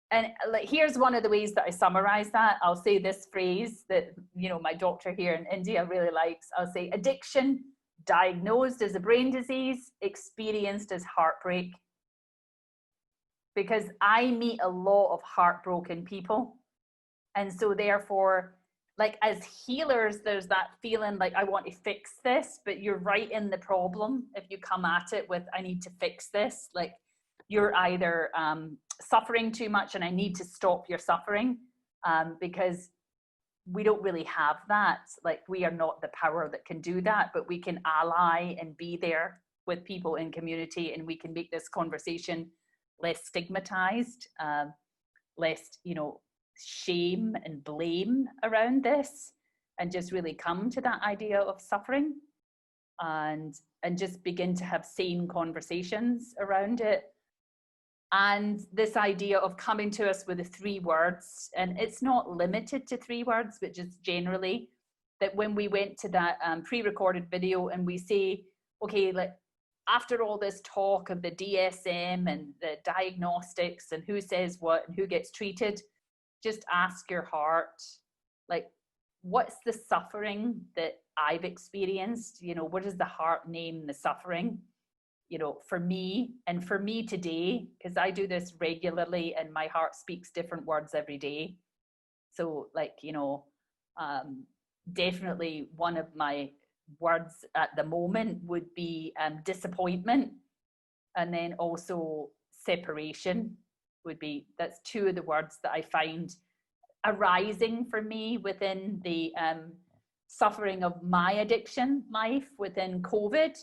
And like, here's one of the ways that I summarize that. I'll say this phrase that, you know, my doctor here in India really likes. I'll say, addiction diagnosed as a brain disease, experienced as heartbreak. Because I meet a lot of heartbroken people. And so therefore, like as healers, there's that feeling like I want to fix this, but you're right in the problem. If you come at it with, I need to fix this, like you're either suffering too much and I need to stop your suffering, because we don't really have that. Like we are not the power that can do that, but we can ally and be there with people in community, and we can make this conversation less stigmatized, less, you know, shame and blame around this, and just really come to that idea of suffering and just begin to have sane conversations around it. And this idea of coming to us with the 3 words, and it's not limited to 3 words, but just generally, that when we went to that pre-recorded video and we say, okay, like, after all this talk of the DSM and the diagnostics and who says what and who gets treated, just ask your heart, like, what's the suffering that I've experienced? You know, what does the heart name the suffering? You know, for me today, because I do this regularly and my heart speaks different words every day. So like, you know, definitely one of my words at the moment would be disappointment, and then also separation would be, that's 2 of the words that I find arising for me within the suffering of my addiction life within COVID,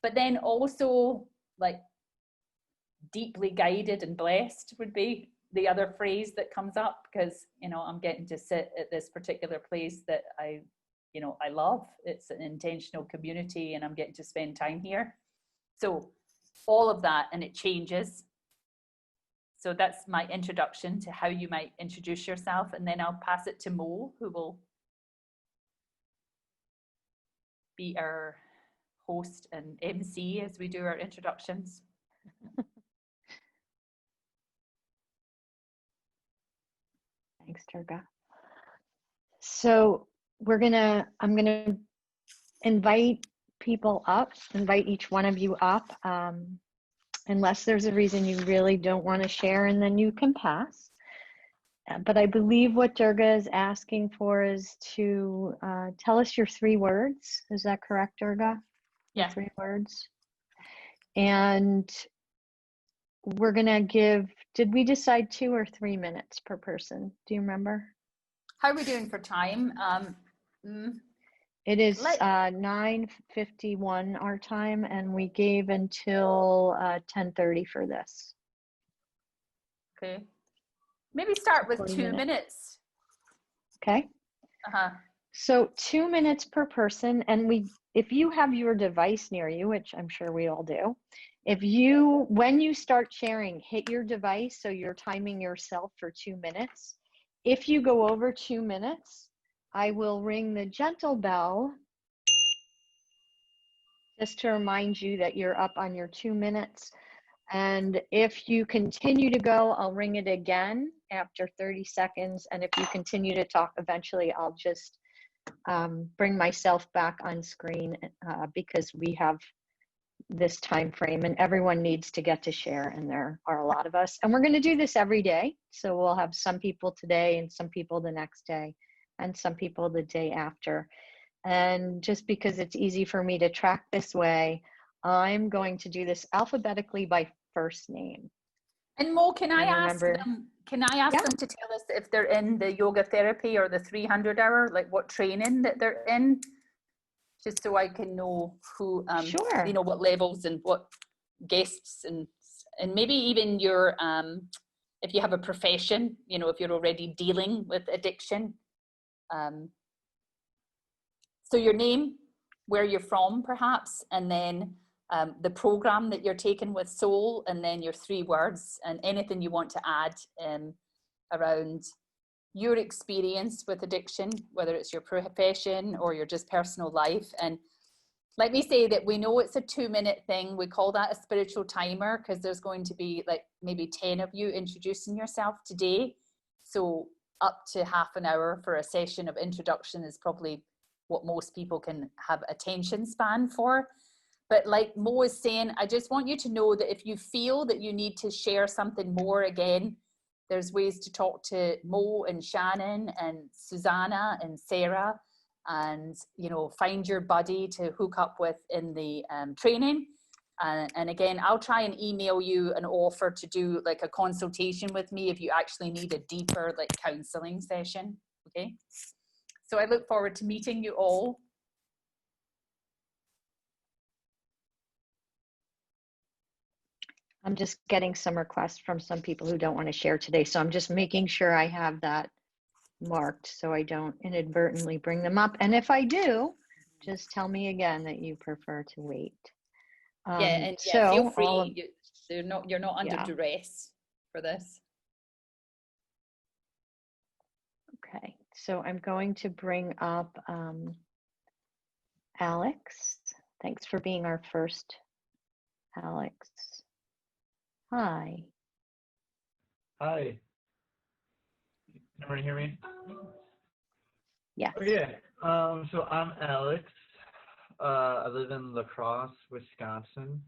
but then also like deeply guided and blessed would be the other phrase that comes up, because, you know, I'm getting to sit at this particular place that I love. It's an intentional community and I'm getting to spend time here. So all of that, and it changes. So that's my introduction to how you might introduce yourself. And then I'll pass it to Mo, who will be our host and MC as we do our introductions. Thanks, Durga. So I'm gonna invite people up, invite each one of you up, unless there's a reason you really don't want to share, and then you can pass. But I believe what Durga is asking for is to tell us your 3 words. Is that correct, Durga? Yeah. 3 words. And we're gonna give, did we decide 2 or 3 minutes per person? Do you remember? How are we doing for time? It is 9:51 our time, and we gave until 10:30 for this. Okay. Maybe start with 2 minutes. minutes. Okay. So 2 minutes per person, and if you have your device near you, which I'm sure we all do, when you start sharing, hit your device so you're timing yourself for 2 minutes. If you go over 2 minutes, I will ring the gentle bell just to remind you that you're up on your 2 minutes. And if you continue to go, I'll ring it again after 30 seconds. And if you continue to talk, eventually I'll just bring myself back on screen because we have this time frame and everyone needs to get to share, and there are a lot of us. And we're going to do this every day. So we'll have some people today and some people the next day and some people the day after. And just because it's easy for me to track this way, I'm going to do this alphabetically by first name. And Mo, can I ask them to tell us if they're in the yoga therapy or the 300 hour, like what training that they're in, just so I can know who, sure. You know, what levels and what guests, and maybe even your, if you have a profession, you know, if you're already dealing with addiction. So your name, where you're from perhaps, and then the program that you're taking with Soul, and then your 3 words, and anything you want to add around your experience with addiction, whether it's your profession or your just personal life. And let me say that we know it's a 2-minute thing. We call that a spiritual timer because there's going to be like maybe 10 of you introducing yourself today. So up to half an hour for a session of introduction is probably what most people can have attention span for. But like Mo is saying, I just want you to know that if you feel that you need to share something more, again, there's ways to talk to Mo and Shannon and Susanna and Sarah, and, you know, find your buddy to hook up with in the training. And again, I'll try and email you an offer to do like a consultation with me if you actually need a deeper like counseling session. Okay. So I look forward to meeting you all. I'm just getting some requests from some people who don't want to share today. So I'm just making sure I have that marked so I don't inadvertently bring them up. And if I do, just tell me again that you prefer to wait. Feel free. You're not under duress. for this. Okay, so I'm going to bring up Alex. Thanks for being our first, Alex. Hi. Hi. Can everyone hear me? Yes. Okay. So I'm Alex. I live in La Crosse, Wisconsin.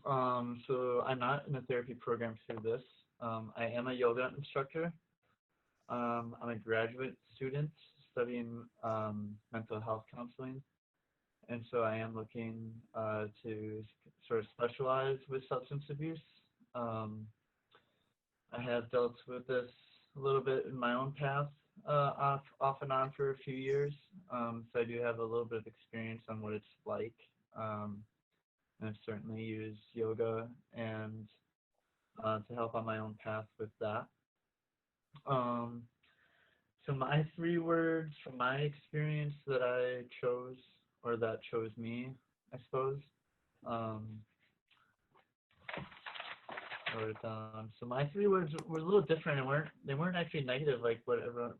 So I'm not in a therapy program through this. I am a yoga instructor. I'm a graduate student studying mental health counseling. And so I am looking to sort of specialize with substance abuse. I have dealt with this a little bit in my own path, off and on for a few years. So I do have a little bit of experience on what it's like. And I've certainly used yoga and to help on my own path with that. So my 3 words from my experience that I chose, or that chose me, I suppose. Wrote it down. So my 3 words were a little different, and they weren't actually negative like what everyone